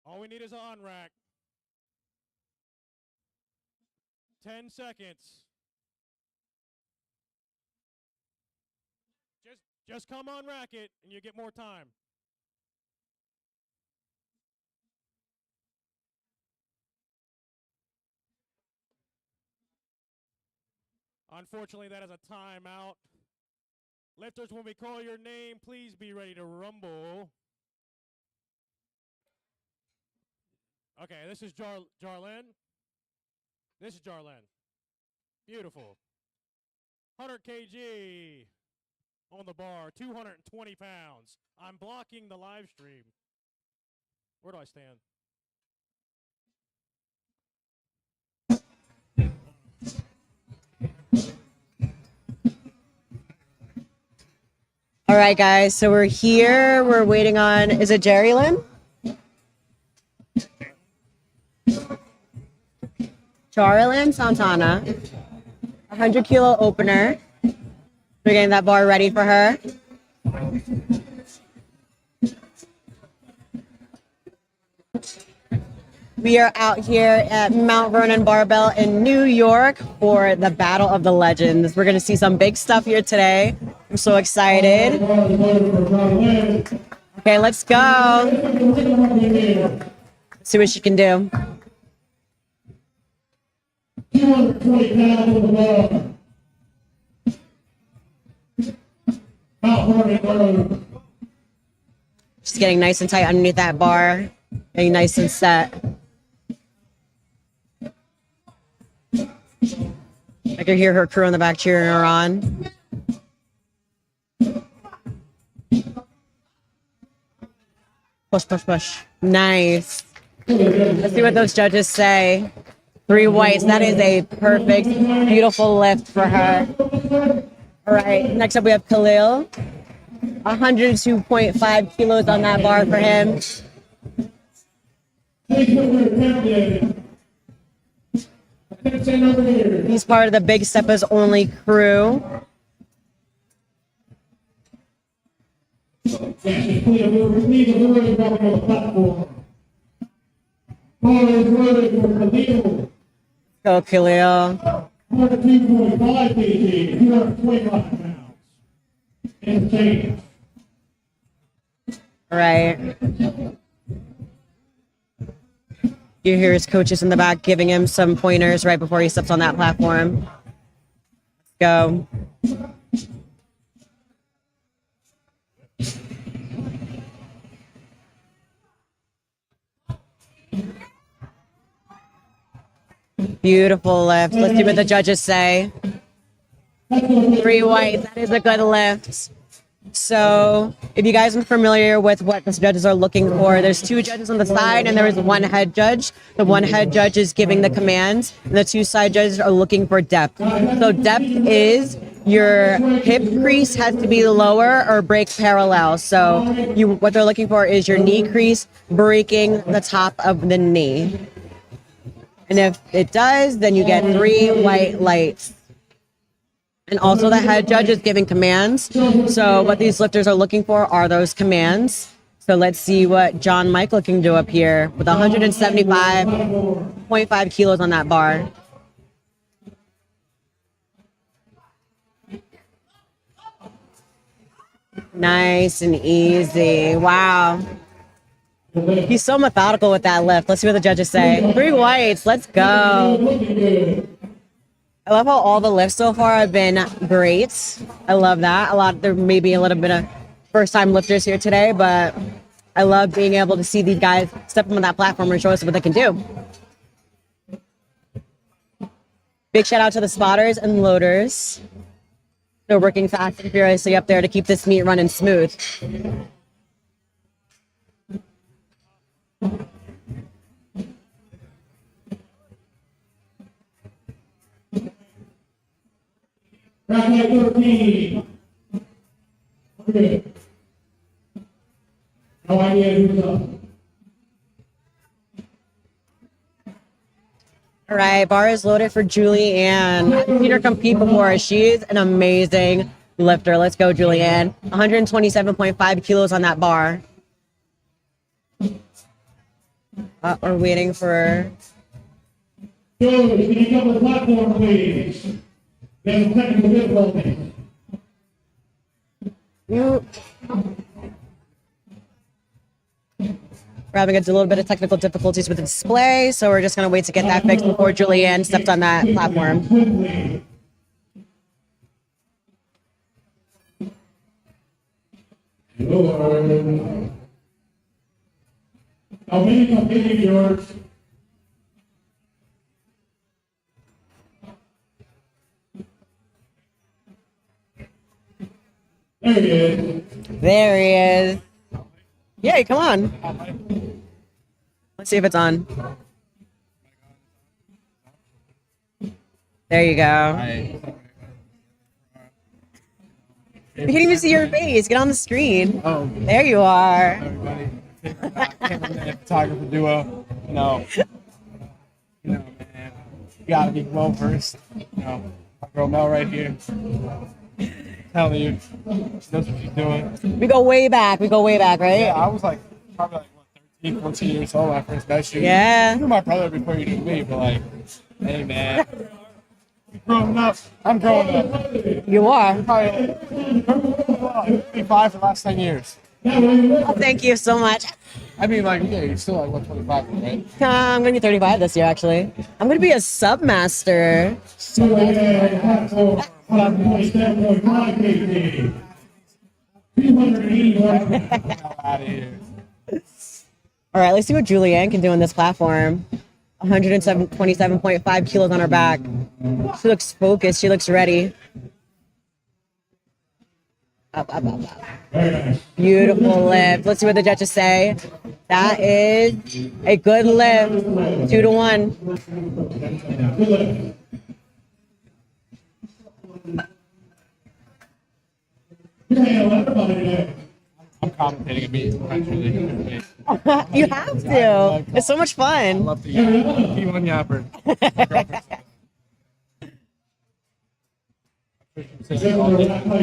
All we need is on rack. 10 seconds. Just come on racket and you get more time. Unfortunately, that is a timeout. Lifters, when we call your name, please be ready to rumble. Okay, this is Jarlyn. This is Jarlyn. Beautiful. 100 kg on the bar, 220 pounds. I'm blocking the live stream. Where do I stand? All right, guys, so we're here. We're waiting on, is it Jerry Lynn? Charlene Santana, 100-kilo opener. We're getting that bar ready for her. We are out here at Mount Vernon Barbell in New York for the Battle of the Legends. We're going to see some big stuff here today. I'm so excited. Okay, let's go. Let's see what she can do. 220 pounds on the bar. Just getting nice and tight underneath that bar. Getting nice and set. I can hear her crew in the back cheering her on. Push, push, push. Nice. Let's see what those judges say. 3 whites. That is a perfect, beautiful lift for her. All right. Next up, we have Khalil. 102.5 kilos on that bar for him. He's part of the Big Steppers Only crew. Go, Khalil. 102.5 kg, 225 pounds. And change. All right. You hear his coaches in the back giving him some pointers right before he steps on that platform. Go. Beautiful lift. Let's see what the judges say. 3 whites. That is a good lift. So if you guys are familiar with what the judges are looking for, there's 2 judges on the side and there is 1 head judge. The 1 head judge is giving the commands and the 2 side judges are looking for depth. So depth is your hip crease has to be lower or break parallel. So what they're looking for is your knee crease breaking the top of the knee. And if it does, then you get 3 white lights. And also the head judge is giving commands. So what these lifters are looking for are those commands. So let's see what John Michael can do up here with 175.5 kilos on that bar. Nice and easy. Wow. He's so methodical with that lift. Let's see what the judges say. 3 whites. Let's go. I love how all the lifts so far have been great. I love that. There may be a little bit of first-time lifters here today, but I love being able to see these guys step on that platform and show us what they can do. Big shout out to the spotters and loaders. They're working fast and furiously up there to keep this meet running smooth. Bracket 13. Okay. No idea who's up. All right, bar is loaded for Julianne. I've seen her compete before. She's an amazing lifter. Let's go, Julianne. 127.5 kilos on that bar. We're waiting for... George, can you come to the platform, please? There's a technical difficulty. We're having a little bit of technical difficulties with the display, so we're just going to wait to get that fixed before Julianne steps on that platform. How many competing yours? There he is. There he is. Yay, come on. Let's see if it's on. There you go. You can't even see your face. Get on the screen. Oh, There you are. everybody. Cameraman, photographer duo. No. Man. You gotta be well versed. You know, my girl Mel right here. Telling you, she knows what she's doing. We go way back. We go way back, right? Yeah, I was like probably like what, 13, 14 years old when I first met you. Yeah. You knew my brother before you knew me, but like, hey man, growing up. I'm growing up. You are. Probably 25 for the last 10 years. Oh, thank you so much. I mean, like, yeah, you're still like 125, right? I'm going to be 35 this year, actually. I'm going to be a submaster. 127.5 kg. 280 Out of here. All right, let's see what Julianne can do on this platform. 127.5 kilos on her back. She looks focused. She looks ready. Up, up, up, up. Beautiful lift. Let's see what the judges say. That is a good lift. 2-1. I'm commentating a meet eventually. You have to. It's so much I fun. love to P1 yapper.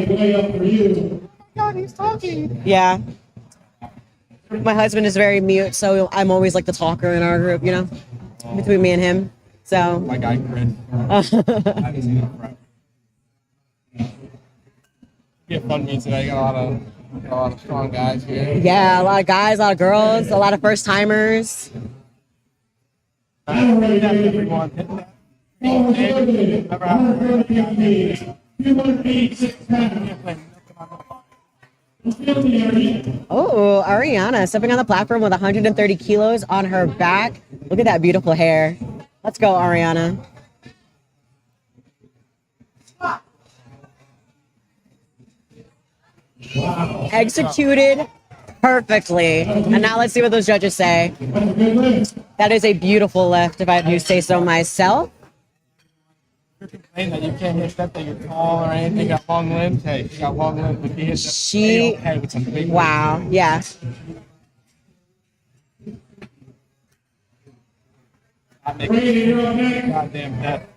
way up for you. God, he's talking. Yeah. My husband is very mute, so I'm always like the talker in our group, you know, between me and him. So. My guy, Chris. I haven't seen him forever. Be a fun meet today. Got a lot of strong guys here. Yeah, a lot of guys, a lot of girls, a lot of first timers. Everyone hitting that. Never happened. 286 pounds. Oh, Ariana stepping on the platform with 130 kilos on her back. Look at that beautiful hair. Let's go, Ariana. Wow. Executed perfectly. And now let's see what those judges say. That's a good lift. That is a beautiful lift, if I do say so myself. You're complaining that you can't hit that, that you're tall or anything. You got long limbs. Hey, you got long limbs, but you hit that. She, okay with some big wow, yeah. not making Brady, you're up next. goddamn death.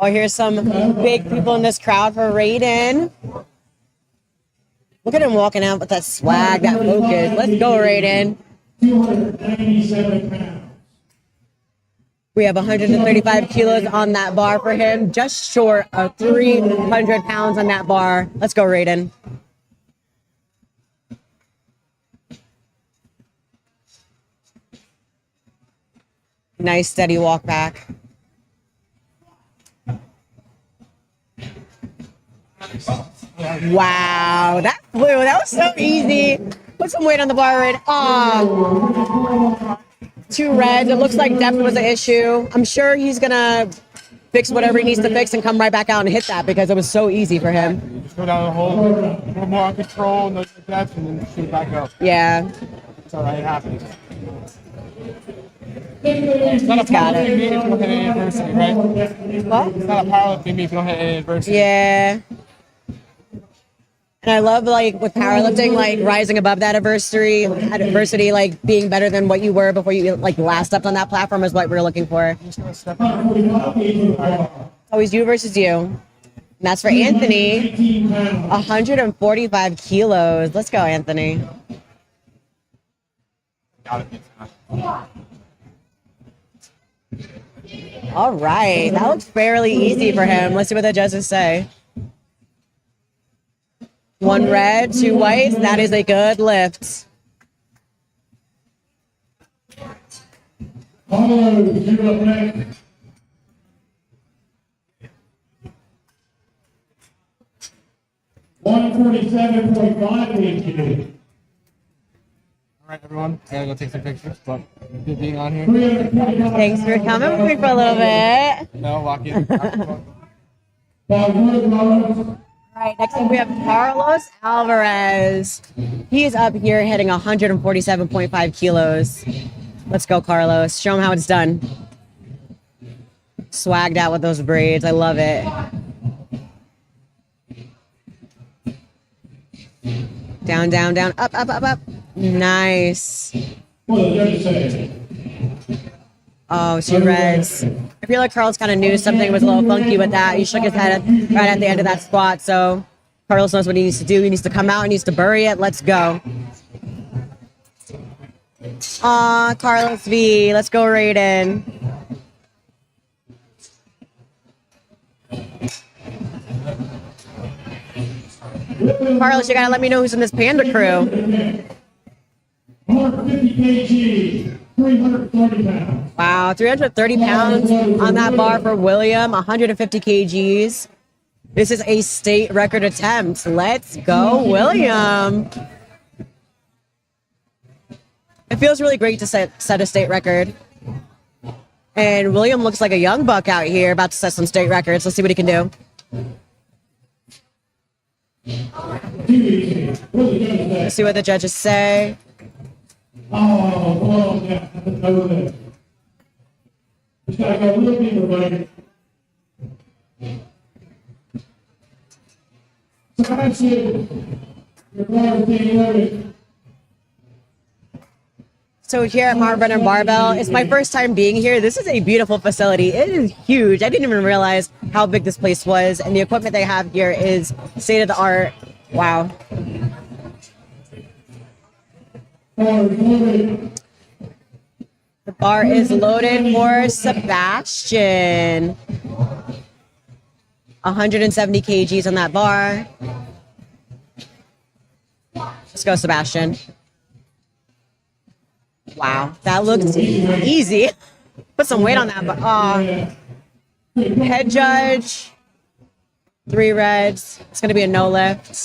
Oh, here's some big people in this crowd for Raiden. Look at him walking out with that swag, that focus. Let's go, Raiden. 297 pounds. We have 135 kilos on that bar for him, just short of 300 pounds on that bar. Let's go, Raiden. Nice, steady walk back. Wow, that flew. That was so easy. Put some weight on the bar, Raiden. Oh. 2 reds. It looks like depth was an issue. I'm sure he's gonna fix whatever he needs to fix and come right back out and hit that because it was so easy for him. You just go down the hole, a little more on control, no depth, and then shoot back up. Yeah. It's all right, it happens. It's not a Got powerlifting it. meet if you don't hit any adversity, right? What? It's not a powerlifting meet if you don't hit any adversity. Yeah. And I love, like, with powerlifting, like, rising above that adversity, like, being better than what you were before you, like, last stepped on that platform is what we're looking for. I'm just gonna step up. Always you versus you. And that's for Anthony. 18 pounds. 145 kilos. Let's go, Anthony. Got it. All right. That looks fairly easy for him. Let's see what the judges say. 1 red, 2 whites. That is a good lift. Carlos, you're up next. $147.5 kg. All right, everyone. I gotta go take some pictures, but good being on here. 325 Thanks for coming with me for a little bit. No, walk in. pounds. All right, next up we have Carlos Alvarez. He's up here hitting 147.5 kilos. Let's go, Carlos. Show him how it's done. Swagged out with those braids. I love it. Down, down, down. Up, up, up, up. Nice. What did the judges say? Oh, 2 reds. I feel like Carlos kind of knew something was a little funky with that. He shook his head right at the end of that squat. So Carlos knows what he needs to do. He needs to come out. He needs to bury it. Let's go. Carlos V. Let's go, Raiden. Carlos, you gotta let me know who's in this Panda crew. 150 kg, 330 pounds. Wow, 330 pounds on that bar for William, 150 kgs. This is a state record attempt. Let's go, William. It feels really great to set a state record. And William looks like a young buck out here about to set some state records. Let's see what he can do. Let's see what the judges say. Oh, well, yeah, over there. Just gotta go a little deeper, buddy. So that's it. Your bar thing loaded. So here at Mount Brennan Barbell, it's my first time being here. This is a beautiful facility. It is huge. I didn't even realize how big this place was. And the equipment they have here is state of the art. Wow. The bar is loaded for Sebastian. 170 kgs on that bar. Let's go, Sebastian. Wow, that looks easy. Put some weight on that, but head judge, 3 reds. It's gonna be a no lift.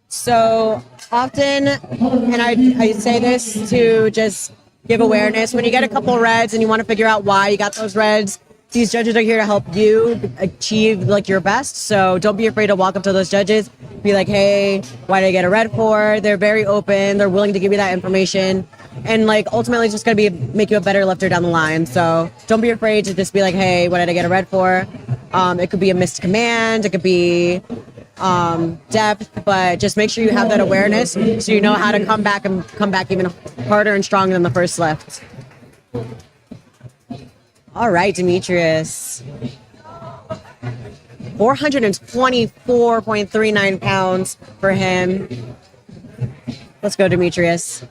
So often, and I say this to just give awareness, when you get a couple reds and you want to figure out why you got those reds, these judges are here to help you achieve like your best. So don't be afraid to walk up to those judges, be like, hey, why did I get a red for? They're very open. They're willing to give you that information. And like ultimately it's just going to make you a better lifter down the line. So don't be afraid to just be like, hey, what did I get a red for? It could be a missed command. It could be depth, but just make sure you have that awareness so you know how to come back even harder and stronger than the first lift. All right, Demetrius. 424.39 pounds for him. Let's go, Demetrius.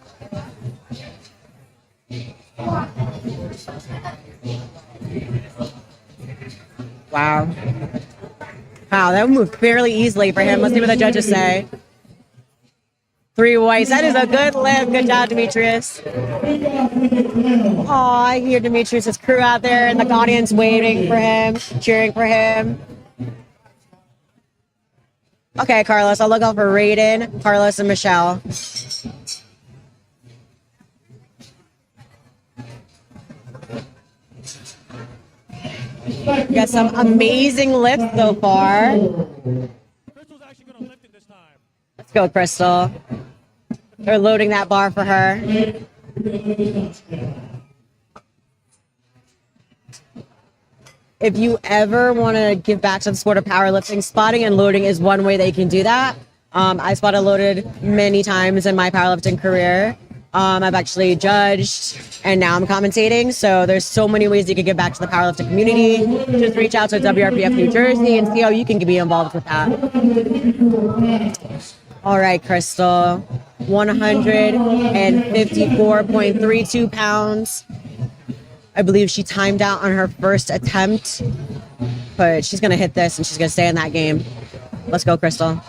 Wow. Wow, that moved fairly easily for him. Let's see what the judges say. 3 whites. That is a good lift. Good job, Demetrius. Oh, I hear Demetrius' crew out there and the audience waving for him, cheering for him. Okay, Carlos, I'll look out for Raiden, Carlos, and Michelle. Got some amazing lifts so far. Crystal's actually going to lift it this time. Let's go, Crystal. They're loading that bar for her. If you ever want to give back to the sport of powerlifting, spotting and loading is one way that you can do that. I spotted loaded many times in my powerlifting career. I've actually judged and now I'm commentating. So there's so many ways you can give back to the powerlifting community. Just reach out to WRPF New Jersey and see how you can be involved with that. All right, Crystal. 154.32 pounds. I believe she timed out on her first attempt, but she's going to hit this and she's going to stay in that game. Let's go, Crystal.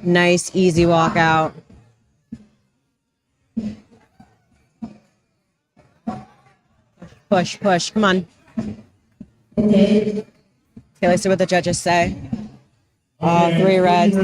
Nice, easy walkout. Push, push. Come on. Okay, let's see what the judges say. 3 reds.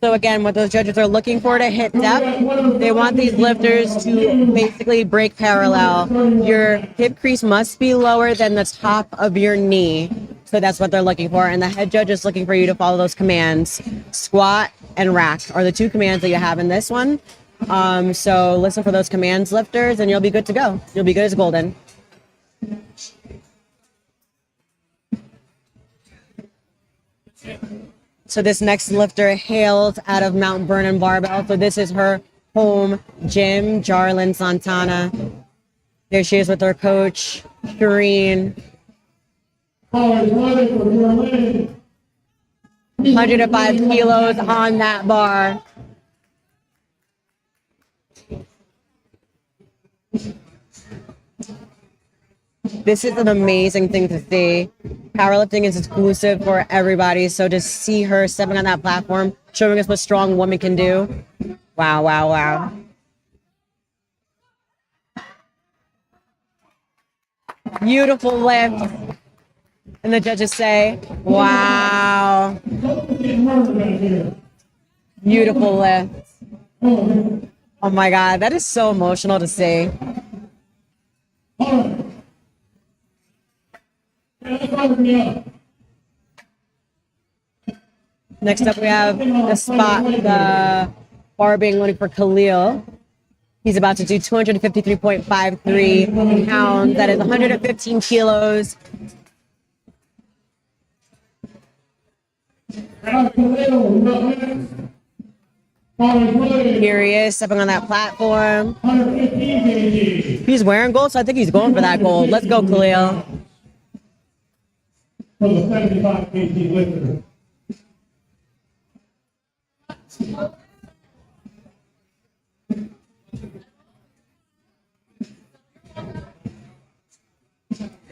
So again, what those judges are looking for to hit depth, they want these lifters to basically break parallel. Your hip crease must be lower than the top of your knee. So that's what they're looking for. And the head judge is looking for you to follow those commands. Squat and rack are the two commands that you have in this one. So listen for those commands, lifters, and you'll be good to go. You'll be good as golden. So this next lifter hails out of Mount Vernon Barbell. So this is her home gym, Jarlyn Santana. There she is with her coach, Shireen. 105 kilos on that bar. This is an amazing thing to see. Powerlifting is exclusive for everybody, so to see her stepping on that platform, showing us what strong women can do. Wow, wow, wow. Beautiful lift. And the judges say, wow. Beautiful lift. Oh my God, that is so emotional to see. Next up, we have the bar being loaded for Khalil. He's about to do 253.53 pounds. That is 115 kilos. Here he is, stepping on that platform. He's wearing gold, so I think he's going for that gold. Let's go, Khalil. For the 75 kg lifter.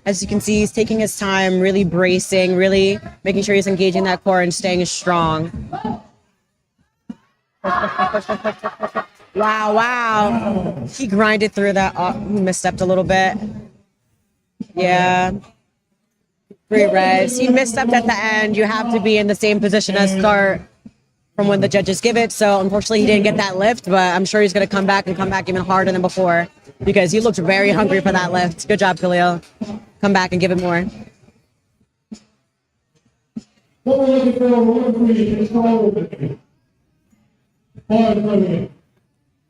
As you can see, he's taking his time, really bracing, really making sure he's engaging that core and staying strong. Wow, wow. He grinded through that. Oh, he misstepped a little bit. Yeah. Great res. He misstepped at the end. You have to be in the same position as start from when the judges give it. So unfortunately, he didn't get that lift, but I'm sure he's going to come back even harder than before because he looked very hungry for that lift. Good job, Khalil. Come back and give it more. All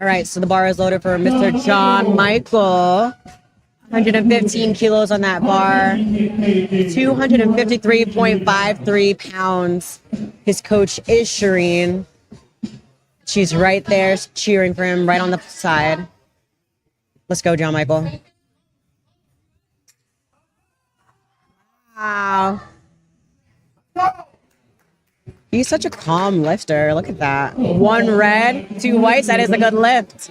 right, so the bar is loaded for Mr. John Michael. 115 kilos on that bar. 253.53 pounds. His coach is Shireen. She's right there cheering for him right on the side. Let's go, John Michael. Wow. He's such a calm lifter. Look at that. 1 red, 2 whites. That is a good lift.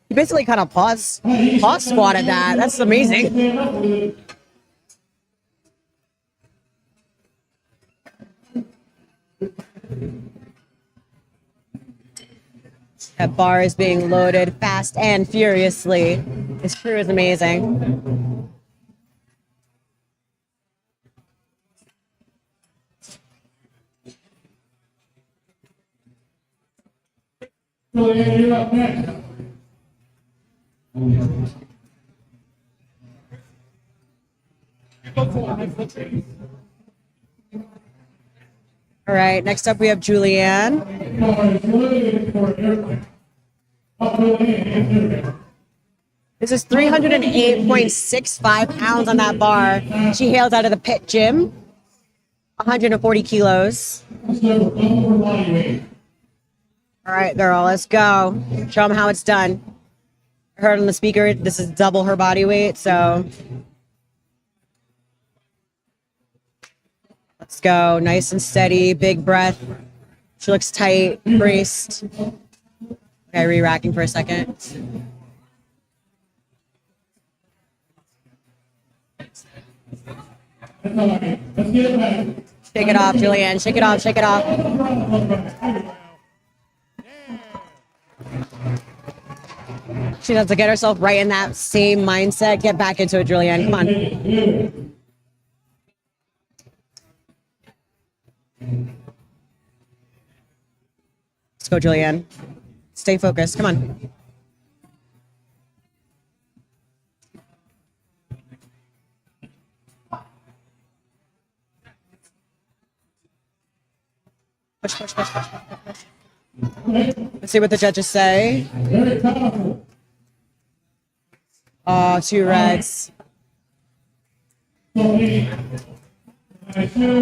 He basically kind of pause squatted that. That's amazing. That bar is being loaded fast and furiously. His crew is amazing. You're up next. All right, next up we have Julianne. This is 308.65 pounds on that bar. She hails out of the pit gym. 140 kilos. All right, girl, let's go. Show them how it's done. I heard on the speaker, this is double her body weight, so. Let's go, nice and steady, big breath. She looks tight, braced. Okay, re-racking for a second. Shake it off, Julianne, shake it off, shake it off. She has to get herself right in that same mindset. Get back into it, Julianne. Come on. Let's go, Julianne. Stay focused. Come on. Push, push, push, push, push, push. Let's see what the judges say. Very powerful. Oh, 2 reds.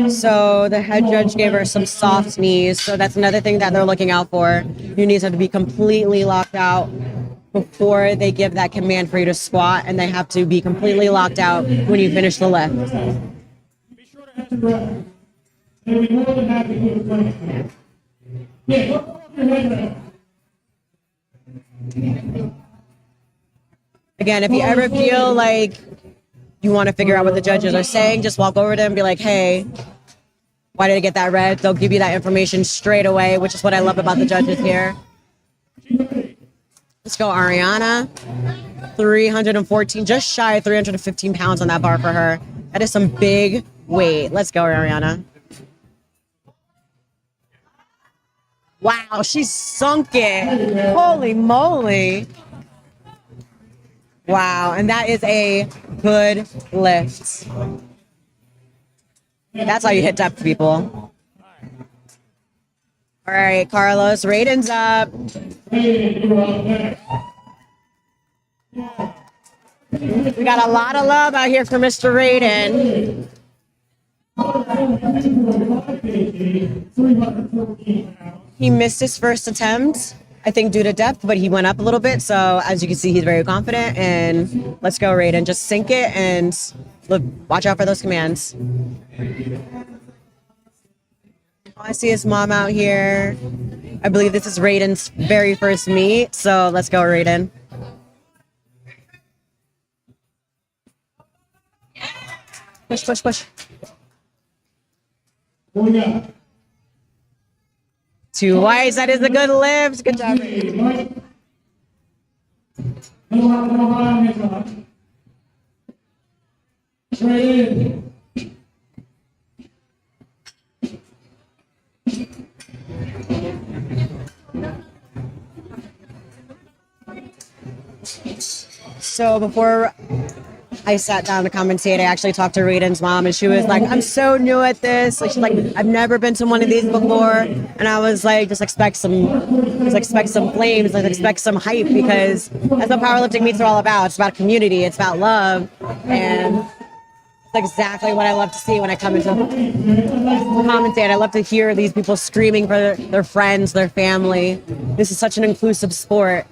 So the head judge gave her some soft knees. So that's another thing that they're looking out for. Your knees have to be completely locked out before they give that command for you to squat, and they have to be completely locked out when you finish the lift. Be sure to ask your breath. They'll be more than happy to explain. Yeah, don't go off your head now. Again, if you ever feel like you want to figure out what the judges are saying, just walk over to them and be like, hey, why did I get that red? They'll give you that information straight away, which is what I love about the judges here. Let's go, Ariana. 314, just shy of 315 pounds on that bar for her. That is some big weight. Let's go, Ariana. Wow, she's sunk it. Holy moly. Wow, and that is a good lift. That's how you hit depth, people. All right, Carlos, Raiden's up. We got a lot of love out here for Mr. Raiden. He missed his first attempt, I think due to depth, but he went up a little bit. So as you can see, he's very confident. And let's go, Raiden. Just sink it and look, watch out for those commands. I see his mom out here. I believe this is Raiden's very first meet. So let's go, Raiden. Push, push, push. What we got? 2 whites. That is a good lift. Good job. So before I sat down to commentate, I actually talked to Raiden's mom, and she was like, I'm so new at this. Like, she's like, I've never been to one of these before. And I was like, just expect some flames, like expect some hype, because that's what powerlifting meets are all about. It's about community, it's about love. And it's exactly what I love to see when I come into commentate. I love to hear these people screaming for their friends, their family. This is such an inclusive sport.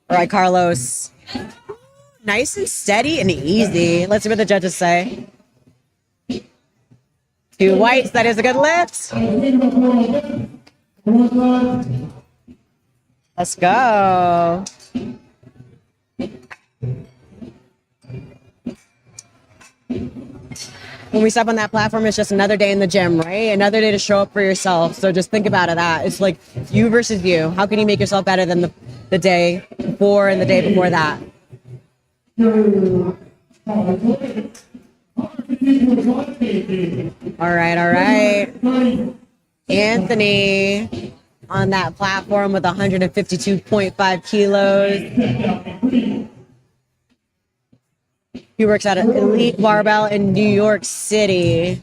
All right, Carlos. Nice and steady and easy. Let's see what the judges say. 2 whites. That is a good lift. Let's go. When we step on that platform, it's just another day in the gym, right? Another day to show up for yourself. So just think about it. That it's like you versus you. How can you make yourself better than the day before and the day before that? All right. Anthony on that platform with 152.5 kilos. He works at an Elite Barbell in New York City.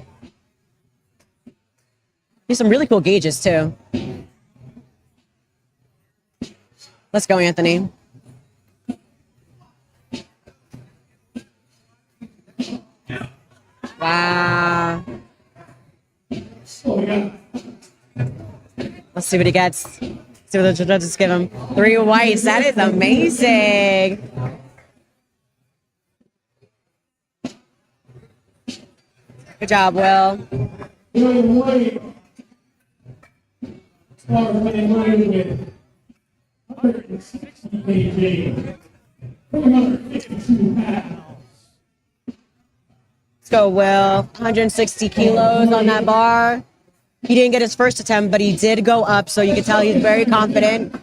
There's some really cool gauges too. Let's go, Anthony. Wow. Let's see what he gets. See what the judges give him. 3 whites. That is amazing. Good job, Will. Let's go, Will. 160 kilos on that bar. He didn't get his first attempt, but he did go up, so you can tell he's very confident.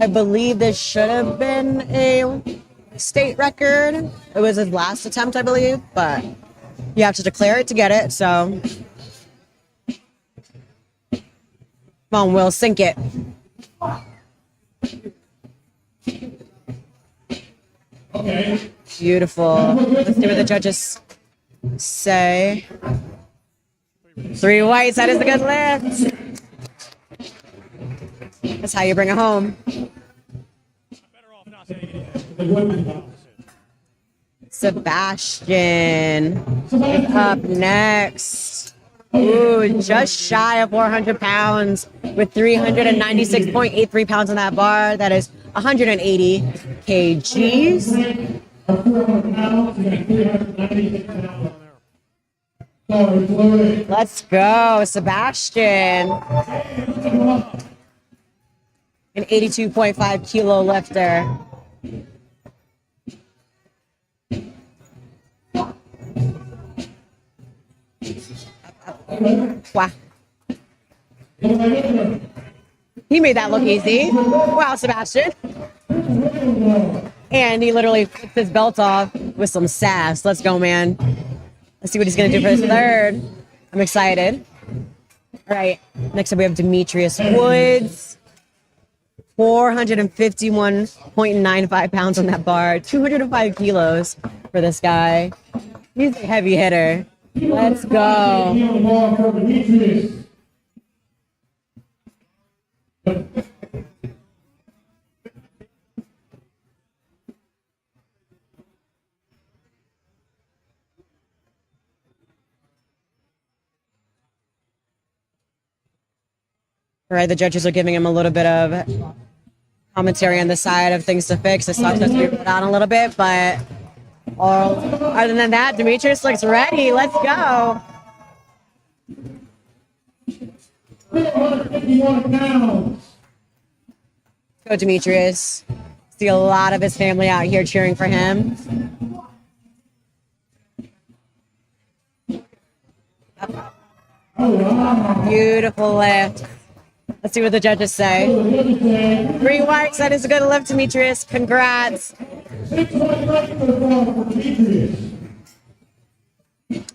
I believe this should have been a state record. It was his last attempt, I believe, but You have to declare it to get it, so. Come on, Will, sink it. Okay. Beautiful. Let's see what the judges say. 3 whites, that is a good lift. That's how you bring it home. Better off not saying anything. Sebastian is up next. Ooh, just shy of 400 pounds with 396.83 pounds on that bar. That is 180 kgs. Let's go, Sebastian. An 82.5 kilo lifter. Wow. He made that look easy. Wow, Sebastian. And he literally flipped his belt off with some sass. Let's go, man. Let's see what he's going to do for his third. I'm excited. All right. Next up, we have Demetrius Woods. 451.95 pounds on that bar. 205 kilos for this guy. He's a heavy hitter. Let's go. All right, the judges are giving him a little bit of commentary on the side of things to fix. The stock has to be put on a little bit, but other than that, Demetrius looks ready. Let's go. 451 pounds. Go, Demetrius. See a lot of his family out here cheering for him. Beautiful lift. Let's see what the judges say. 3 whites, that is a good lift, Demetrius. Congrats.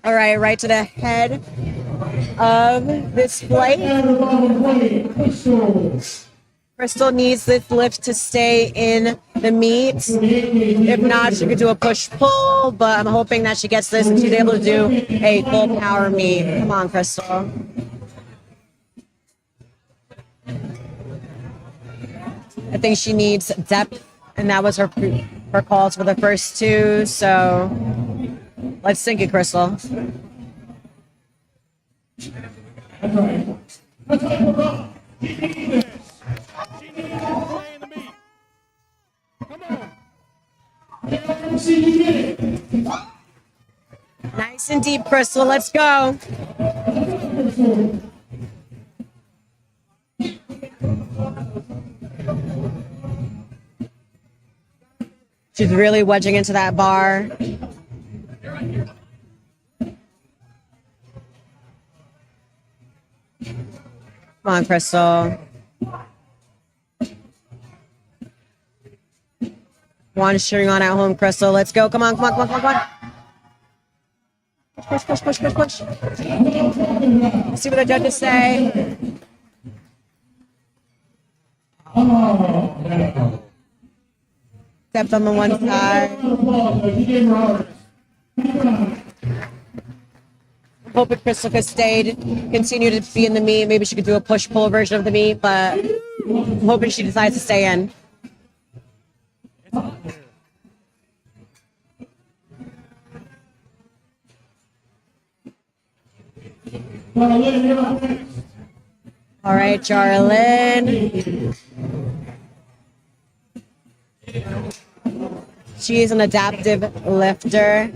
All right, right to the head of this plate. Crystal needs this lift to stay in the meet. If not, she could do a push-pull, but I'm hoping that she gets this and she's able to do a full power meet. Come on, Crystal. I think she needs depth, and that was her calls for the first 2, so let's sink it, Crystal. That's right. That's right. She needs to play in the meet. Come on. See you get it. Nice and deep, Crystal. Let's go. She's really wedging into that bar. Come on, Crystal. Juan's cheering on at home, Crystal. Let's go. Come on, come on, come on, come on, come on. Push, push, push, push, push. Let's see what the judges say. Depth on the one side. Hoping Crystal could stay, continue to be in the meet. Maybe she could do a push-pull version of the meet, but I'm hoping she decides to stay in. All right, Jarlyn. She is an adaptive lifter.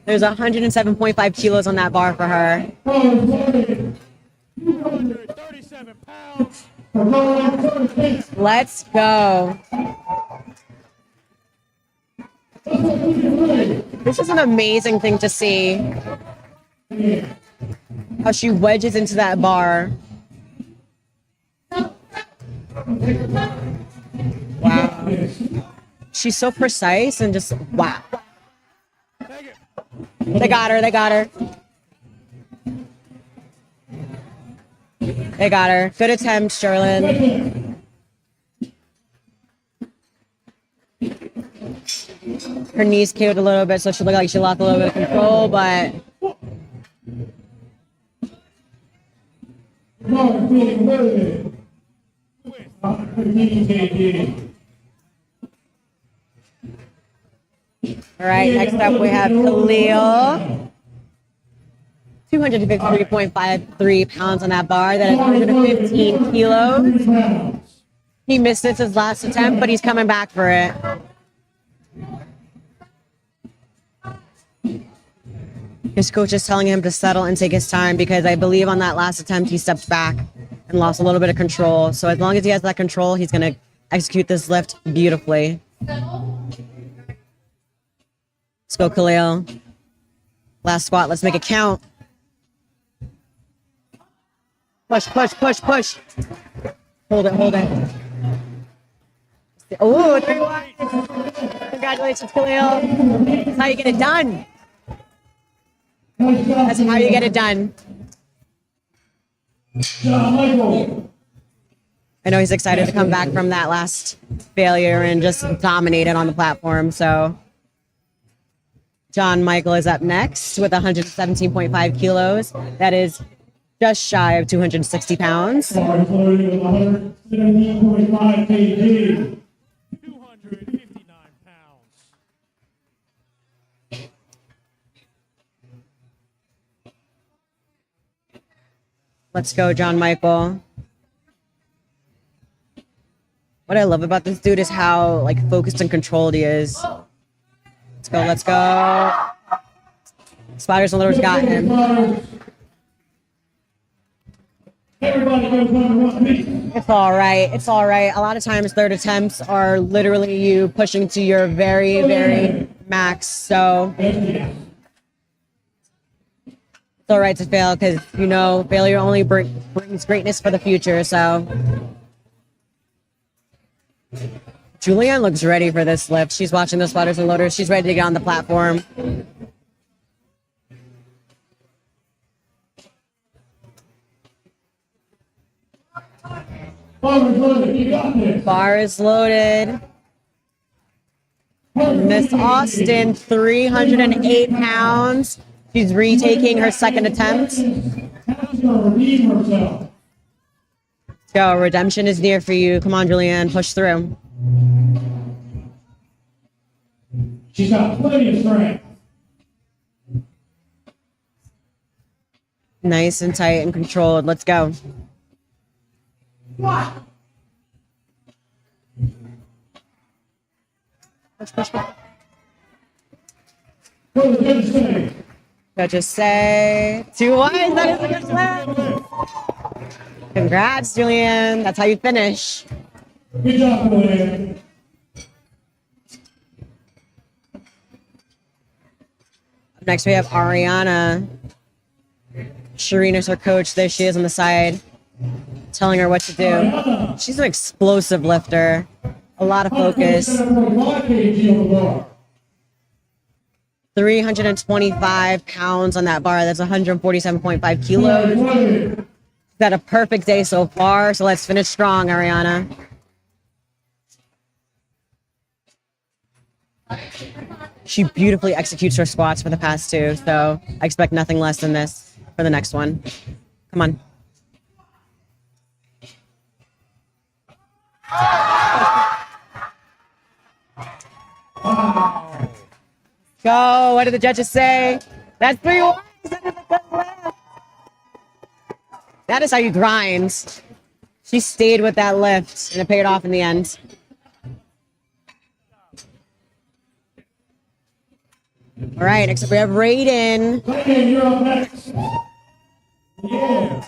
There's 107.5 kilos on that bar for her. 237 pounds. Let's go. This is an amazing thing to see. How she wedges into that bar. Wow. She's so precise and just, wow. They got her. They got her. They got her. Good attempt, Sherlyn. Her knees caved a little bit, so she looked like she lost a little bit of control, but all right, next up we have Khalil. 253.53 pounds on that bar. That is 115 kilos. He missed his last attempt, but he's coming back for it. His coach is telling him to settle and take his time because I believe on that last attempt he stepped back and lost a little bit of control. So as long as he has that control, he's going to execute this lift beautifully. Let's go, Khalil. Last squat. Let's make it count. Push, push, push, push. Hold it, hold it. Oh, 3-1. Congratulations, Khalil. That's how you get it done. That's how you get it done. I know he's excited to come back from that last failure and just dominate it on the platform. So John Michael is up next with 117.5 kilos. That is just shy of 260 pounds. 117.5 kg. 259 pounds. Let's go, John Michael. What I love about this dude is how like focused and controlled he is. Let's go, let's go. Spiders and Lures got him. It's all right. It's all right. A lot of times third attempts are literally you pushing to your very, very max. So it's all right to fail because, you know, failure only brings greatness for the future. So Julianne looks ready for this lift. She's watching the Spotters and Loaders. She's ready to get on the platform. Bar is loaded. Miss Austin, 308 pounds. She's retaking her second attempt. Let's go. Redemption is near for you. Come on, Julianne. Push through. She's got plenty of strength. Nice and tight and controlled. Let's go. What? Judges say 2-1. That is a good lift. Congrats, Julianne. That's how you finish. Good job, Julianne. Next, we have Ariana. Shireena's her coach. There she is on the side, telling her what to do. She's an explosive lifter. A lot of focus. 325 pounds on that bar. That's 147.5 kilos. Got a perfect day so far. So let's finish strong, Ariana. She beautifully executes her squats for the past two. So I expect nothing less than this for the next one. Come on. Go. What did the judges say? That's 3-1. That is a good lift. That is how you grind. She stayed with that lift, and it paid off in the end. All right, next up we have Raiden. Raiden, you're up next. Yeah.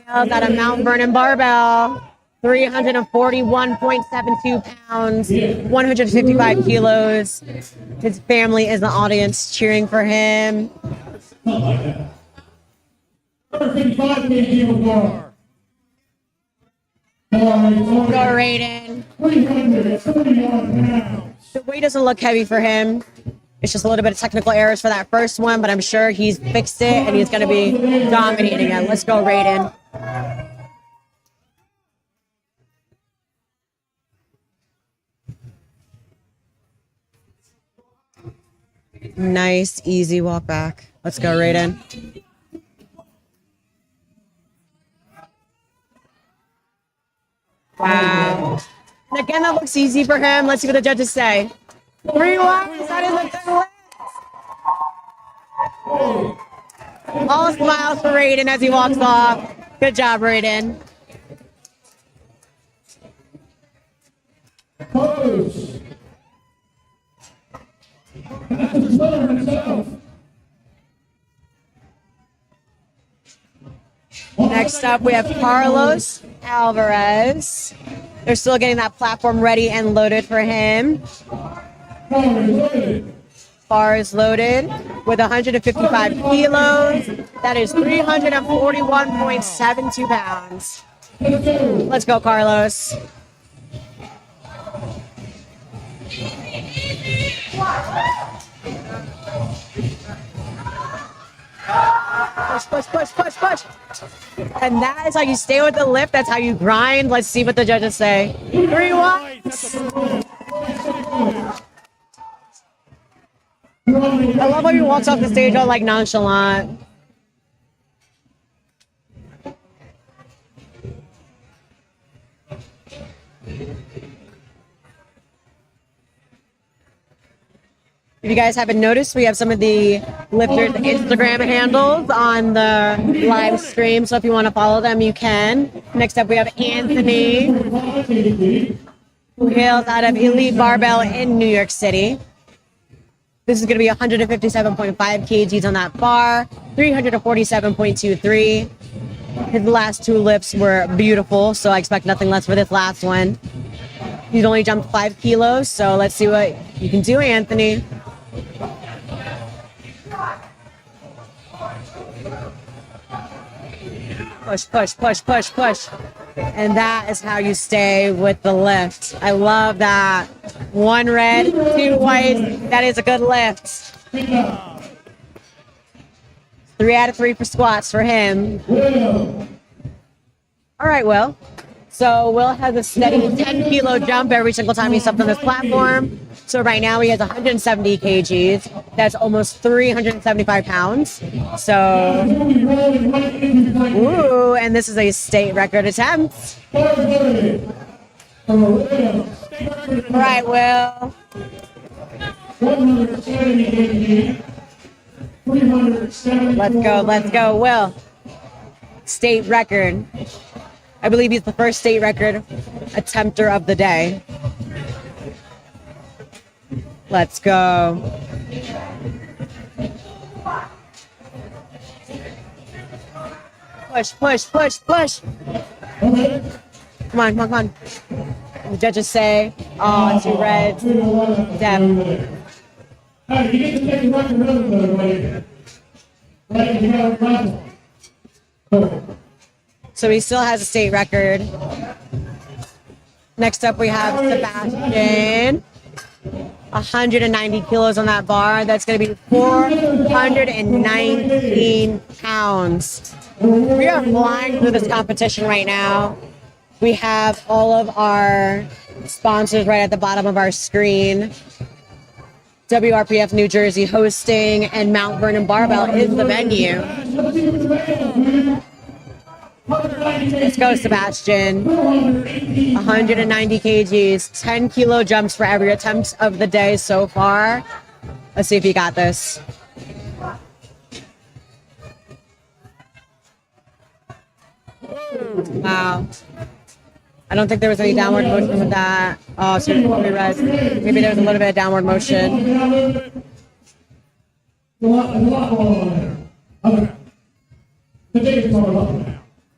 Got a Mount Vernon barbell. 341.72 pounds, 155 kilos. His family is in the audience cheering for him. 155 kg bar. Go Raiden. 331 pounds. The weight doesn't look heavy for him. It's just a little bit of technical errors for that first one, but I'm sure he's fixed it and he's going to be dominating it. Let's go, Raiden. Nice, easy walk back. Let's go, Raiden. Wow. And again, that looks easy for him. Let's see what the judges say. 3 watts. That is a good lift. All smiles for Raiden as he walks off. Good job, Raiden. Pose. Master Slayer himself. Next up, we have Carlos Alvarez. They're still getting that platform ready and loaded for him. Bar is loaded with 155 kilos. That is 341.72 pounds. Let's go, Carlos. Push, push, push, push, push. And that is how you stay with the lift. That's how you grind. Let's see what the judges say. 3 watts. I love how he walks off the stage all like nonchalant. If you guys haven't noticed, we have some of the lifters' Instagram handles on the live stream. So if you want to follow them, you can. Next up, we have Anthony, who hails out of Elite Barbell in New York City. This is going to be 157.5 kgs on that bar, 347.23. His last 2 lifts were beautiful, so I expect nothing less for this last one. He's only jumped 5 kilos, so let's see what you can do, Anthony. Push, push, push, push, push. And that is how you stay with the lift. I love that. 1 red, 2 white. That is a good lift. 3 out of 3 for squats for him. All right, Will. So Will has a steady 10-kilo jump every single time he's up on this platform. So right now he has 170 kgs. That's almost 375 pounds. So, ooh, and this is a state record attempt. All right, Will. Let's go, Will. State record. I believe he's the first state record attempter of the day. Let's go. Push, push, push, push. Come on, come on, come on. The judges say, oh, 2 reds. Damn. Hey, you get to take the record rhythm though, right? You got a So he still has a state record. Next up, we have Sebastian. 190 kilos on that bar. That's going to be 419 pounds. We are flying through this competition right now. We have all of our sponsors right at the bottom of our screen. WRPF New Jersey hosting, and Mount Vernon Barbell is the venue. Let's go, Sebastian. 190 kgs, 10-kilo jumps for every attempt of the day so far. Let's see if you got this. Wow. I don't think there was any downward motion with that. Oh, so maybe there was a little bit of downward motion.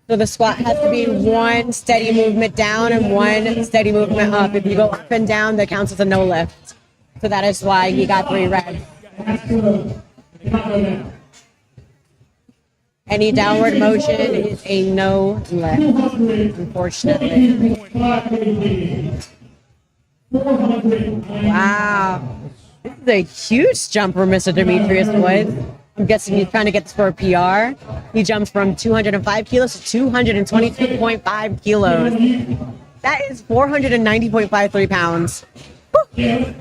So the squat has to be 1 steady movement down and 1 steady movement up. If you go up and down, that counts as a no lift. So that is why he got 3 reds. Any downward motion is a no lift, 200. unfortunately. 5 kg. 400. Wow. This is a huge jump for Mr. Demetrius Woods. I'm guessing he's trying to get this for a PR. He jumps from 205 kilos to 222.5 kilos. That is 490.53 pounds. Woo.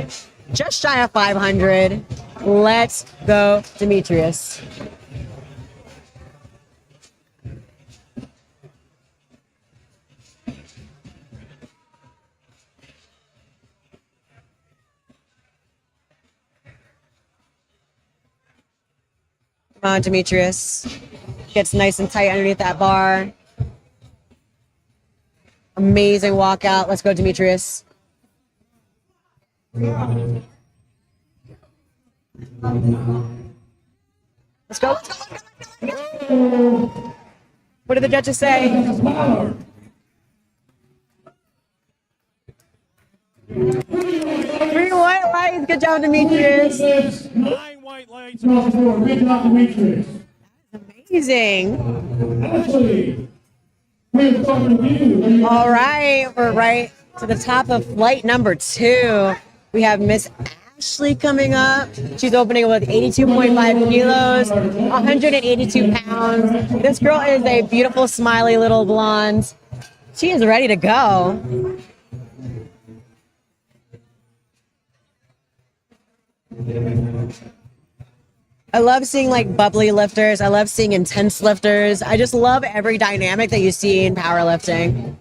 Just shy of 500. Let's go, Demetrius. Come on, Demetrius. Gets nice and tight underneath that bar. Amazing walkout. Let's go, Demetrius. Let's go. What did the judges say? 3 white lights. Good job, Demetrius. 9 white lights. Good job, Demetrius. Amazing. Ashley, we're talking to you. All right, we're right to the top of flight number 2. We have Miss Ashley coming up. She's opening with 82.5 kilos, 182 pounds. This girl is a beautiful, smiley little blonde. She is ready to go. I love seeing like bubbly lifters. I love seeing intense lifters. I just love every dynamic that you see in powerlifting.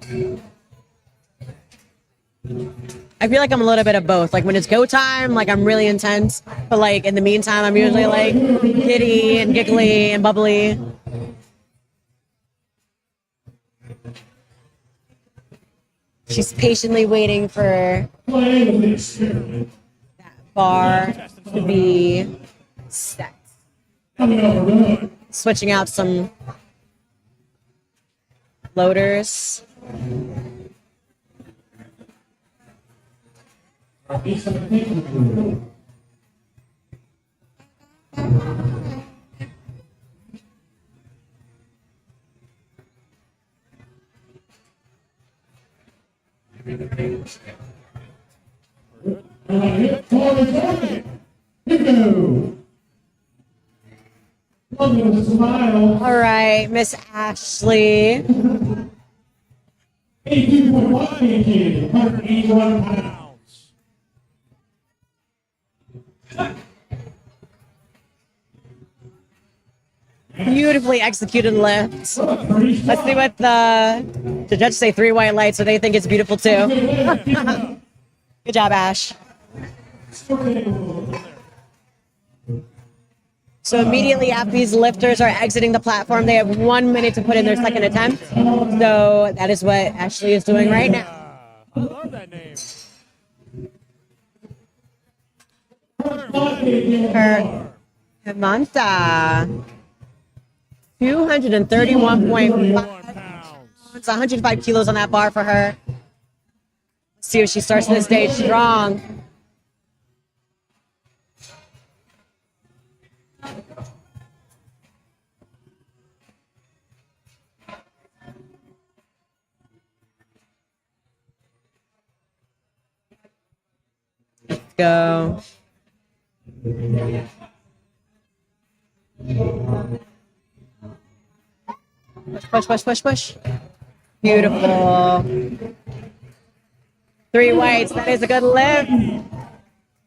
I feel like I'm a little bit of both. Like when it's go time, like I'm really intense. But like in the meantime, I'm usually like giddy and giggly and bubbly. She's patiently waiting for that bar to be set. Switching out some loaders. All right, Miss Ashley. 82.1 kg, 181 pounds. Beautifully executed lift. Let's see what the judges say. 3 white lights, so they think it's beautiful too. Good job, Ash. So immediately after these lifters are exiting the platform, they have 1 minute to put in their second attempt. So that is what Ashley is doing right now. I love that name. Her Himanta. 231.5 pounds. It's 105 kilos on that bar for her. Let's see if she starts this day strong. Let's go. Push, push, push, push. Beautiful. 3 whites. That is a good lift.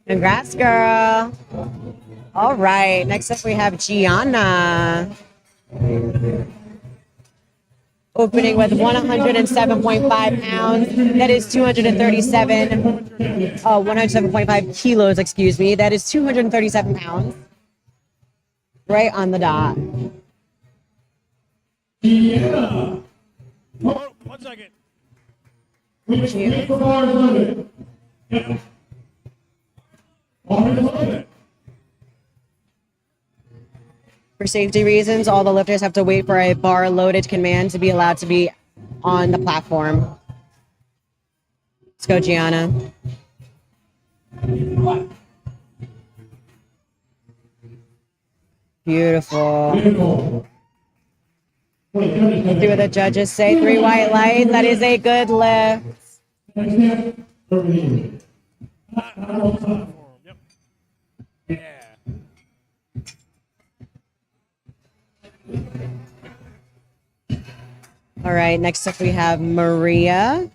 Congrats, girl. All right. Next up, we have Gianna. Opening with 107.5 pounds. That is 107.5 kilos, excuse me. That is 237 pounds. Right on the dot. Yeah. Oh, 1 second. For safety reasons, all the lifters have to wait for a bar loaded command to be allowed to be on the platform. Let's go, Gianna. Beautiful. Let's see what the judges say. 3 white lights. That is a good lift. Yep. Yeah. All right, next up we have Maria.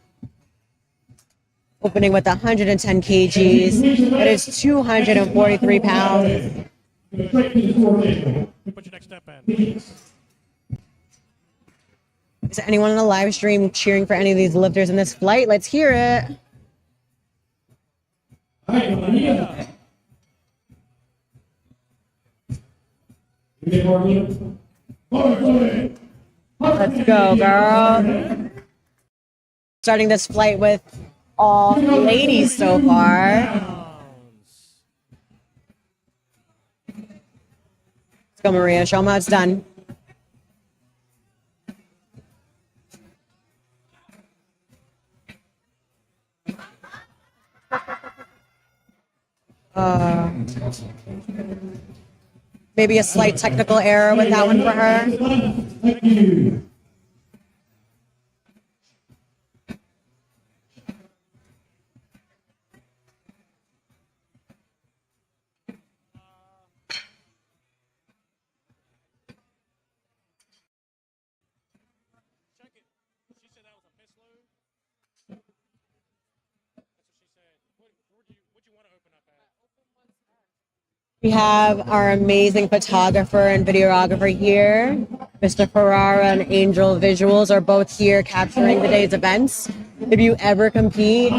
Opening with 110 kgs. That is 243 pounds. Put your next step in. Is there anyone on the live stream cheering for any of these lifters in this flight? Let's hear it. Let's go, girl. Starting this flight with all ladies so far. Let's go, Maria. Show them how it's done. Maybe a slight technical error with that one for her. Thank you. Check it. She said that was a piss load. That's what she said. What you want to open up at? We have our amazing photographer and videographer here. Mr. Ferrara and Angel Visuals are both here capturing the day's events. If you ever compete,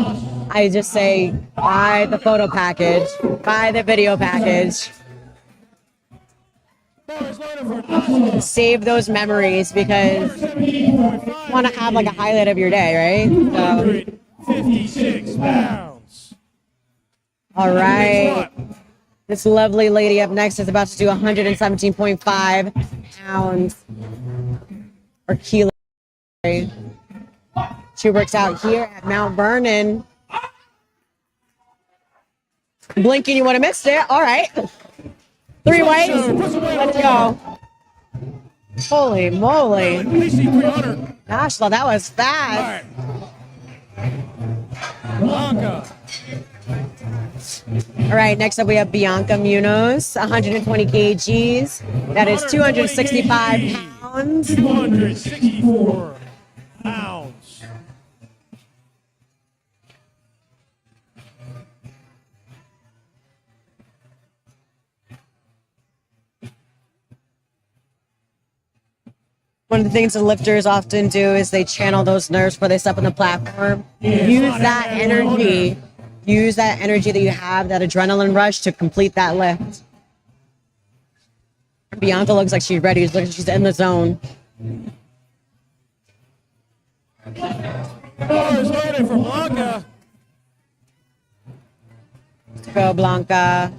I just say buy the photo package, buy the video package. Save those memories because you want to have like a highlight of your day, right? So, 56 pounds. all right. This lovely lady up next is about to do 117.5 pounds or kilos. She works out here at Mount Vernon. Blinking, you would have missed it. All right. 3 weights. Let's go. Holy moly. Gosh, well, that was fast. Blanca. All right, next up we have Bianca Munoz, 120 kgs. That is 265 pounds. 264 pounds. One of the things the lifters often do is they channel those nerves before they step on the platform. Use that energy. Use that energy that you have, that adrenaline rush, to complete that lift. Bianca looks like she's ready. Looks like she's in the zone. Bar is loaded for Blanca. Let's go, Blanca.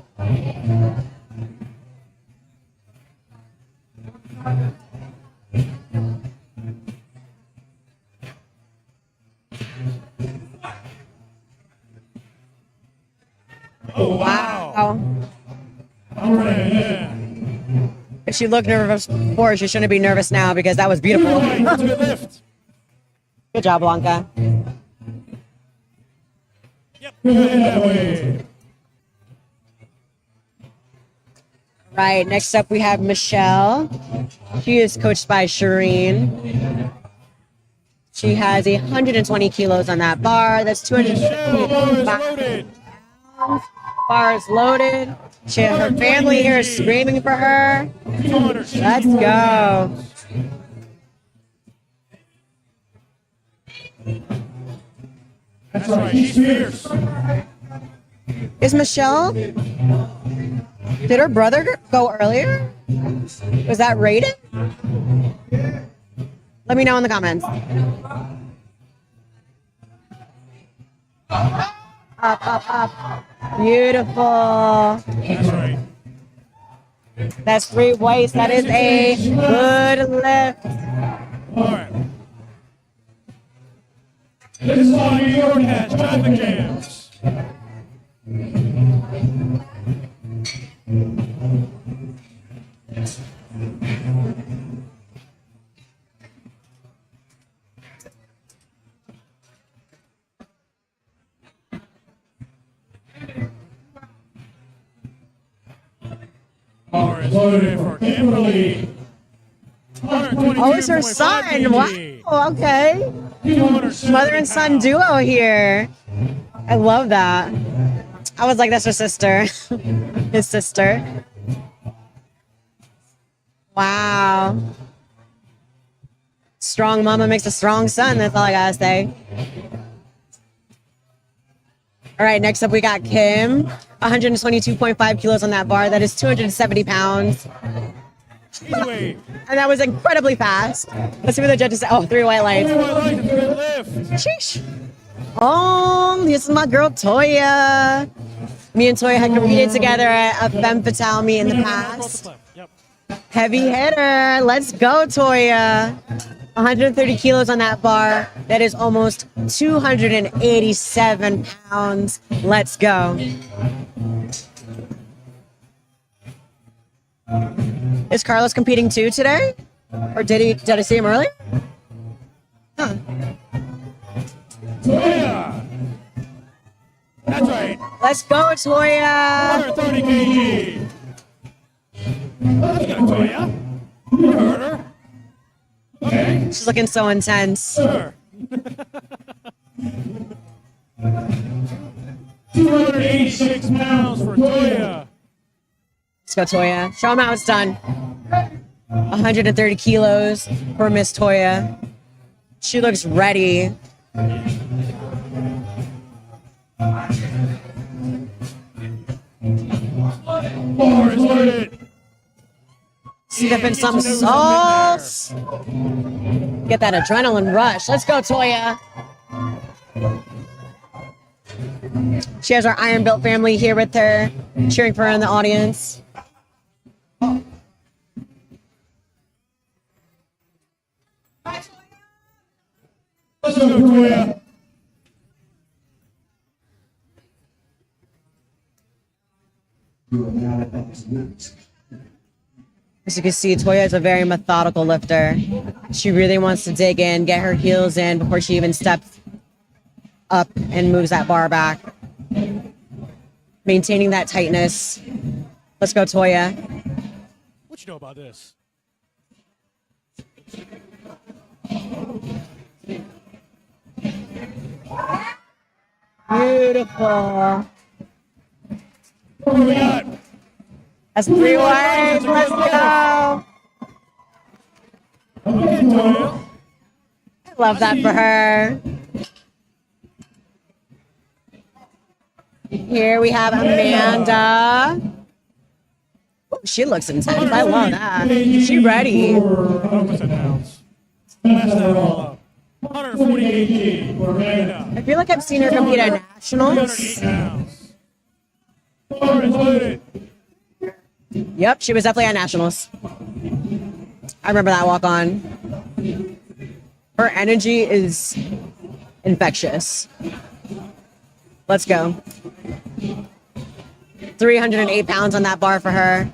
Oh, wow. All right, yeah. If she looked nervous before, she shouldn't be nervous now because that was beautiful. That's a good lift. Good job, Blanca. Yep, go ahead that way. Right, next up we have Michelle. She is coached by Shireen. She has 120 kilos on that bar. That's 250 loaded. Bar is loaded. Her family here is screaming for her. Let's go. That's right, she's fierce. Is Michelle? Did her brother go earlier? Was that rated? Let me know in the comments. Up. Beautiful. That's right. That's 3 weights. That is a good lift. All right. This is why New York has traffic jams. is loaded for Kimberly. Oh, it's her son. 122.5 Wow. Okay. Mother and son duo here. I love that. I was like, that's her sister. His sister. Wow. Strong mama makes a strong son. That's all I gotta say. All right, next up we got Kim. 122.5 kilos on that bar. That is 270 pounds. Easy. And that was incredibly fast. Let's see what the judges say. Oh, 3 white lights. Good lift. Sheesh. Oh, this is my girl Toya. Me and Toya had competed together at a Femme Fatale meet in the past. Yep. Heavy hitter. Let's go, Toya. 130 kilos on that bar. That is almost 287 pounds. Let's go. Is Carlos competing too today? Or did I see him earlier? Huh. Toya. That's right. Let's go, Toya. 130 kg. Let's go, Toya. You heard her. Okay. She's looking so intense. Sure. 286 pounds for Toya. Let's go, Toya. Show them how it's done. 130 kilos for Miss Toya. She looks ready. Bar is loaded. Sniffing some sauce. Get that adrenaline rush. Let's go, Toya. She has our Iron Built family here with her, cheering for her in the audience. Let's go, Toya. As you can see, Toya is a very methodical lifter. She really wants to dig in, get her heels in before she even steps up and moves that bar back. Maintaining that tightness. Let's go, Toya. What you know about this? Beautiful. What do we got? That's 3 whites. Let's go. Okay, Toya. I love that for her. Here we have Amanda. Ooh, she looks intense. I love that. She ready. What's that pounds? Smash that all up. 140 kg for Amanda. I feel like I've seen her compete at 308 nationals. pounds. Bar is loaded. Yep, she was definitely at nationals. I remember that walk on. Her energy is infectious. Let's go. 308 pounds on that bar for her.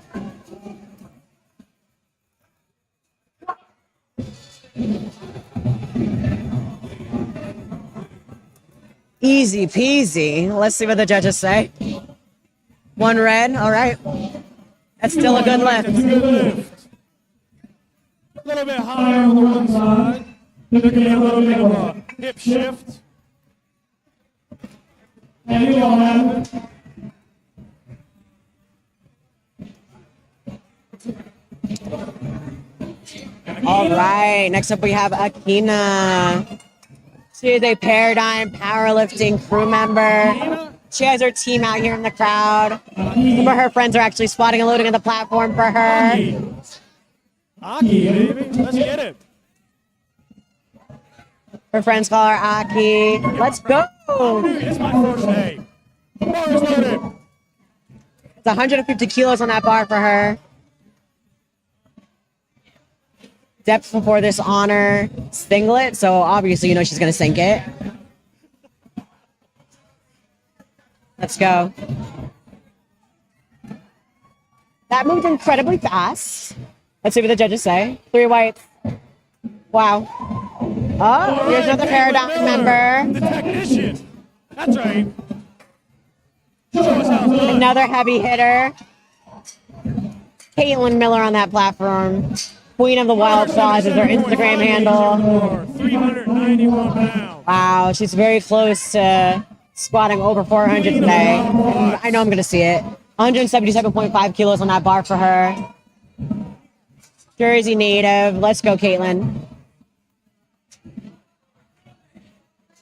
Easy peasy. Let's see what the judges say. 1 red. All right. That's still a good lift. It's a good lift. A little bit higher on the one side. Looking at a little bit of a hip shift. And you all have it. All right. Next up, we have Akina. She is a Paradigm powerlifting crew member. She has her team out here in the crowd. Some of her friends are actually squatting and loading on the platform for her. Aki, baby. Let's get it. Her friends call her Aki. Let's go. It's my first day. Bar is loaded. It's 150 kilos on that bar for her. Depth before this honor singlet, so obviously you know she's going to sink it. Let's go. That moved incredibly fast. Let's see what the judges say. 3 whites. Wow. Oh, here's another Paradigm member. The technician. That's right. Show us how it's done. Another heavy hitter. Caitlin Miller on that platform. Queen of the Wild Claws is her Instagram handle. 391 pounds. Wow, she's very close to squatting over 400 today. I know I'm going to see it. 177.5 kilos on that bar for her. Jersey native. Let's go, Caitlin.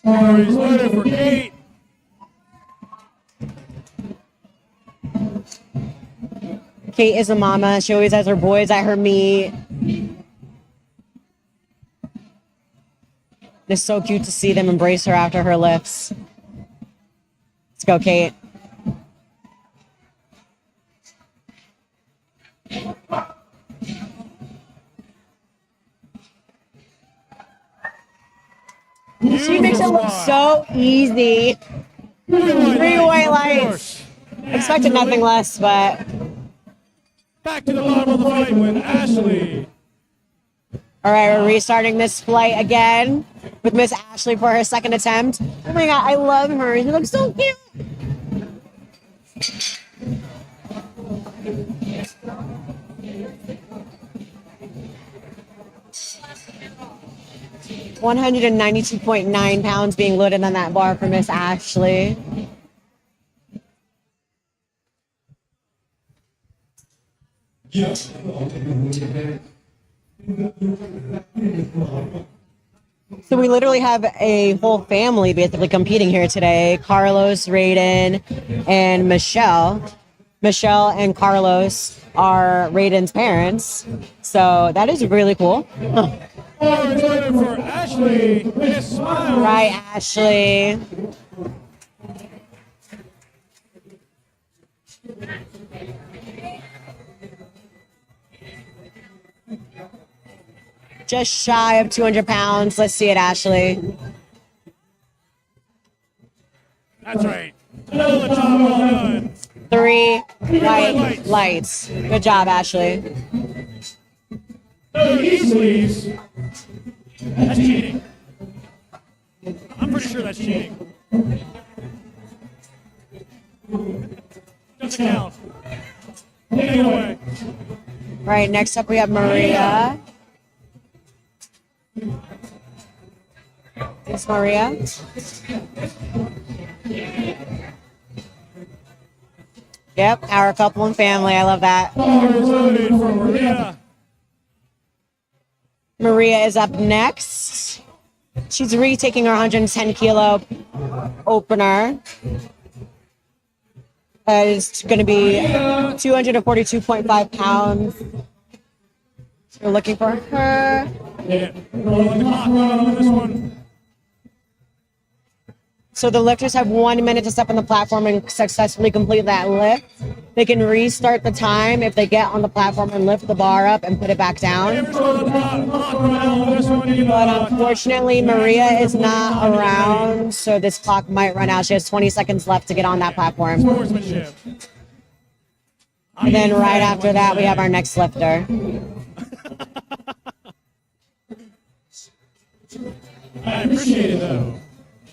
He's loaded for Kate. Kate is a mama. She always has her boys at her meet. It's so cute to see them embrace her after her lifts. Let's go, Kate. She makes it look so easy. 3 white lights. Expected nothing less, but... Back to the bottom of the fight with Ashley. All right, we're restarting this flight again with Miss Ashley for her second attempt. Oh my God, I love her. She looks so cute. £192.9 being loaded on that bar for Miss Ashley. So we literally have a whole family basically competing here today. Carlos, Raiden, and Michelle. Michelle and Carlos are Raiden's parents. So that is really cool. For Ashley, Miss Smile. Right, Ashley. Just shy of 200 pounds. Let's see it, Ashley. That's right. Another job well done. 3 white lights. Good job, Ashley. Easily. That's cheating. I'm pretty sure that's cheating. Doesn't count. Take it away. Right, next up we have Maria. It's Maria. Yep, our couple and family. I love that. For Maria. Maria is up next. She's retaking her 110 kilo opener. It's going to be 242.5 pounds. So we're looking for her. Yeah. Rolling the clock on this one. So the lifters have 1 minute to step on the platform and successfully complete that lift. They can restart the time if they get on the platform and lift the bar up and put it back down. But unfortunately, Maria is not around, so this clock might run out. She has 20 seconds left to get on that platform. Sportsmanship. And then right after that, we have our next lifter. I appreciate it, though.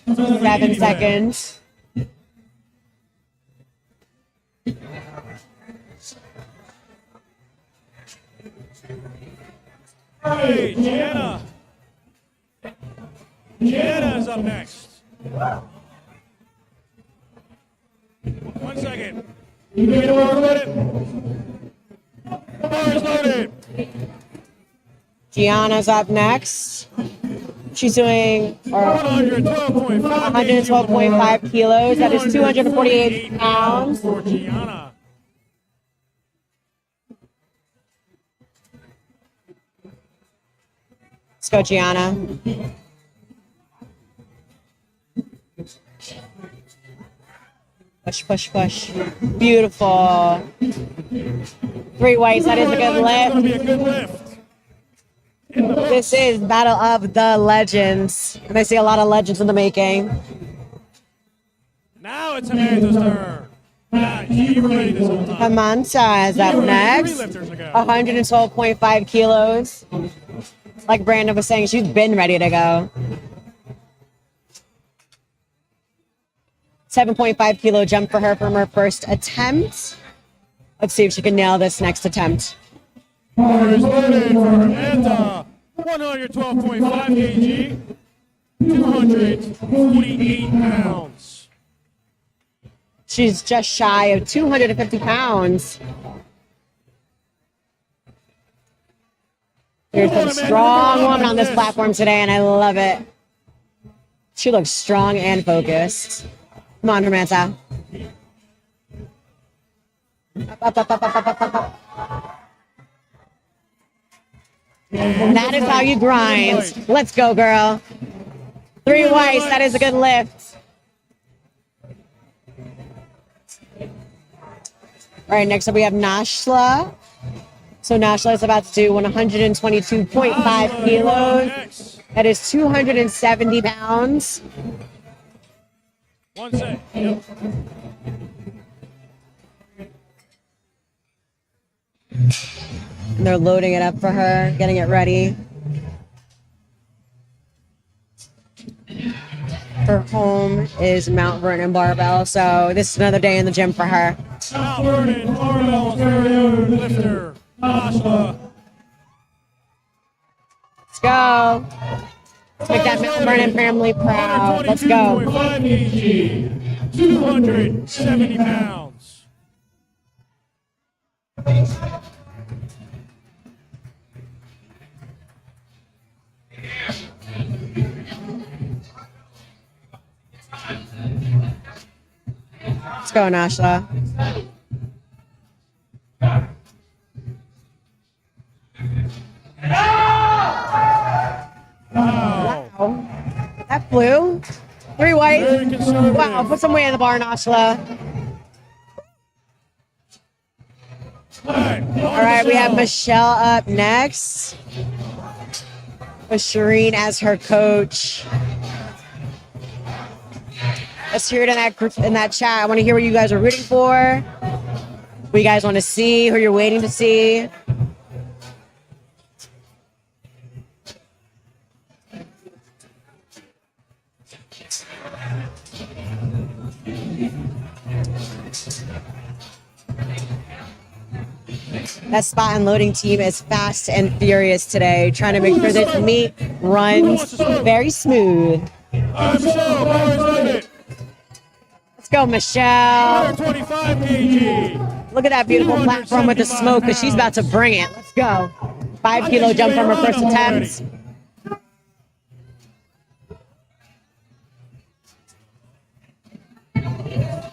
7 seconds. Hey, Gianna. Gianna is up next. 1 second. You get the bar loaded. The bar is loaded. Gianna's up next. She's doing 112.5 kilos. That is 248 pounds. For Gianna. Let's go, Gianna. Push, push, push. Beautiful. 3 whites. That is a good It's going to be a lift. good lift. This is Battle of the Legends. And I see a lot of legends in the making. Now it's Amanda's turn. You were ready this whole time. Hamanta is up next. 112.5 kilos. Like Brandon was saying, she's been ready to go. 7.5 kilo jump for her from her first attempt. Let's see if she can nail this next attempt. Bar is loaded for Amanda. 112.5 kg. 248 pounds. She's just shy of 250 pounds. There's a strong woman on this platform today, and I love it. She looks strong and focused. Come on, Samantha. Up, up, up, up, up, up, up, up. And that is how you grind. Let's go, girl. 3 whites. That is a good lift. All right, next up we have Nashla. So Nashla is about to do 122.5 kilos. That is 270 pounds. One sec. Yep. And they're loading it up for her, getting it ready. Her home is Mount Vernon Barbell, so this is another day in the gym for her. Mount Vernon Barbell's very own lifter, Nashla. Let's go. Let's make that Mount Vernon family proud. Let's go. 122.5 kg, 270 pounds. Let's go, Nashla. Wow. That flew. 3 whites. Wow, put some weight in the bar, Nashla. All right, we have Michelle up next. With Shireen as her coach. Let's hear it in that group, in that chat. I want to hear what you guys are rooting for. What you guys want to see, who you're waiting to see. That spot and loading team is fast and furious today, trying to make sure this meet runs very smooth. Michelle, bar is loaded. Let's go, Michelle. 125 kg. Look at that beautiful platform with the smoke, because she's about to bring it. Let's go. 5 kilo jump from her first attempt.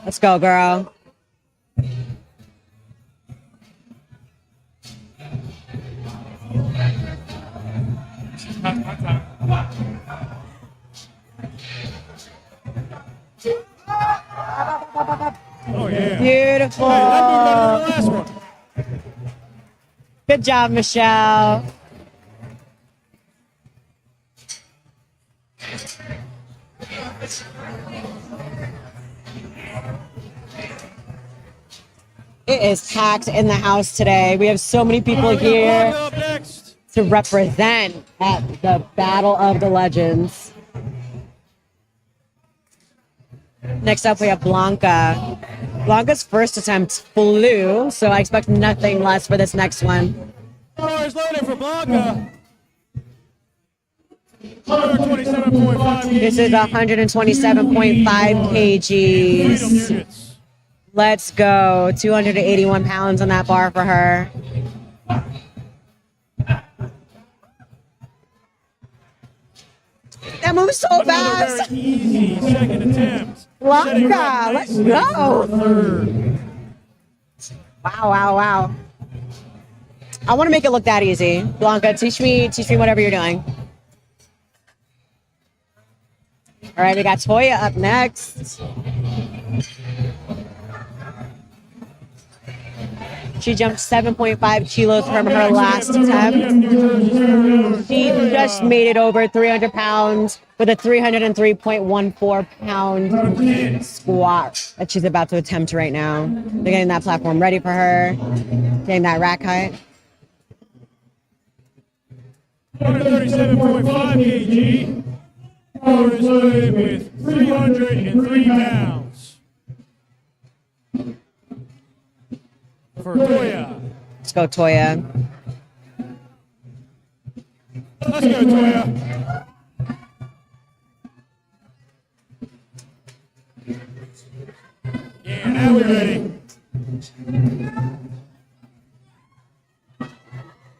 Let's go, girl. Oh, yeah. Beautiful. Hey, that moved better than the last one. Good job, Michelle. It is packed in the house today. We have so many people here Up next. to represent at the Battle of the Legends. Next up, we have Blanca. Blanca's first attempt flew, so I expect nothing less for this next one. Bar is loaded for Blanca. 127.5 kg. This is 127.5 kgs. Freedom units. Let's go. 281 pounds on that bar for her. That moves so Another fast. very easy second attempt. Blanca, Setting her up let's nicely go. for third. Wow, wow, wow. I want to make it look that easy. Blanca, teach me whatever you're doing. All right, we got Toya up next. She jumped 7.5 kilos from her last attempt. She just made it over 300 pounds with a 303.14 pound squat that she's about to attempt right now. They're getting that platform ready for her, getting that rack height. 137.5 kg. Bar is loaded with 303 pounds. for Toya. Let's go, Toya. Let's go, Toya. Yeah, now we're ready.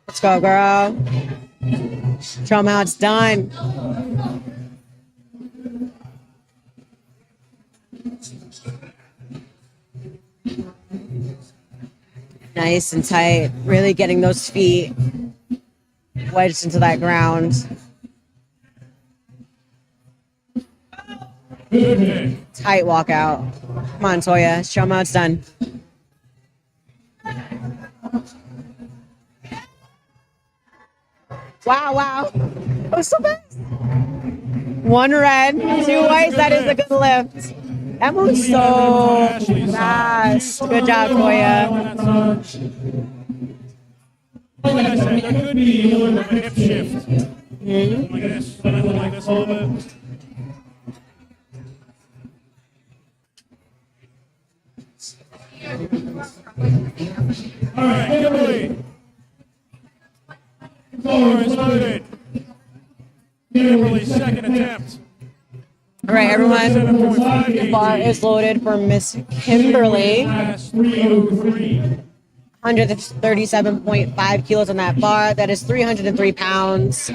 Let's go, girl. Show them how it's done. Nice and tight. Really getting those feet wedged into that ground. Tight walkout. Come on, Toya. Show them how it's done. Wow, wow. That was so fast. 1 red, 2 whites. That is a good lift. That moves so fast. Good job, Toya. Like I said, there could be a little bit of a hip shift. Like this, like this a little bit. All right, Kimberly. Bar is loaded. Kimberly's second attempt. All right, everyone. 7.5 The bar is loaded for Miss Kimberly. Class 303. 137.5 kilos on that bar. That is 303 pounds.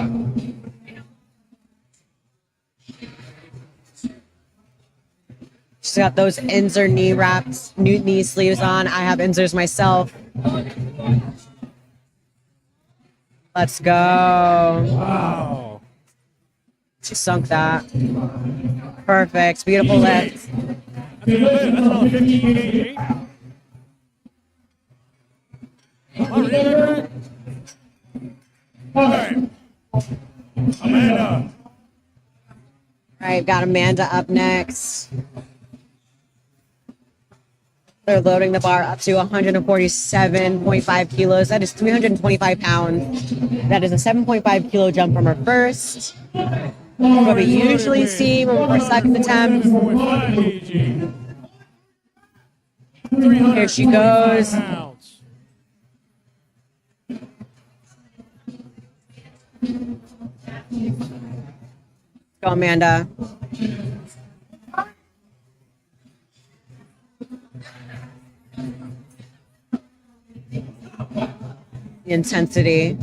She's got those Inzer knee wraps, new knee sleeves on. I have Inzers myself. Let's go. Wow. She sunk that. Perfect. Beautiful lift. That's a good lift. That's about 15 kg. Oh, really? All right. Amanda. All right, got Amanda up next. They're loading the bar up to 147.5 kilos. That is 325 pounds. That is a 7.5 kilo jump from her first. What we usually see when we're second attempt. 7.5 kg. Here she goes. Pounds. Go, Amanda. The intensity.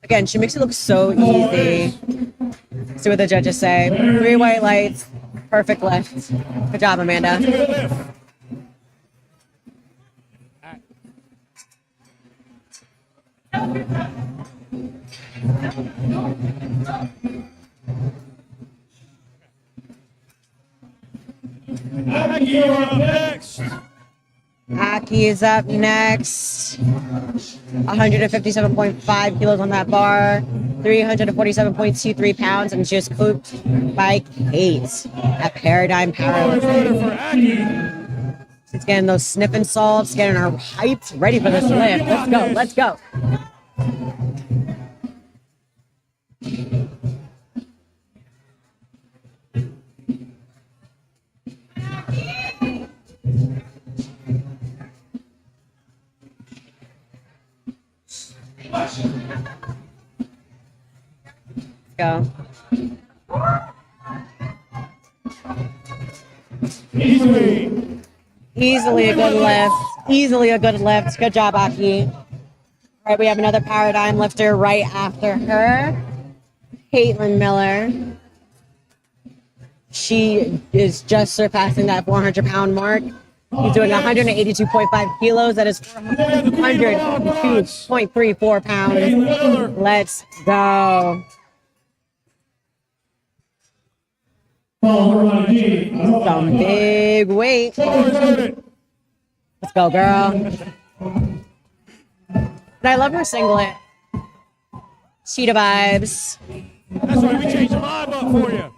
Again, she makes it look so easy. See what the judges say. 3 white lights. Perfect lift. Good job, Amanda. Good lift. Aki, you're up next. Aki is up next. 157.5 kilos on that bar. 347.23 pounds, and just cooped by Kate at Paradigm Always ready Powerlifting. for Aki. She's getting those sniffing salts, getting her hyped, ready for this lift. Let's go, let's go. Go. Easily a good lift. Easily a good lift. Good job, Aki. All right, we have another Paradigm lifter right after her. Caitlin Miller. She is just surpassing that 400-pound mark. He's doing 182.5 kilos. That is 402.34 pounds. Let's go. Some big weight. Let's go, girl. And I love her singlet. Cheetah vibes. That's right, we changed the vibe up for you.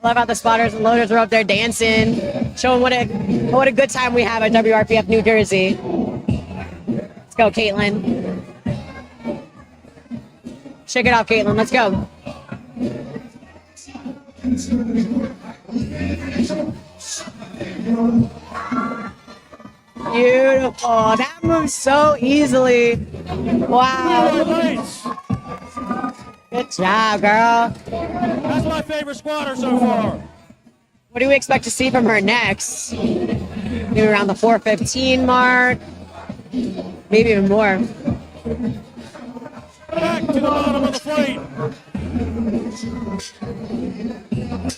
Love how the spotters and loaders are up there dancing, showing what a good time we have at WRPF New Jersey. Let's go, Caitlin. Shake it off, Caitlin. Let's go. Beautiful. That moves so easily. Wow. Nice. Good job, girl. That's my favorite squatter so far. What do we expect to see from her next? Maybe around the 415 mark. Maybe even more. Back to the bottom of the flight.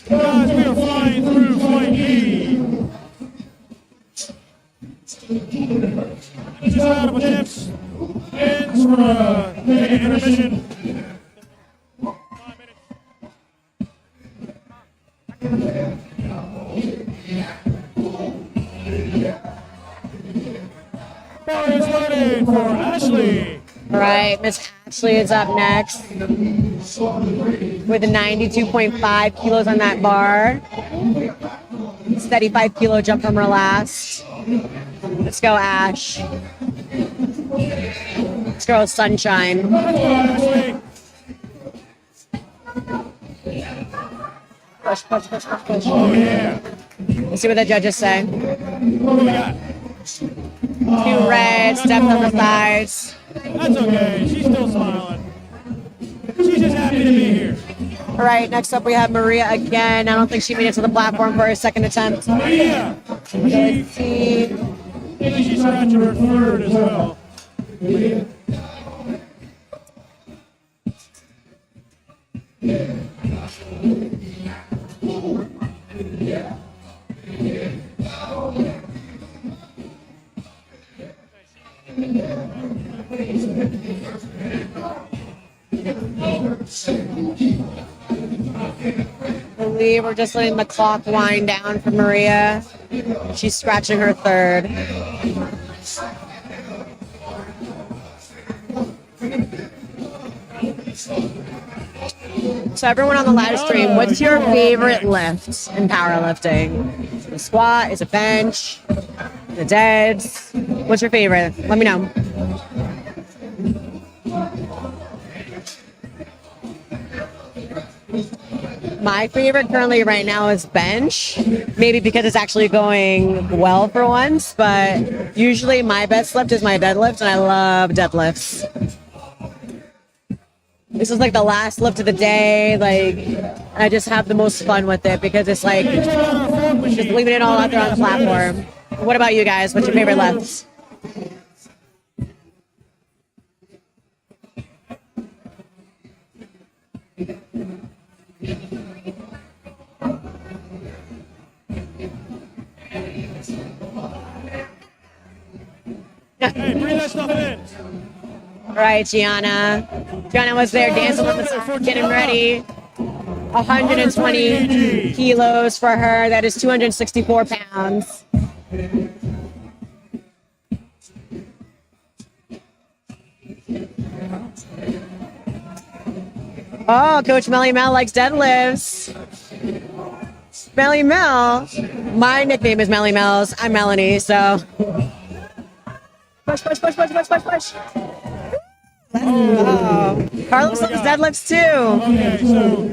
Guys, we are flying through flight B. Just out of attempts. Ends for an intermission. 5 minutes. Bar is loaded for Ashley. All right, Miss Ashley is up next with a 92.5 kilos on that bar. Steady 5 kilo jump from her last. Let's go, Ash. Let's go, Sunshine. Push, push, push, push, push. Oh, yeah. Let's see what the judges say. What do we got? 2 red, steps on the sides. That's okay. She's still smiling. She's just happy to be here. All right, next up we have Maria again. I don't think she made it to the platform for her second attempt. Maria. Let's see. Maybe she's scratching her third as well. I believe we're just letting the clock wind down for Maria. She's scratching her third. So everyone on the live stream, what's your favorite lift in powerlifting? Is it a squat? Is it bench? The deads? What's your favorite? Let me know. My favorite currently right now is bench, maybe because it's actually going well for once, but usually my best lift is my deadlift, and I love deadlifts. This is like the last lift of the day, like I just have the most fun with it because it's like just leaving it all out there on the platform. What about you guys? What's your favorite lift? Hey, bring that stuff in. All right, Gianna. Gianna was there dancing on the side, getting ready. 120 kilos for her. That is 264 pounds. Oh, Coach Melly Mel likes deadlifts. Melly Mel. My nickname is Melly Mel's. I'm Melanie, so. Push, push, push, push, push, push, push. Oh. Carlos likes deadlifts too. Okay, so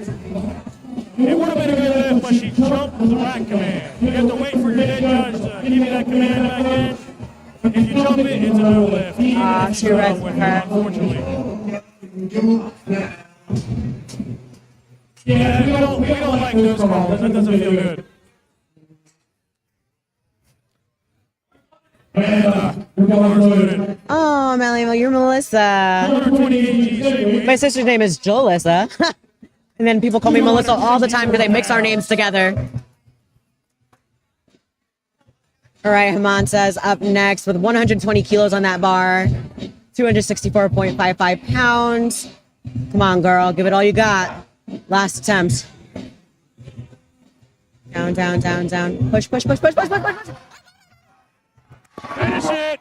it would have been a good lift, but she jumped the rack command. You have to wait for your head judge to give you that command back in. If you jump it, it's a no lift. She read with her. Unfortunately. Yeah, we don't like those calls. That doesn't feel good. Oh, Melly, you're Melissa. 120 kgs. My sister's name is Jolissa. And then people call me Melissa all the time because they mix our names together. All right, Haman says up next with 120 kilos on that bar, 264.55 pounds. Come on, girl, give it all you got. Last attempt. Down, down, down, down. Push, push, push, push, push, push, push, push. Finish it.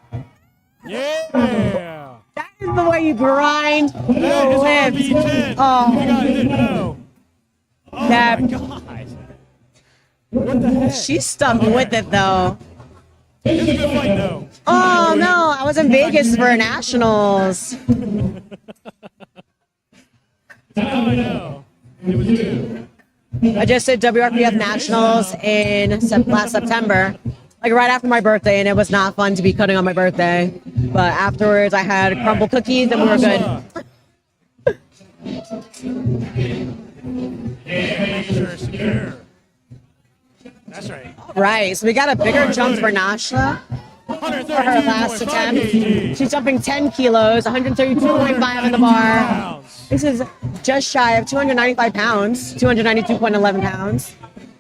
Yeah. That is the way you grind That is lift. RB10. Oh. You guys didn't know. Oh That- my God. What the heck? She's stuck with it though. It was a good fight though. Oh no, I was in Vegas for nationals. I know. It was you. I just did WRPF Nationals in last September, like right after my birthday, and it was not fun to be cutting on my birthday. But afterwards, I had crumble cookies, and we were good. Yeah, make sure it's secure. That's right. Right, so we got a bigger jump for Nashla for her last 132.5 attempt. kg. She's jumping 10 kilos, 132.5 in the bar. This is just shy of 295 pounds, 292.11 pounds.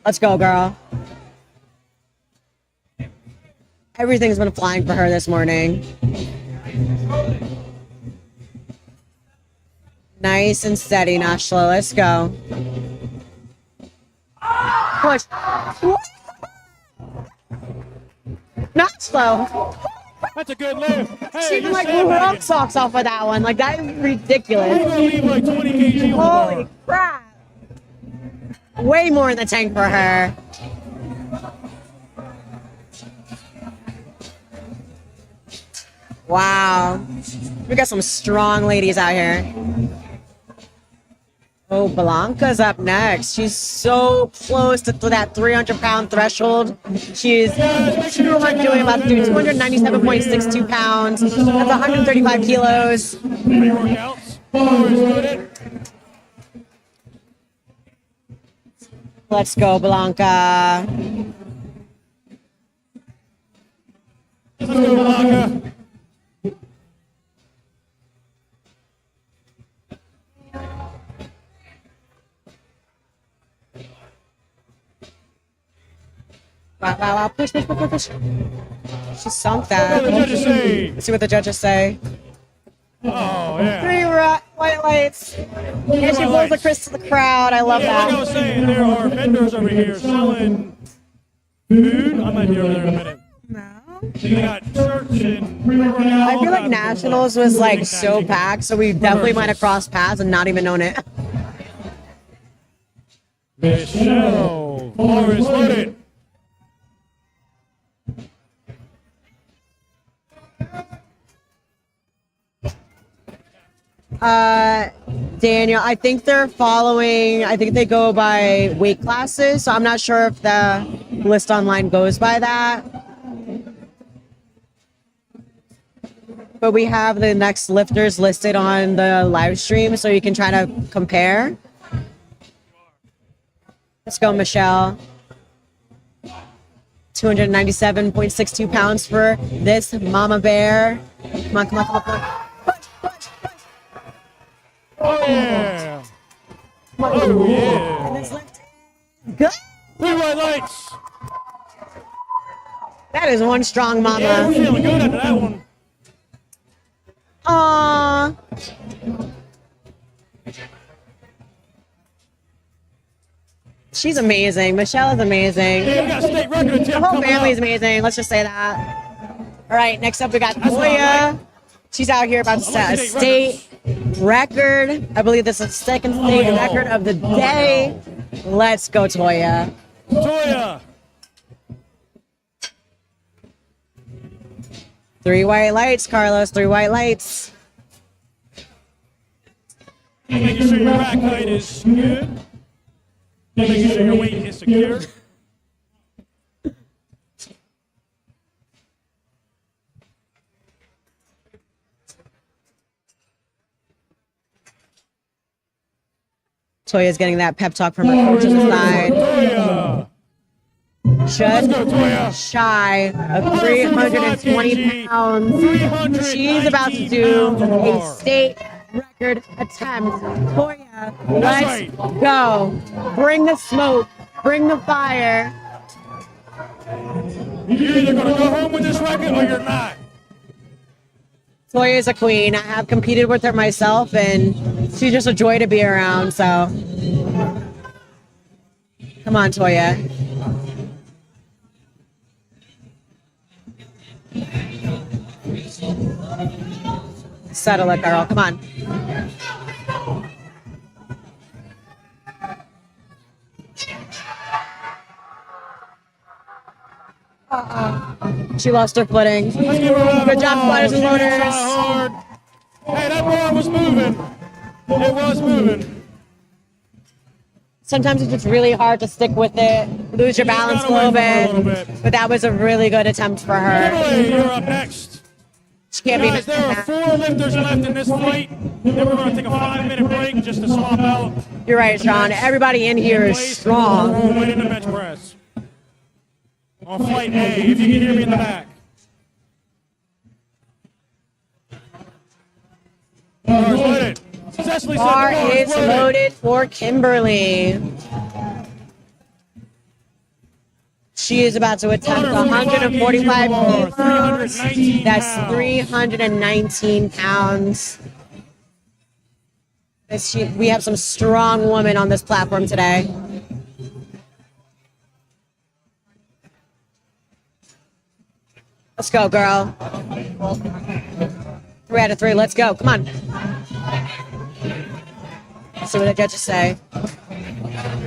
Let's go, girl. Everything's been flying for her this morning. Nice and steady, Nashla. Let's go. Push. Not slow. That's a good lift. Hey, She even you're like blew her sandbagging. up socks off of that one. Like that is You're ridiculous. gonna leave like 20 kg on Holy the bar. crap. Way more in the tank for her. Wow. We got some strong ladies out here. Oh, Blanca's up next. She's so close to that 300-pound threshold. She's doing about 297.62 pounds. That's 135 kilos. Pre-workouts. Always good at. Let's go, Blanca. Let's go, Blanca. Wow, wow, wow. Push, push, push, push, push. She sunk What do the that. judges say? Let's see what the judges say. Oh, yeah. 3 white lights. And she blows the Chris to the crowd. I love Yeah, like I was that. saying, there are vendors over here selling food. I might be over there in a minute. They got shirts and pre-workout. I feel like Nationals was like so packed, so we definitely might have crossed paths and not even known it. Michelle, floor is loaded. Daniel, I think they're following, I think they go by weight classes, so I'm not sure if the list online goes by that. But we have the next lifters listed on the live stream, so you can try to compare. Let's go, Michelle. 297.62 pounds for this mama bear. Come on, come on, come on, come on. Oh, yeah. Oh, yeah. And it's lift. Good. Blue white lights. That is one strong Yeah, we're mama. feeling good after that one. Aww. She's amazing. Michelle is amazing. Yeah, we got a state record attempt The whole coming family's up. amazing. Let's just say that. All right, next up we got That's what I Toya. She's out here about to set a state state record. I believe this is the second state record of the day. Let's go, Toya. Toya. 3 white lights, Carlos. 3 white lights. Making sure your rack height is good. Making sure your weight is secure. Toya's getting that pep talk from her coach on the side. Toya. Just Let's go, Toya. shy of 320 pounds. She's about to do a state record attempt. Toya, let's right. go. Bring the smoke. Bring the fire. You're either going to go home with this record or you're not. Toya is a queen. I have competed with her myself, and she's just a joy to be around. So, come on, Toya. Settle it, girl. Come on. She lost her footing. Good job, fighters and loaders. Hey, that bar was moving. It was moving. Sometimes it's just really hard to stick with it, lose your balance a little bit. But that was a really good attempt for her. Kimberly, you're up next. She can't Guys, be there are 4 lifters left in this fight. Then we're going to take a 5-minute break just to swap out. You're right, Sean. Everybody in here is strong. Win in the bench press. On flight A, if you can hear me in the back. Bar is loaded. Cecily said the Bar is loaded for Kimberly. She is about to attempt 145 kilos. That's 319 pounds. We have some strong women on this platform today. Let's go, girl. 3 out of 3. Let's go. Come on. Let's see what the judges say.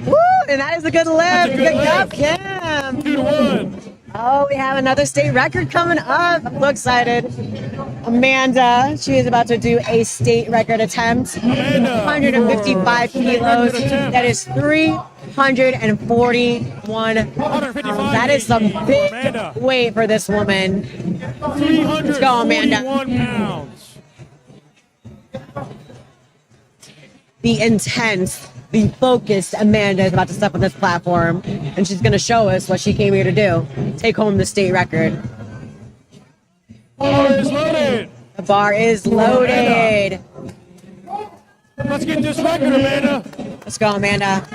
Woo! And that is a good lift. Good job, Kim. 2 to 1. Oh, we have another state record coming up. I'm so excited. Amanda, she is about to do a state record attempt. 155 kilos. That is 341 pounds. That is some big weight for this woman. Let's go, Amanda. Pounds. The intense, the focused Amanda is about to step on this platform, and she's going to show us what she came here to do. Take home the state record. Bar is loaded. The bar is loaded. Let's get this record, Amanda. Let's go, Amanda.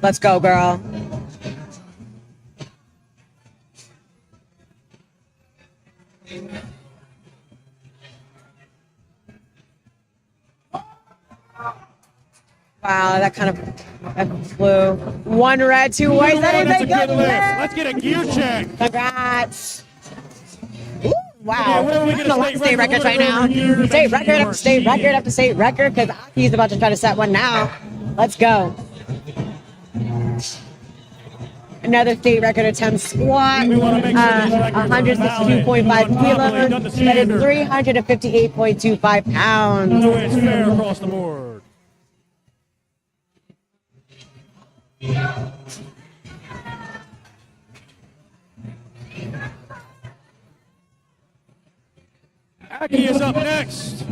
Let's go, girl. Wow, that flew. 1 red, 2 white. That is a good lift. Let's get a gear check. Congrats. Ooh, wow. Yeah, I'm gonna like state records right now. State record after state record after state record, because Aki's about to try to set one now. Let's go. Another state record attempt squat. 162.5 kilos. That is 358.25 pounds. No way it's fair across the board. Aki is up next.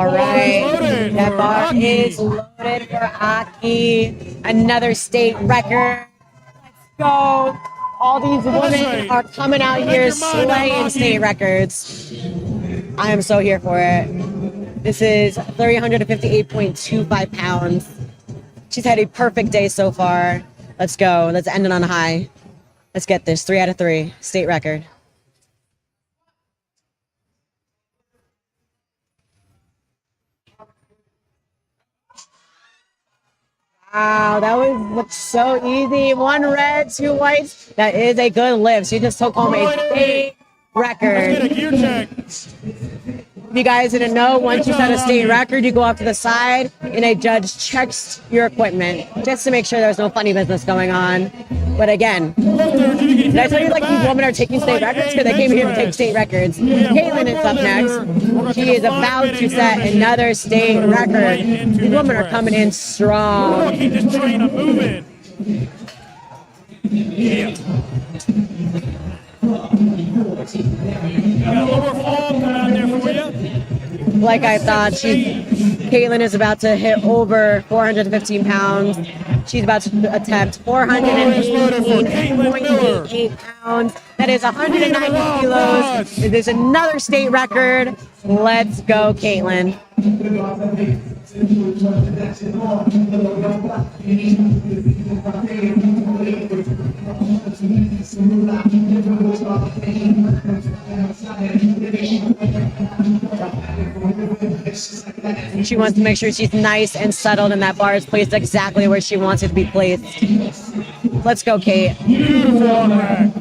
All right, that bar is loaded for Aki. Another state record. Let's go. All these women are coming out here slaying state records. I am so here for it. This is 358.25 pounds. She's had a perfect day so far. Let's go. Let's end it on a high. Let's get this. 3 out of 3. State record. Wow, that looks so easy. 1 red, 2 whites. That is a good lift. She just took home a state record. Let's get a gear check. If you guys didn't know, once you set a state record, you go off to the side and a judge checks your equipment just to make sure there's no funny business going on. But again, did I tell you these women are taking state records? Because they came here to take state records. Caitlin is up next. She is about to set another state record. These women are coming in strong. Keep this train moving. Yeah. Got a little more fall coming out there for you. Like I thought, Caitlin is about to hit over 415 pounds. She's about to attempt 418.88 pounds. That is 190 kilos. There's another state record. Let's go, Caitlin. She wants to make sure she's nice and settled and that bar is placed exactly where she wants it to be placed. Let's go, Kate. Beautiful on rack.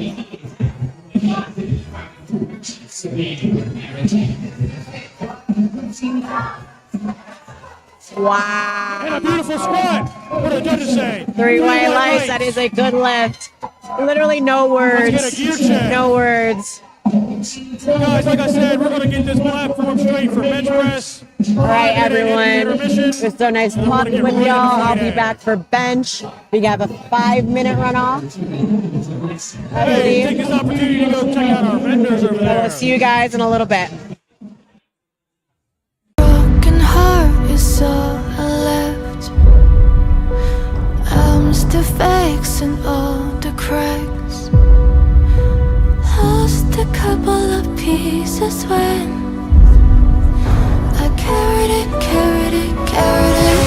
Wow. And a beautiful squat. What do the judges say? Three-way lights. That is a good lift. Literally no Let's words. get a gear check. No words. Guys, like I said, we're going to get this platform straight for bench press. All right, everyone. It's so nice talking with y'all. I'll be back for bench. We have a 5-minute runoff. Hey, take this opportunity to go check out our vendors over there. We'll see you guys in a little bit. Broken heart is all I left. I'm still fixing all the cracks. Lost a couple of pieces when I carried it, carried it, carried it.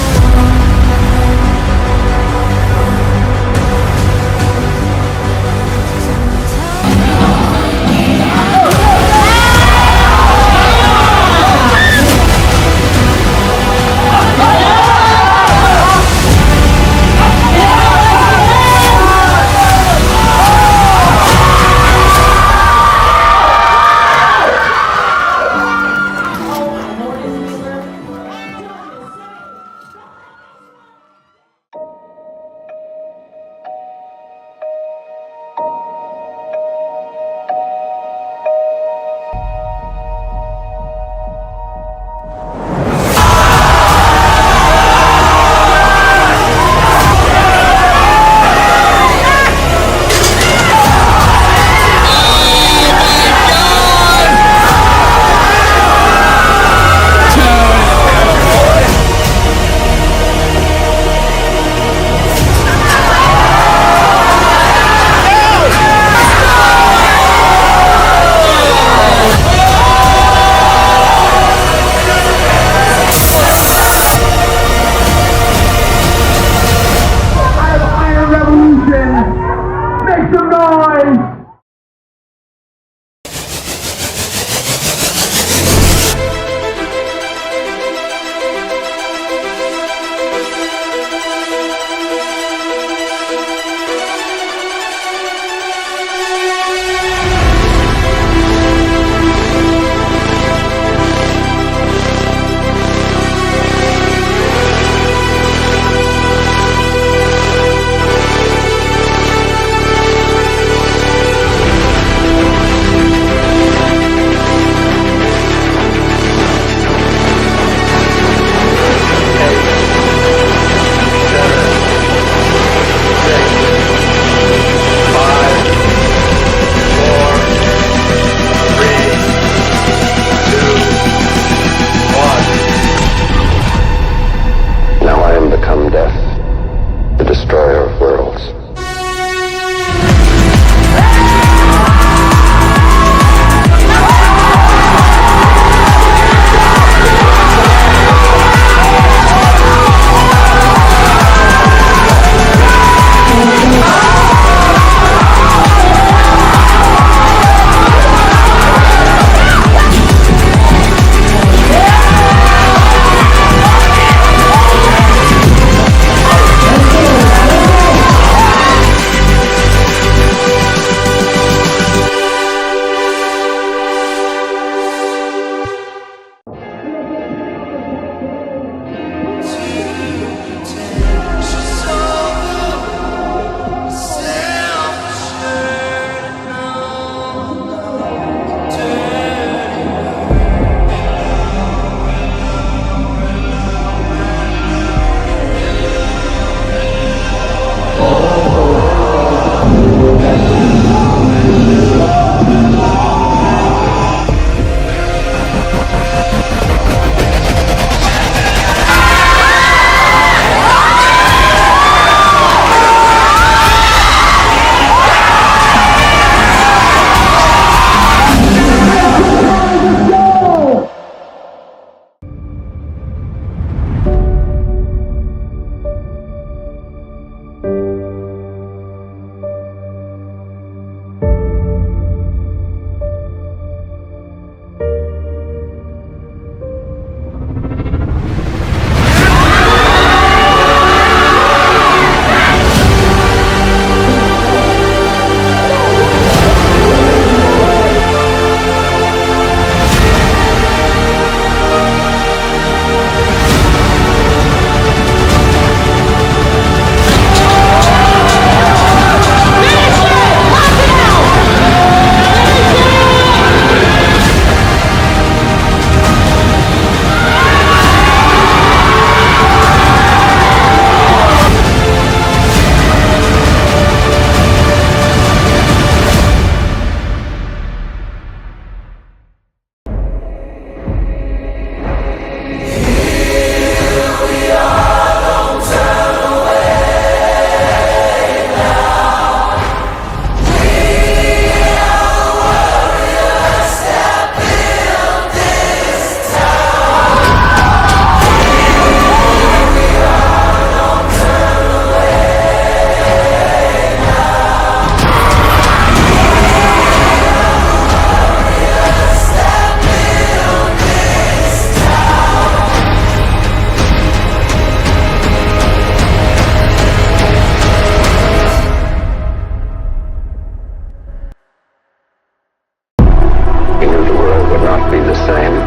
same.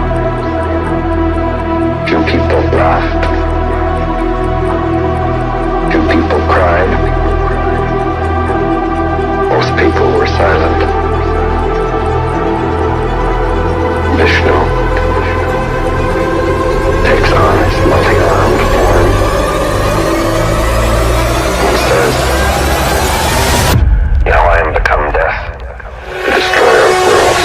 Few people laughed. Few people cried. Most people were silent. Vishnu takes on his multi-armed form and says, "Now I am become death, the destroyer of worlds."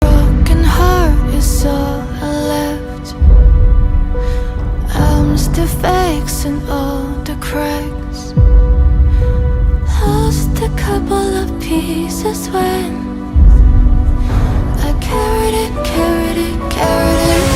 Broken heart is all I left. Arms to fixing all the cracks. Lost a couple of pieces when I carried it, carried it, carried it.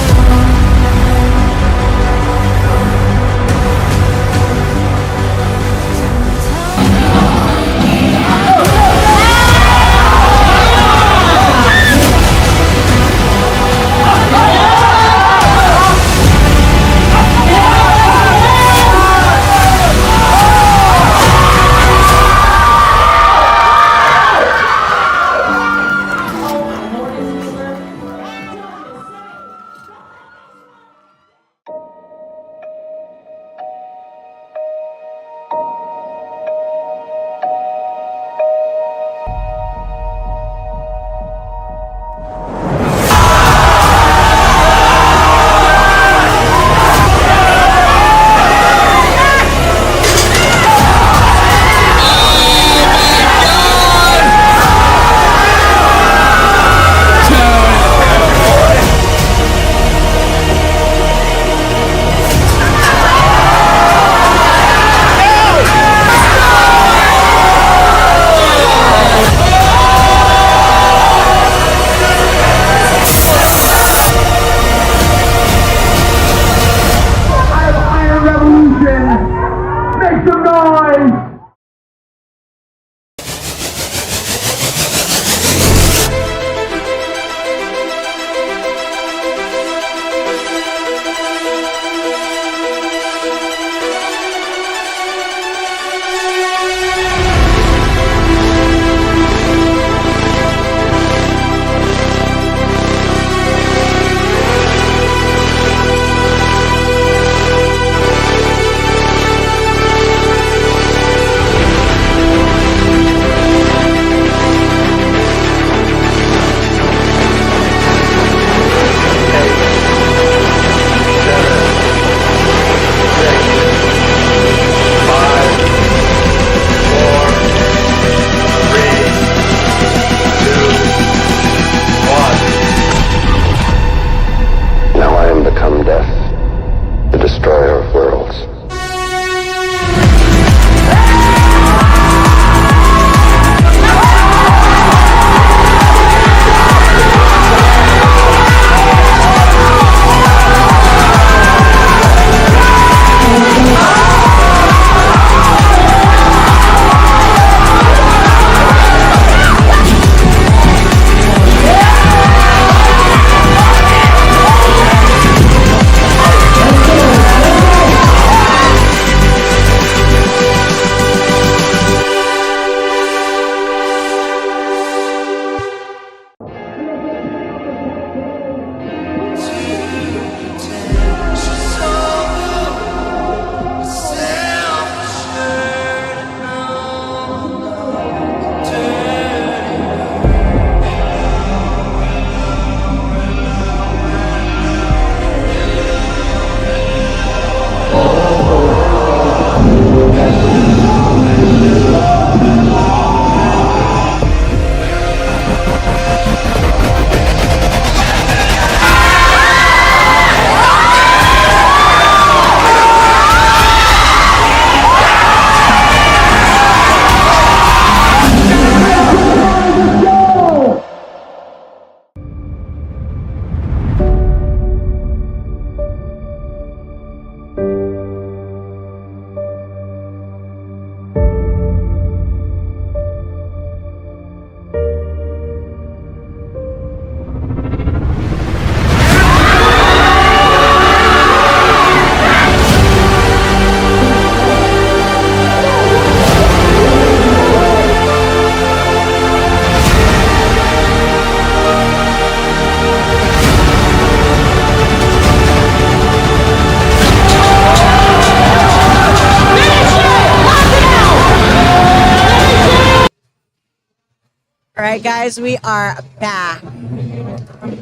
All right, guys, we are back.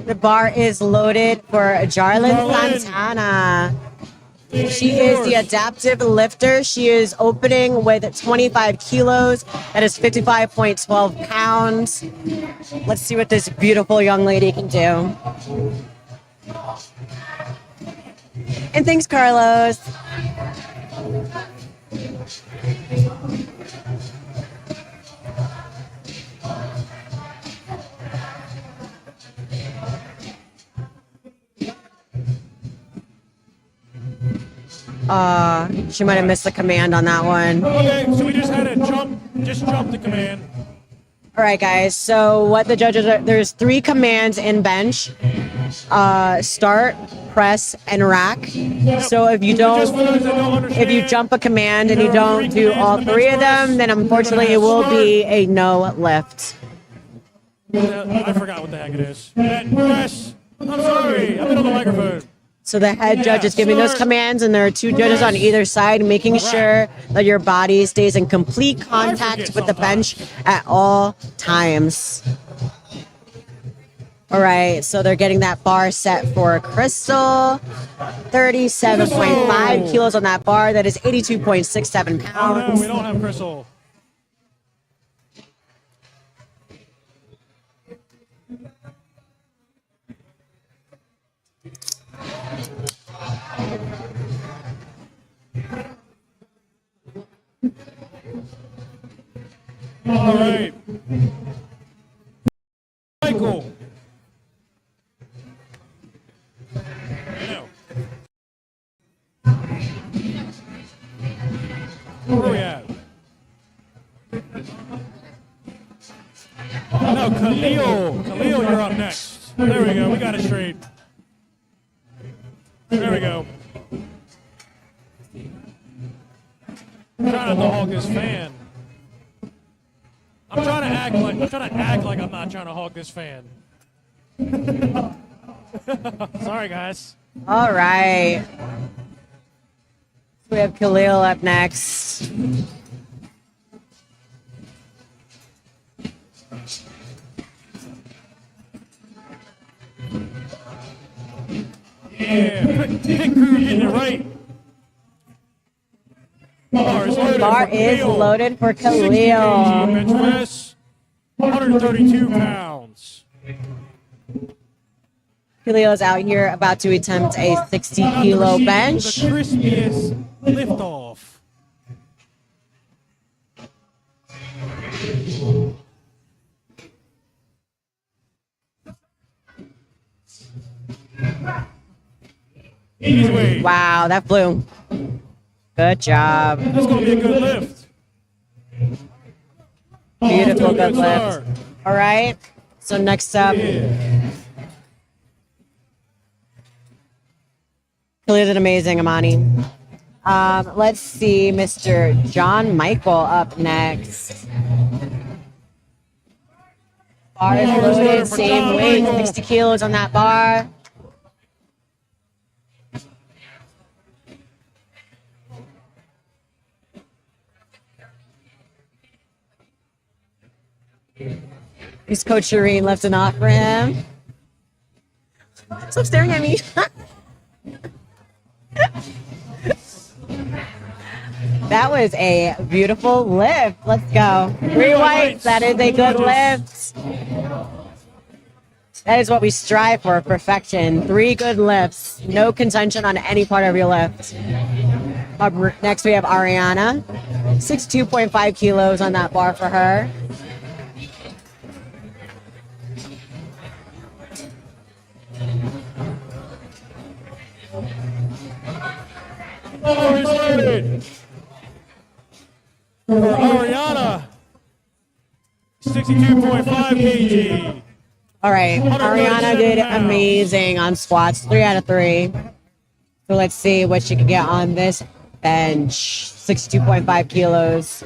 The bar is loaded for Jarlin Jarlin. Santana. She is the adaptive lifter. She is opening with 25 kilos. That is 55.12 pounds. Let's see what this beautiful young lady can do. And thanks, Carlos. She might have missed the command on that one. Okay, so we just had to jump the command. All right, guys. So what the judges are, there's 3 commands in bench. Start, press, and rack. So if you Just for those that don't don't, understand, if you jump a command and you there are don't 3 do commands all in the 3 bench of them, press. then unfortunately We're it will gonna be a no lift. I forgot what the heck it is. Press. I'm sorry. I've been on the microphone. So the head judge is giving those start, commands, and there are 2 judges on either side, making sure that your body stays in complete contact forget with the bench at all times. All right, so they're getting that bar set for Crystal. 37.5 kilos on that bar. That is 82.67 Oh no, pounds. we don't have Crystal. All right. Michael. No. Where are we at? No, Khalil. Khalil, you're up next. There we go. We got it straight. There we go. I'm trying not to hog this fan. I'm trying to act like I'm not trying to hog this fan. Sorry, guys. All right. We have Khalil up next. Yeah, pit crew getting it right. Bar is loaded. Bar for is Khalil. loaded for 60 kg Khalil. bench press, 132 pounds. Khalil is out here about to attempt a 60 kilo bench. The crispiest liftoff. Easy way. Wow, that flew. Good job. That's gonna be a good lift. Beautiful, Off to a good lift. start. All right. So next up, Yeah. Khalil did amazing, Amani. Let's see, Mr. John Michael up next. Bar is loaded, for same John weight, Michael. 60 kilos on that bar. Here's Coach Shireen lifting off for him. Stop staring at me. That was a beautiful lift. Let's go. 3 whites. That is a good lift. That is what we strive for, perfection. 3 good lifts. No contention on any part of your lift. Up next, we have Ariana. 62.5 kilos on that bar for her. Bar is loaded. For Ariana, 62.5 kg. All right, Ariana did amazing on squats, 3 out of 3. So let's see what she can get on this bench, 62.5 kilos.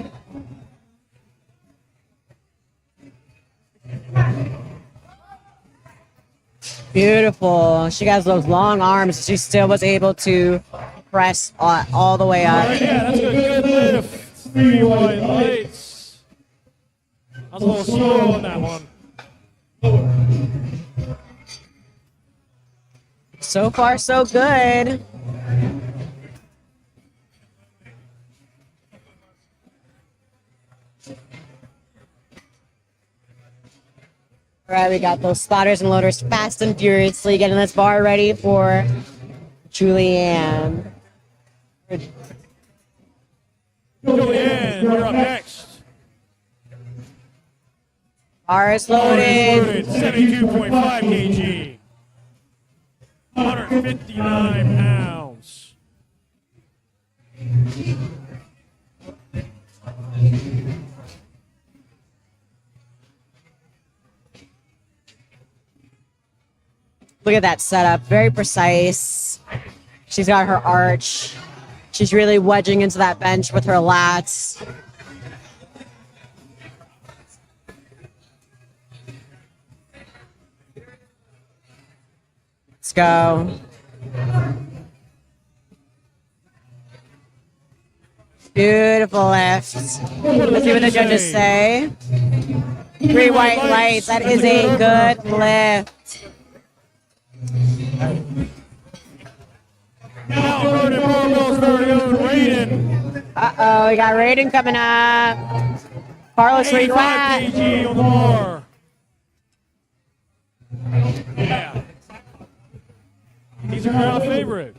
Beautiful. She has those long arms. She still was able to press all the way All up. right, yeah, that's a good lift. 3 white lights. I was a little slow on that one. So far, so good. All right, we got those spotters and loaders fast and furiously getting this bar ready for Julianne. Julianne, you're up next. Bar is loaded. 72.5 kg. 159 pounds. Look at that setup. Very precise. She's got her arch. She's really wedging into that bench with her lats. Let's go. Beautiful lift. Let's see what the judges say. 3 white lights. That is a good lift. Now, Vernon Barbell's very own Raiden. Uh-oh, we got Raiden coming up. Carlos, where you 85 at? kg on the bar. Yeah. He's a crowd favorite.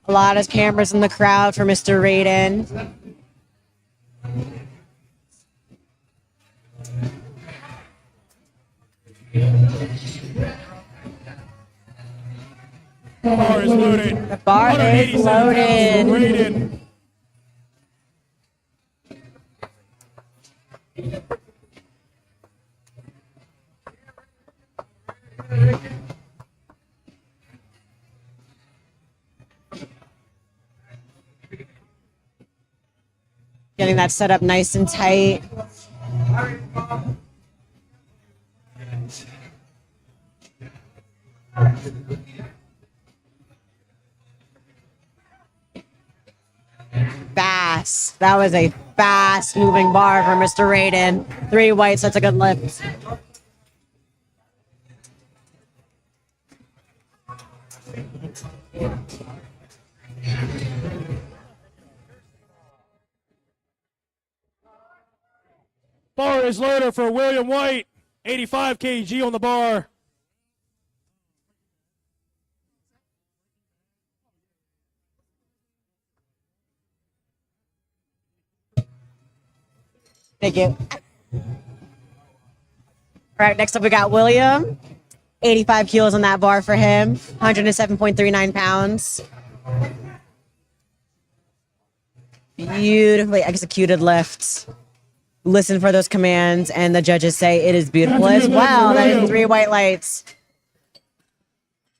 A lot of cameras in the crowd for Mr. Raiden. Bar is loaded. The bar is 187 pounds for loaded. Raiden. Getting that set up nice and tight. Fast. That was a fast moving bar for Mr. Raiden. 3 whites, that's a good lift. Bar is loaded for William White. 85 kg on the bar. Thank you. All right, next up we got William. 85 kilos on that bar for him. 107.39 pounds. Beautifully executed lifts. Listen for those commands, and the judges say it is beautiful as well. That is 3 white lights.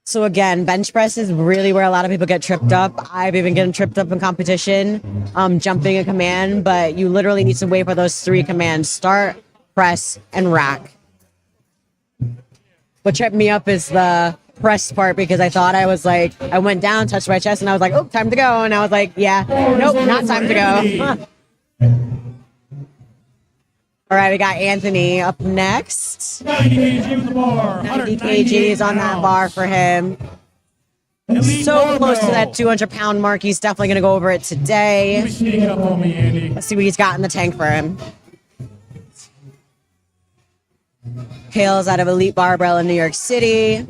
So again, bench press is really where a lot of people get tripped up. I've even gotten tripped up in competition, jumping a command, but you literally need to wait for those 3 commands: start, press, and rack. What tripped me up is the press part, because I thought I was like, I went down, touched my chest, and I was like, oh, time to go. And I was like, yeah, nope, not time to go. All right, we got Anthony up next. 90 kg on the bar. 90 kgs on that bar for him. Elite So close to barbell. that 200-pound mark. He's definitely going to go over it today. Sneak it up on me, Andy. Let's see what he's got in the tank for him. Hails out of Elite Barbell in New York City.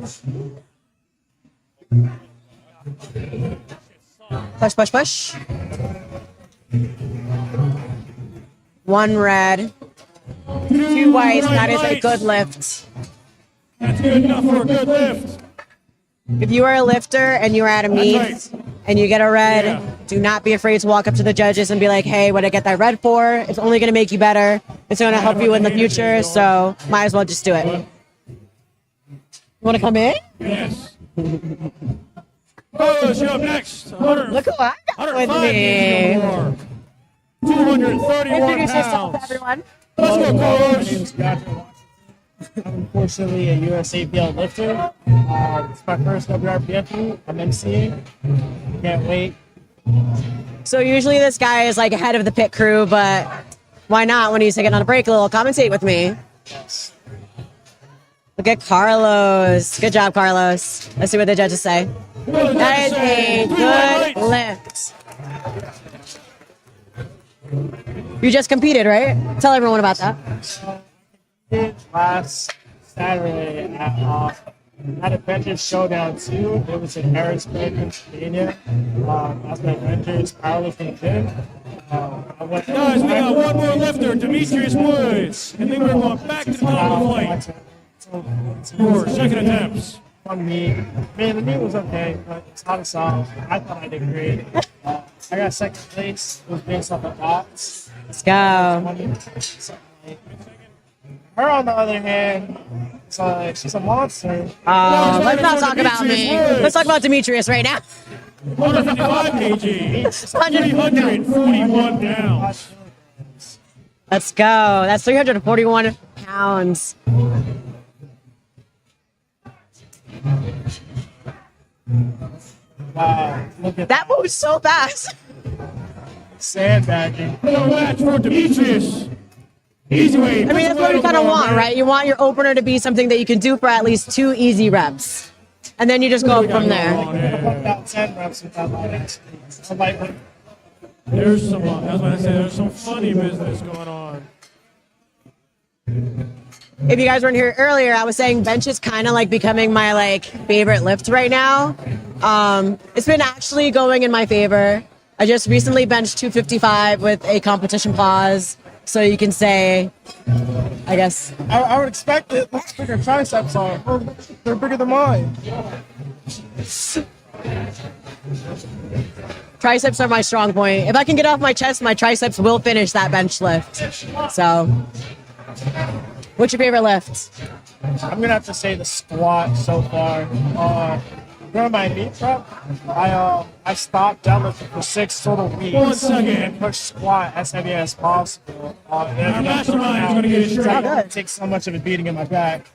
Push, push, push. 1 red. 2 whites. That is a good lift. That's good enough for a good lift. If you are a lifter and you're at a meet right. and you get a red, Yeah. do not be afraid to walk up to the judges and be like, hey, what did I get that red for? It's only going to make you better. It's going to help you in the future, so might as well just do it. You want to come in? Yes. Carlos, you're up next. 100, Look who I got with 105 kg on me. the bar. 231 Introduce yourself, pounds. everyone. Let's go, My Carlos. name is Godfrey Washington. I'm unfortunately a USAPL lifter. It's my first WRPF meet. I'm MCing. Can't wait. So usually this guy is like head of the pit crew, but Why not? When he's taking on a break, a little commentate with me. Yes. Look at Carlos. Good job, Carlos. Let's see what the judges say. That is a good lift. You just competed, right? Tell everyone about that. Did last Saturday at Adventures Showdown 2. It was in Harrisburg, Pennsylvania. That's my Adventures Powerlifting gym. Guys, we got one more lifter, Demetrius Woods. And then we're going back to the top of the flight for second attempts. On me. Man, the meet was okay, but it's not a song. I thought I did great. I got second place. It was based off of dots. Let's go. Her, on the other hand, she's a monster. Let's not talk about me. Let's talk about Demetrius right now. 155 kg. 341 pounds. Let's go. That's 341 pounds. Wow. Look at That moves so fast. sandbagging. No match for Demetrius. Easy way. I mean, that's what we kind of want, right? You want your opener to be something that you can do for at least 2 easy reps. And then you just go up from there. About 10 reps without my There's some, I was going to say, there's some funny business going on. If you guys weren't here earlier, I was saying bench is kind of like becoming my like favorite lift right now. It's been actually going in my favor. I just recently benched 255 with a competition pause. So you can say, I guess. I would expect it. Look how bigger triceps are. Oh, they're bigger than mine. Triceps are my strong point. If I can get off my chest, my triceps will finish that bench lift. So, what's your favorite lift? I'm gonna have to say the squat so far. During my meet prep, I stopped deadlifting for 6 total weeks. 1 second. And pushed squat as heavy as possible. Our mastermind is going to get it straight. It takes so much of a beating in my back.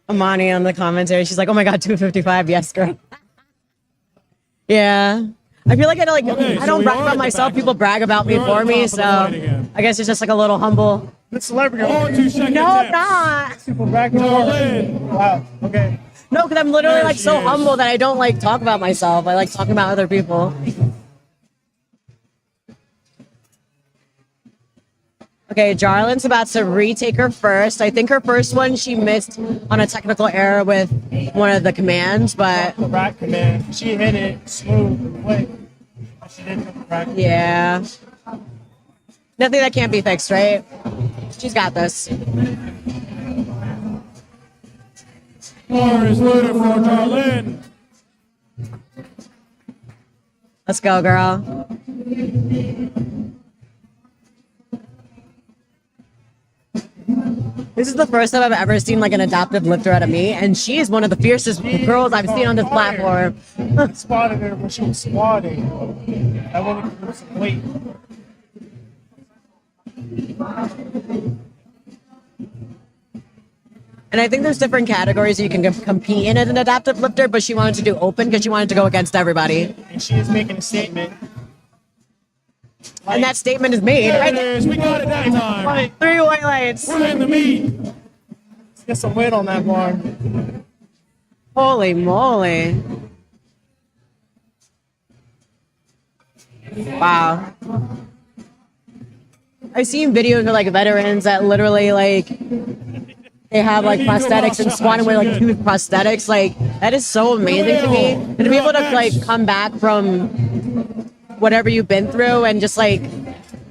Amani on the commentary. She's like, "Oh my god, 255, yes, girl." Yeah. I feel like Okay, I so don't we brag are about at the myself. back. People brag about me We're at for the me, top of the so line again. I guess it's just like a little humble. The celebrity. On to second No, I'm attempts. not. People back Darlene. Wow. Okay. No, because I'm literally There like she so is. humble that I don't like talk about myself. I like talking about other people. Okay, Jarlin's about to retake her first. I think her first one she missed on a technical error with one of the commands, but The rack command. She hit it smooth and quick. She didn't hit the rack. yeah. Nothing that can't be fixed, right? She's got this. Bar is loaded for Darlene. Let's go, girl. This is the first time I've ever seen like an adaptive lifter out of me, and she is one of the fiercest girls I've seen on this platform. I spotted her when she was squatting. I wanted to lose some weight. And I think there's different categories you can compete in as an adaptive lifter, but she wanted to do open because she wanted to go against everybody. And she is making a statement. And that statement is made. There Right it there. is. We got it that time. Like, 3 white lights. We're in the meat. let's get some weight on that bar. Holy moly. Wow. I've seen videos of like veterans that literally like they have like prosthetics and squatting with like 2 prosthetics. Like that is so amazing to me. And to be able to like come back from whatever you've been through and just like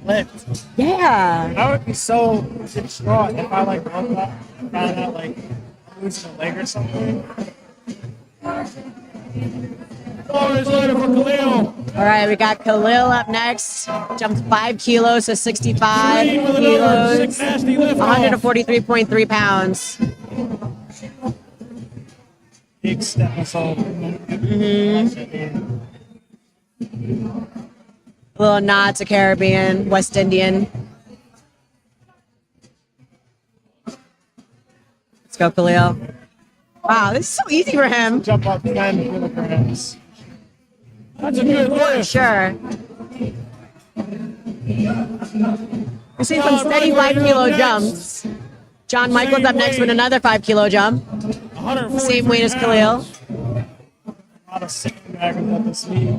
Lift. yeah. I would be so distraught if I like woke up and found out like losing a leg or something. Bar is loaded for Khalil. All right, we got Khalil up next. Jumped 5 kilos to 65 Green with another kilos. sick, nasty lift off. 143.3 pounds. Big step us all. A little nod to Caribbean, West Indian. Let's go, Khalil. Wow, this is so easy for him. Jump up 10 kilograms. That's a good lift. Sure. We're seeing some steady 5-kilo jumps. John Michael's up next with another 5-kilo jump. 143 Same weight as Khalil. pounds. A lot of sandbagging at this meet.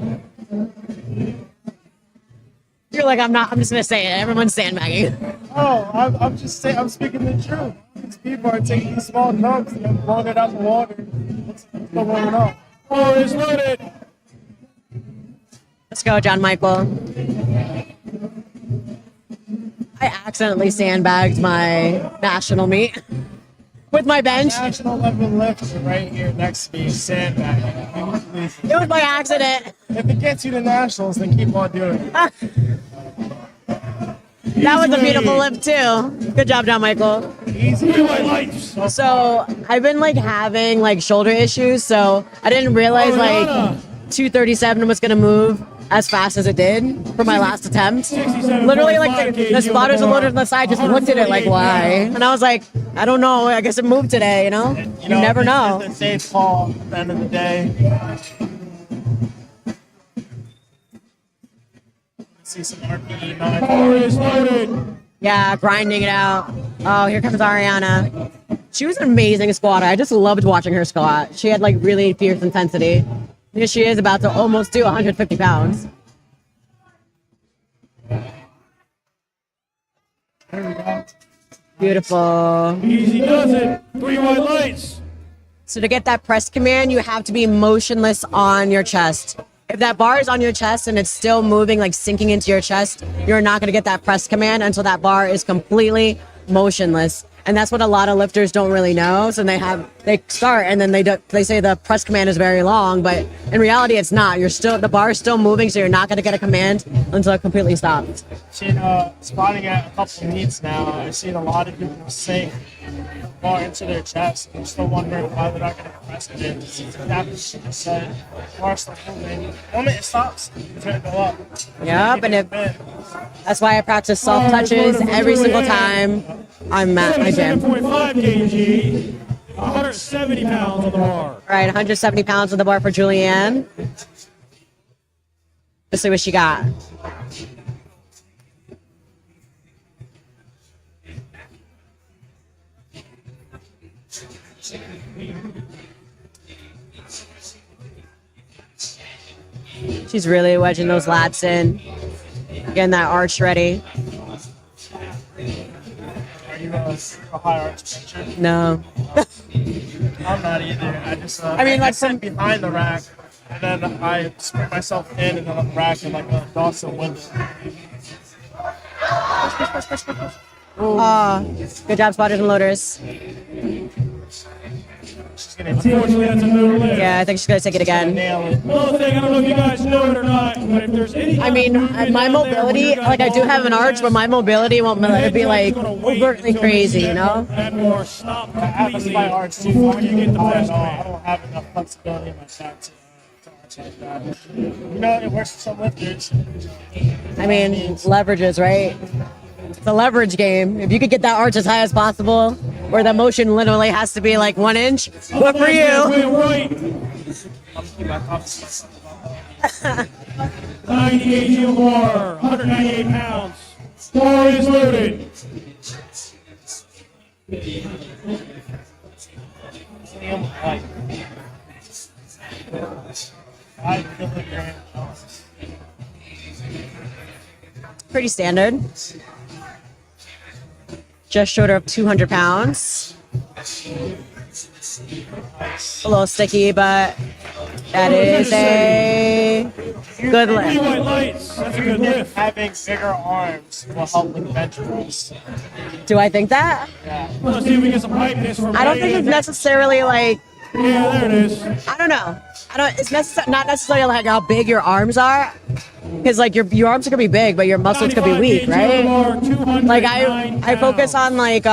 You're like, I'm just gonna say it. Everyone's sandbagging. Oh, I'm just saying, I'm speaking the truth. These people are taking these small jumps and blowing it out the water. It's still warming up. Oh, it's loaded. Let's go, John Michael. I accidentally sandbagged my national meet with my bench. National level lift right here next to me, sandbagging. It was by accident. If it gets you to nationals, then keep on doing it. That was a beautiful lift too. Good job, John Michael. Easy. Lights. So I've been like having like shoulder issues, so I didn't realize like 237 was gonna move as fast as it did for my last attempt. Literally, like the spotters and loaders on the side just looked at it like, why? And I was like, I don't know. I guess it moved today. You know, you never know. It's a safe call at the end of the day. See some RPE 9. Oh, it's loaded. Yeah, grinding it out. Oh, here comes Ariana. She was an amazing squatter. I just loved watching her squat. She had like really fierce intensity. Here she is about to almost do 150 pounds. There we go. Beautiful. Easy does it. 3 white lights. So to get that press command, you have to be motionless on your chest. If that bar is on your chest and it's still moving, like sinking into your chest, you're not going to get that press command until that bar is completely motionless. And that's what a lot of lifters don't really know. So they start and then they say the press command is very long, but in reality it's not. The bar is still moving, so you're not going to get a command until it completely stops. Seen spotting at a couple of meets now. I've seen a lot of people sink the bar into their chest. I'm still wondering why they're not getting a press command. It's exactly what you just said. The bar's still moving. The moment it stops, it's going to go up. Yep, and that's why I practice soft touches every single time I'm at my gym. 7.5 kg, 170 pounds on the bar. All right, 170 pounds on the bar for Julianne. Let's see what she got. She's really wedging those lats in, getting that arch ready. Are you a high arch bencher? No. I'm not either. I just like sit behind the rack, and then I spring myself in and then the rack in like a Dawson window. Good job, spotters and loaders. She's gonna Unfortunately, that's another lift. Yeah, I think she's gonna take it again. nail it. Another thing, I don't know if you guys know it or not, but if there's any I mean, my mobility, like I do have an arch, but my mobility won't be like overtly crazy, you know? Or stop I have a completely slight arch too. before you get the press I command. don't have enough flexibility in my back to arch like that. You know, it works for some lifters. I mean, leverages, right? It's a leverage game. If you could get that arch as high as possible, where the motion literally has to be like 1 inch, good for you. Right. I'm keeping my confidence. 90 kg bar, 198 pounds. Bar is loaded. Like 5 kilograms. Pretty standard. Just short of 200 pounds. A little sticky, but that is a good 3 lift. white lights. That's a good lift. Having bigger arms will help with bench press. Do I think that? Yeah. Let's see if we get some hypeness from I don't think it's necessarily like, Yeah, there it is. I don't know. It's not necessarily like how big your arms are, because like your arms are gonna be big, but your muscles could be 95 weak, kg on the right? bar, 209 Like I focus pounds. on like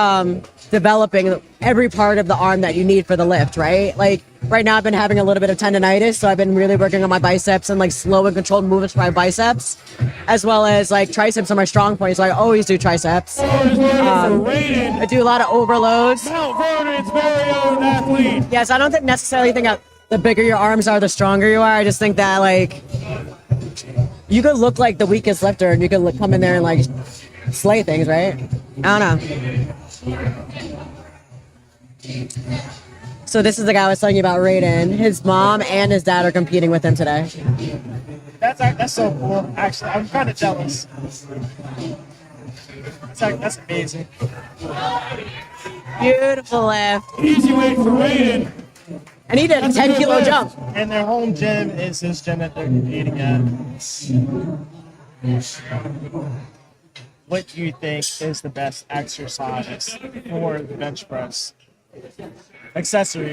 developing every part of the arm that you need for the lift, right? Like right now I've been having a little bit of tendonitis, so I've been really working on my biceps and like slow and controlled movements for my biceps, as well as like triceps are my strong point, so I always do triceps. I do a lot of overloads. Mount Vernon's very own athlete. Yes, I don't necessarily think that the bigger your arms are, the stronger you are. I just think that like you could look like the weakest lifter and you could come in there and like slay things, right? I don't know. So this is the guy I was telling you about, Raiden. His mom and his dad are competing with him today. That's so cool. Actually, I'm kind of jealous. That's amazing. Beautiful lift. Easy weight for Raiden. And he did a 10-kilo jump. And their home gym is his gym that they're competing at. What do you think is the best exercise for the bench press? Accessory.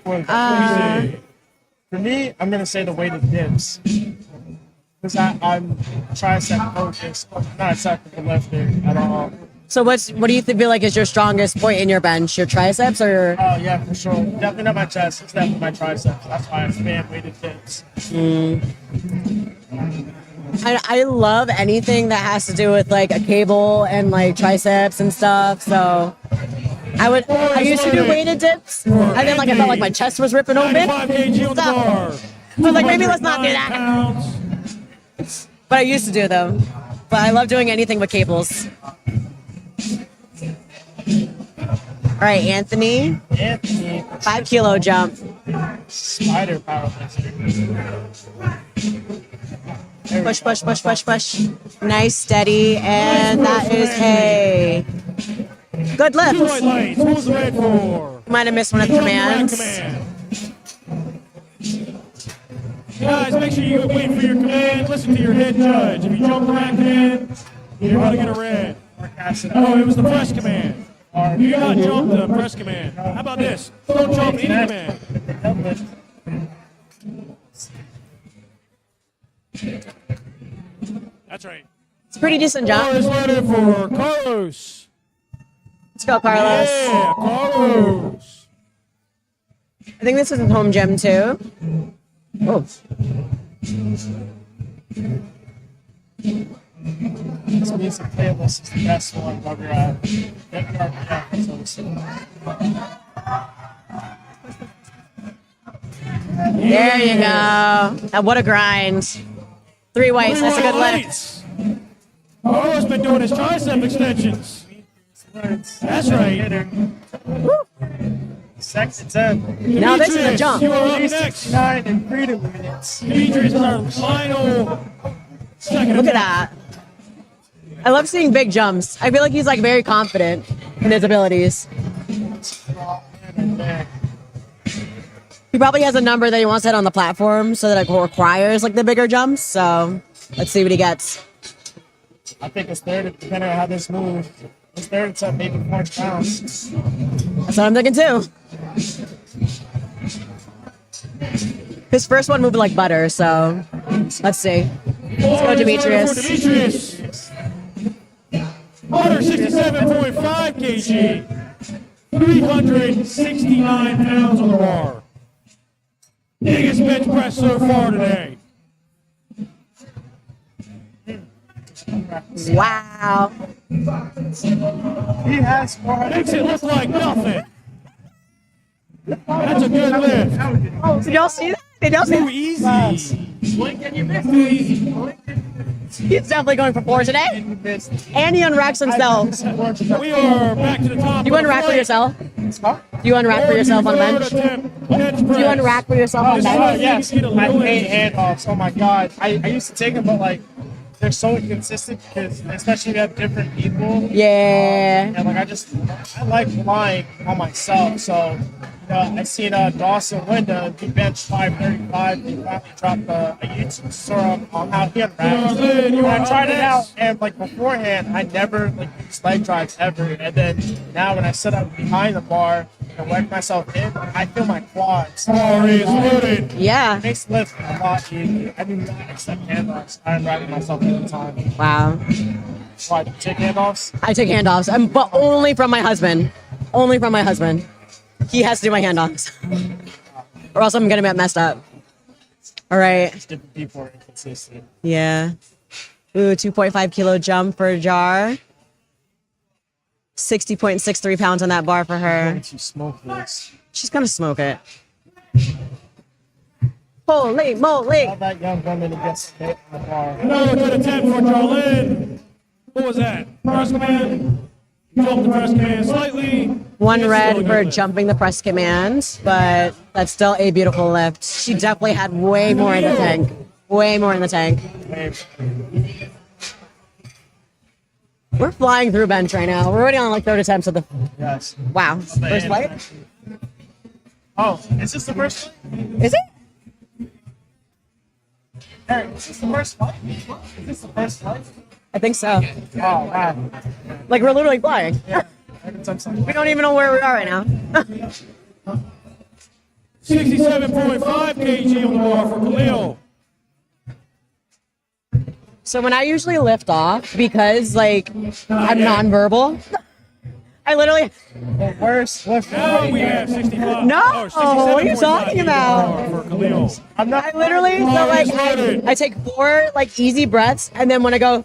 For me, I'm going to say the weighted dips. Because I'm tricep focused. I'm not a technical lifter at all. So what do you feel like is your strongest point in your bench? Your triceps or your... Oh, yeah, for sure. Definitely not my chest. It's definitely my triceps. That's why I spam weighted dips. I love anything that has to do with like a cable and like triceps and stuff. So I used to do weighted dips, and then like I felt like my chest was ripping open. 95 kg on the bar. So I was like, maybe let's not do that. Pounds. But I used to do them. But I love doing anything with cables. All right, Anthony. 5-kilo jump. Spider power lifter. Push, push, push, push, push. Nice, steady, and that is a good lift. White lights. What was the red for? Might have missed one of the commands. Guys, make sure you wait for your command. Listen to your head judge. If you jump the right command, you're going to get a red. Oh, it was the press command. You got jump the press command. How about this? Don't jump any command. That's right. It's a pretty decent jump. Carlos letter for Carlos. Let's go, Carlos. Yeah, Carlos. I think this is his home gym too. Oh. This music playlist is the best one while we're at. There you go. What a grind. 3 weights. That's a good lift. Carlos been doing his tricep extensions. That's right. Second 10. Now this is a jump. You are up next. 9 and freedom minutes. Demetrius is our final second. Look at that. I love seeing big jumps. I feel like he's like very confident in his abilities. He probably has a number that he wants to hit on the platform, so that it requires like the bigger jumps. So let's see what he gets. I think it's third, depending on how this moves. It's third to maybe 4 pounds. That's what I'm thinking too. His first one moved like butter, so let's see. Let's go, Demetrius. Demetrius. 167.5 kg. 369 pounds on the bar. Biggest bench press so far today. Wow. He has 400. Makes it look like nothing. That's a good lift. Did y'all see that? Did y'all see Too that? easy. Too easy. He's definitely going for 4 today. And he unracks himself. We are back to the top. Do you unrack for yourself? Huh? Do you unrack for yourself on bench? Do you unrack for yourself on bench? Yes. I hate handoffs. Oh my god. I used to take them, but like they're so inconsistent because especially if you have different people. Yeah. And like I like relying on myself. So I seen Dawson Linda, he benched 535. He finally dropped a YouTube tutorial on how he unwrapped. And I tried it out, and like beforehand, I never like used leg drives ever. And then now when I sit up behind the bar, and work myself in, I feel my quads. Bar is loaded. Yeah. It makes the lift a lot easier. I do not accept handoffs. I'm driving myself all the time. Wow. Why, do you take handoffs? I take handoffs, but only from my husband. Only from my husband. He has to do my handoffs, or else I'm gonna get messed up. All right. Different people are inconsistent. Yeah. Ooh, 2.5 kilo jump for a jar. 60.63 pounds on that bar for I'm her. going to smoke this. She's gonna smoke it. Holy moly! Tell that young woman to get spit on the bar. Another good attempt for Jarlene. What was that? Press command. Jumped the press command slightly. One It's red still a for good lift. jumping the press command, but that's still a beautiful lift. She definitely had way more in the tank. Way more in the tank. We're flying through bench right now. We're already on like third attempts of the. Yes. Wow. First flight? Oh, is this the first flight? Is it? Eric, is this the first flight? Is this the first flight? I think so. Oh, wow. Like we're literally flying. Yeah. Every time something. We don't even know where we are right now. 67.5 kg on the bar for Khalil. So when I usually lift off, because like I'm nonverbal, I literally The worst lift. Now we have 65. No, Oh, what are you talking 67.5 about? for Khalil. I'm not. I literally so like I take 4 like easy breaths, and then when I go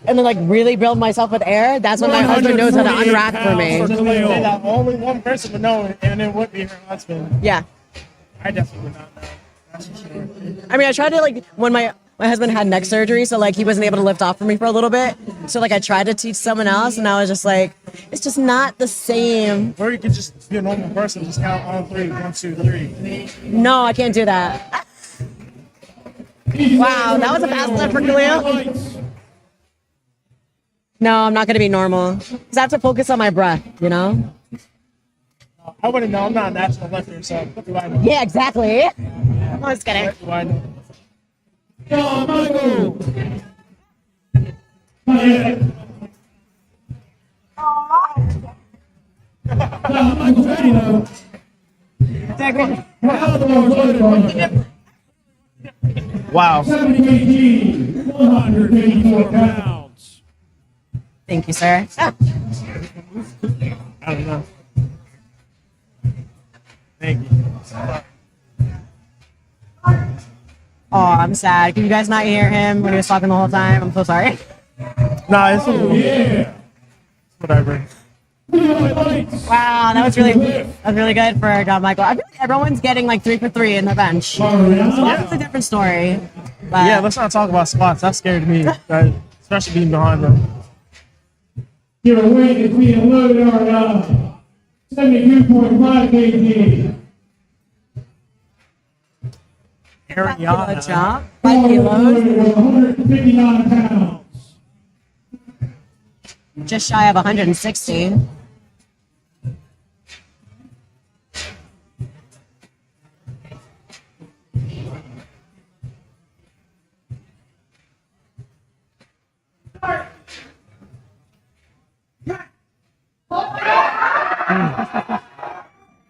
and then like really build myself with air, that's when my husband knows how to 148 unwrap for me. pounds for Say Khalil. that only one person would know, and it would be her husband. Yeah, I definitely would not know. That's for sure. I mean I tried to like when my husband had neck surgery, so like he wasn't able to lift off for me for a little bit. So like I tried to teach someone else, and I was just like, it's just not the same. Or you could just be a normal person, just count on 3. 1, 2, 3. No, I can't do that. Wow, that was a fast lift for Khalil. No, I'm not gonna be normal. Cause I have to focus on my breath, you know? I wouldn't know. I'm not a natural lifter, so what do I know? Yeah, exactly. I'm just kidding. What do I know? John Michael. John Michael's ready though. Now the bar's loaded. Wow. 70 kg, 154 pounds. Thank you, sir. I don't know. Thank you. Oh, I'm sad. Can you guys not hear him when he was talking the whole time? I'm so sorry. Nah, it's Oh yeah. whatever. Lights. Wow, that was really good for John Michael. I feel like everyone's getting like 3 for 3 in the bench. So that's a different story. But Yeah, let's not talk about spots. That scared me, right? Especially being behind them. Your weight is being loaded on 72.5 kg. kilo Ariana. jump, 5 kilos, 159 pounds. just shy of 160.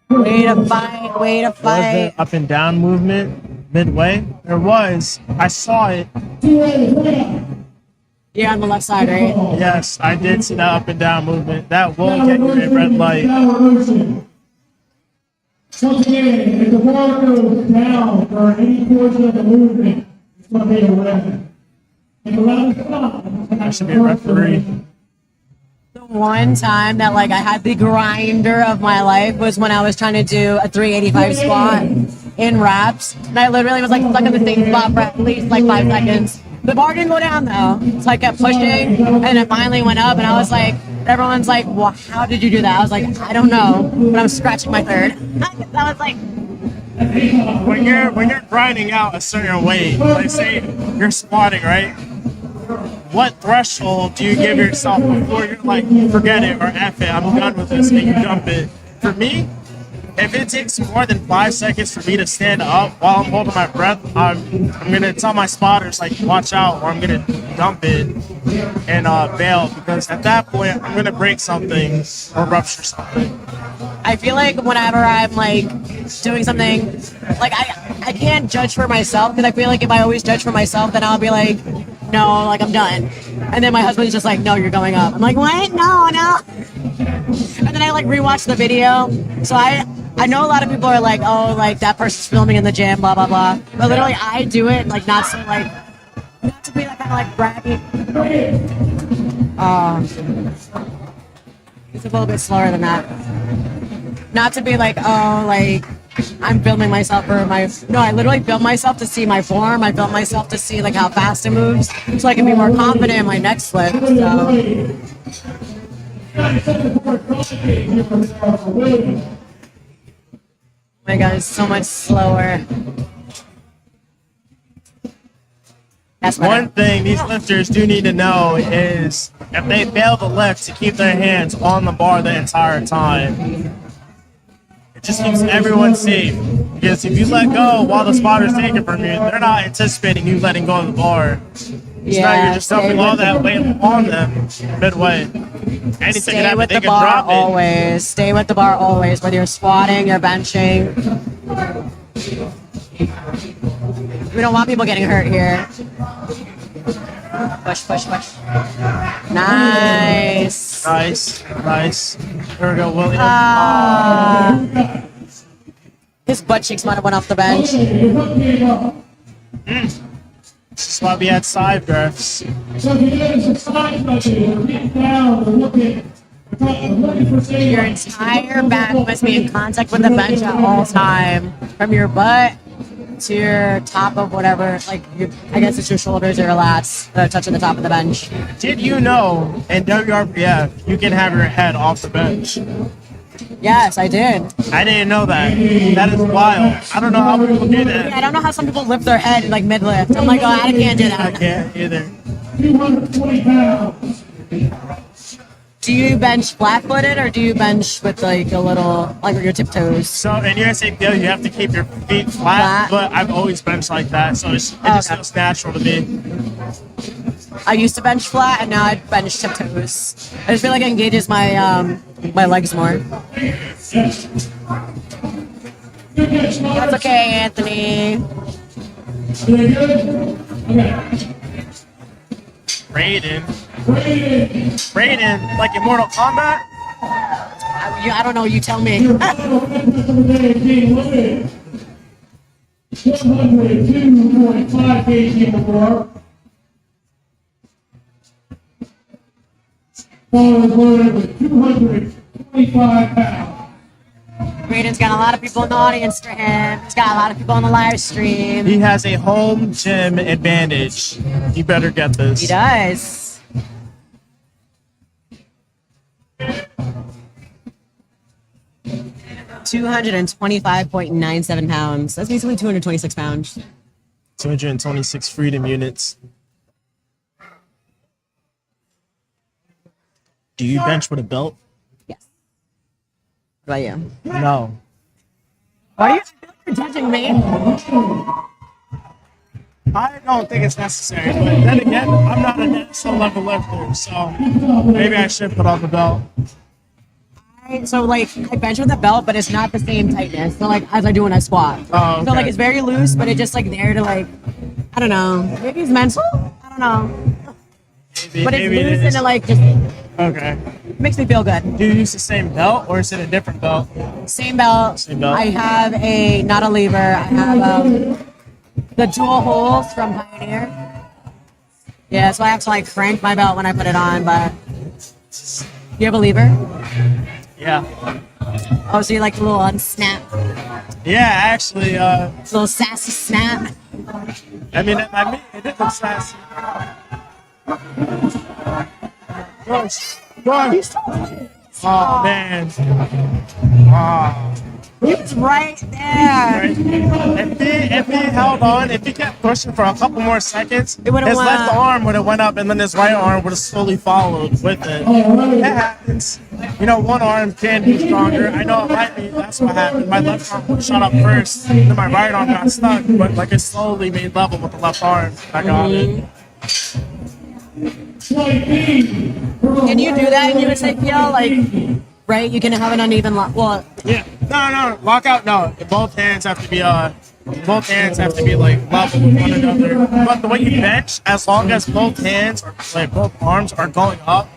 Way to fight, way to Was fight. it up and down movement midway? There was. I saw it. You're on the left side, right? Yes, I did see that up and down movement. That will get you a red light. Once again, if the bar goes down for any portion of the movement, it's going to be a red. And around the stop, There should be a referee. The one time that like I had the grinder of my life was when I was trying to do a 385 squat in reps. And I literally was like stuck in the same spot for at least like 5 seconds. The bar didn't go down though. So I kept pushing and it finally went up and I was like, everyone's like, well, how did you do that? I was like, I don't know, but I'm scratching my third. I was like, When you're grinding out a certain weight, like say you're squatting, right? What threshold do you give yourself before you're like, forget it or F it, I'm done with this, and you dump it? For me, if it takes more than 5 seconds for me to stand up while I'm holding my breath, I'm gonna tell my spotters like, watch out, or I'm gonna dump it and bail, because at that point I'm gonna break something or rupture something. I feel like whenever I'm like doing something, like I can't judge for myself because I feel like if I always judge for myself, then I'll be like, no, like I'm done. And then my husband's just like, no, you're going up. I'm like, what? No, no. And then I like rewatch the video. So I know a lot of people are like, oh, like that person's filming in the gym, blah blah blah. But literally, I do it like not so like not to be like kind of like braggy. It's a little bit slower than that. Not to be like, oh, like I'm filming myself for my. No, I literally film myself to see my form. I film myself to see like how fast it moves, so I can be more confident in my next flip. So. Oh my god, it's so much slower. That's One thing these lifters do need to know is if they fail the lift, to keep their hands on the bar the entire time. It just keeps everyone safe. Because if you let go while the spotter's taking from you, they're not anticipating you letting go of the bar. So now you're just dumping all that weight on them midway. Anything Stay can happen, with they the can bar drop it. always. Stay with the bar always, whether you're squatting, you're benching. We don't want people getting hurt here. Push, push, push. Nice. Nice, nice. There we go, William. His butt cheeks might have went off the bench. This is why we had side drifts. So if you notice a side button, get down or looking for Your entire back must be in contact with the bench at all time. From your butt to your top of whatever, like I guess it's your shoulders or your lats that are touching the top of the bench. Did you know in WRPF you can have your head off the bench? Yes, I did. I didn't know that. That is wild. I don't know how people do Yeah, that. I don't know how some people lift their head like mid lift. I'm like, oh, I can't do I that. can't either. 220 pounds. Do you bench flat footed or do you bench with like a little, like with your tiptoes? So in your SAPL, you have to keep your feet flat, but I've always benched like that, so it just feels natural to me. I used to bench flat and now I bench tiptoes. I just feel like it engages my my legs more. That's okay, Anthony. Raiden, like in Mortal Kombat? I don't know, you tell me. 102.5 kg before. Ball is loaded with 225 pounds. Raiden's got a lot of people in the audience for him. He's got a lot of people on the live stream. He has a home gym advantage. You better get this. He does. $225.97 pounds. That's basically 226 pounds. 226 freedom units. Do you bench with a belt? Yes. What about you? No. Why are you judging me? I don't think it's necessary, but then again, I'm not a national level lifter, so maybe I should put on the belt. So like I bench with a belt, but it's not the same tightness. So like as I do when I squat. Oh, okay. So like it's very loose, but it's just like there to like, I don't know. Maybe it's mental. I don't know. But it's Maybe loose it is. and it like just Okay. makes me feel good. Do you use the same belt or is it a different belt? Same belt. Same belt. I have not a lever. I have the dual holes from Pioneer. Yeah, so I have to like crank my belt when I put it on. But you have a lever? Yeah. Oh, so you like the little unsnap, Yeah, actually, little sassy snap. I mean, it did look sassy. Gosh. Oh, man. Oh. He was right there. If he held on, if he kept pushing for a couple more seconds, his It would've left went- arm would have went up, and then his right arm would have slowly followed with it. That happens. You know, one arm can be stronger. I know it might be. That's what happened. My left arm was shot up first, then my right arm got stuck, but like it slowly made level with the left arm. I got it. Can you do that in USAPL? Like right? You can have an uneven lock. Well, Yeah. No. Lockout. No. Both hands have to be like level with one another. But the way you bench, as long as both hands or like both arms are going up,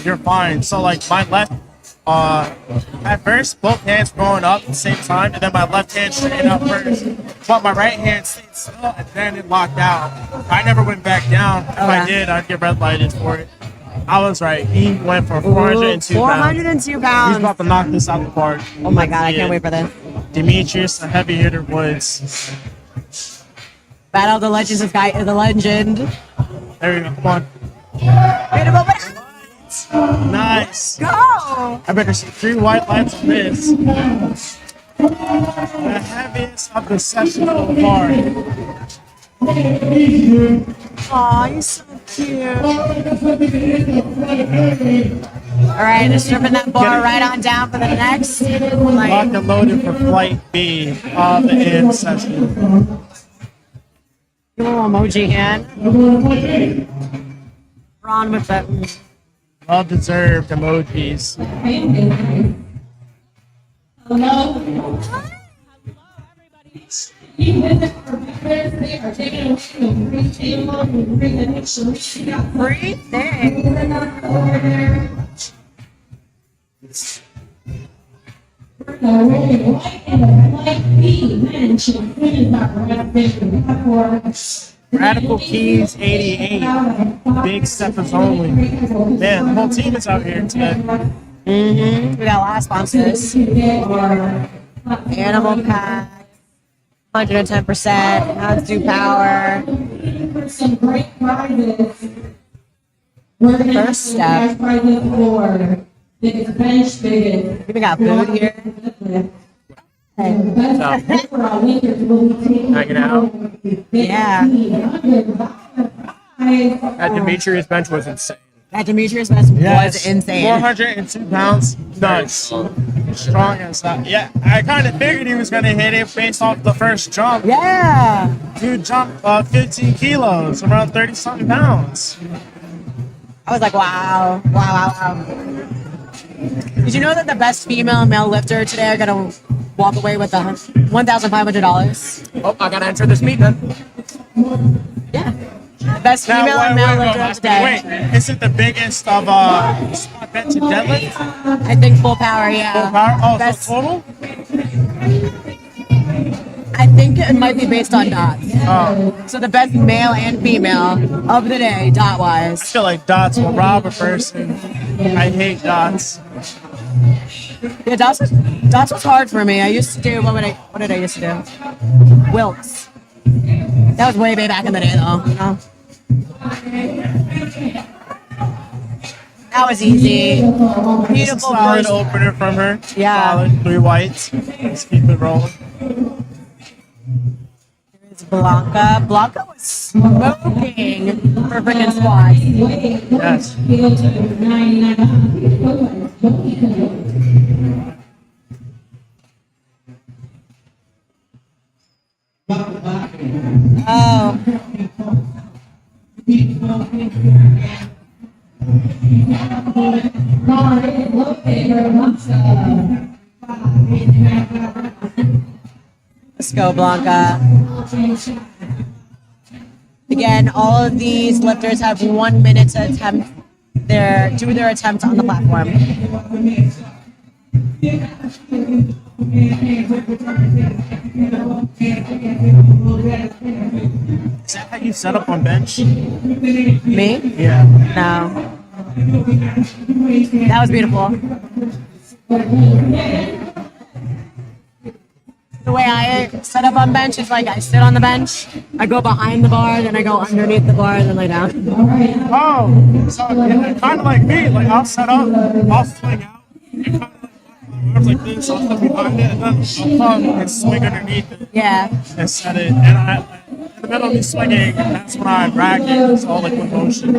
you're fine. So like my left, at first both hands were going up at the same time, and then my left hand straightened up first. But my right hand stayed still, and then it locked out. I never went back down. If I did, I'd get red lighted for it. I was right. He went for 402 pounds. 402 He's pounds. about to knock this out the park. Oh my God, I can't wait for this. Demetrius, a heavy hitter, Woods. Battle of the Legends of Guy, the legend. There we go. Come on. Beautiful. Nice. Go! I better see 3 white lights on this. The heaviest of the session so far. Aw, you're so cute. All right, just stripping that bar right on down for the next. Locked and loaded for flight B of the AM session. Little emoji hand. Ron with that. Well deserved emojis. Free thing. Radical Keys 88. Big steppers only. Man, the whole team is out here today. We got a lot of sponsors. Animal Pack. 110%. Let's do power. Some great prizes. First step. Biggest bench, biggest. We got food here. Hanging out. Yeah. That Demetrius bench was insane. That Demetrius Best was insane. 402 pounds. Nuts. Strong as that. Yeah, I kind of figured he was going to hit it based off the first jump. Yeah. Dude jumped 15 kilos, around 30-something pounds. I was like, wow. Did you know that the best female and male lifter today are going to walk away with $1,500? Oh, I gotta enter this meet then. Yeah. The best female and male lifter of the day. Wait, is it the biggest of squat, bench, and deadlift? I think full power, yeah. Full power? Oh, Best- so total? I think it might be based on dots. So the best male and female of the day, I dot-wise. feel like dots will rob a person. I hate dots. Yeah, dots was hard for me. I used to do, what did I used to do? Wilks. That was way back in the day, though. You know? That was easy. Beautiful Solid first. opener from her. Yeah. Solid 3 whites. Let's keep it rolling. Here's Blanca. Blanca was smoking for freaking squats. Yes. Oh. Let's go, Blanca. Again, all of these lifters have 1 minute to attempt do their attempt on the platform. Is that how you set up on bench? Me? Yeah. No. That was beautiful. The way I set up on bench is like I sit on the bench, I go behind the bar, then I go underneath the bar, and then lay down. Oh, so yeah, kind of like me. Like I'll set up, I'll swing out, and kind of like my arms like this, I'll step behind it, and then I'll come and swing underneath it Yeah. and set it. And in the middle of me swinging, that's when I rack it. It's all like with motion.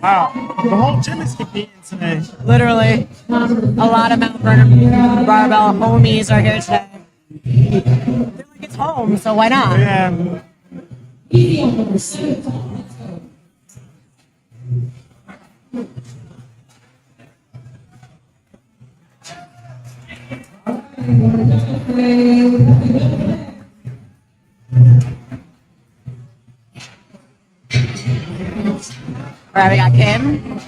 Wow, the whole gym is competing today. Literally. A lot of Mount Vernon barbell homies are here today. They're like, it's home, so why not? Yeah. All right, we got Kim.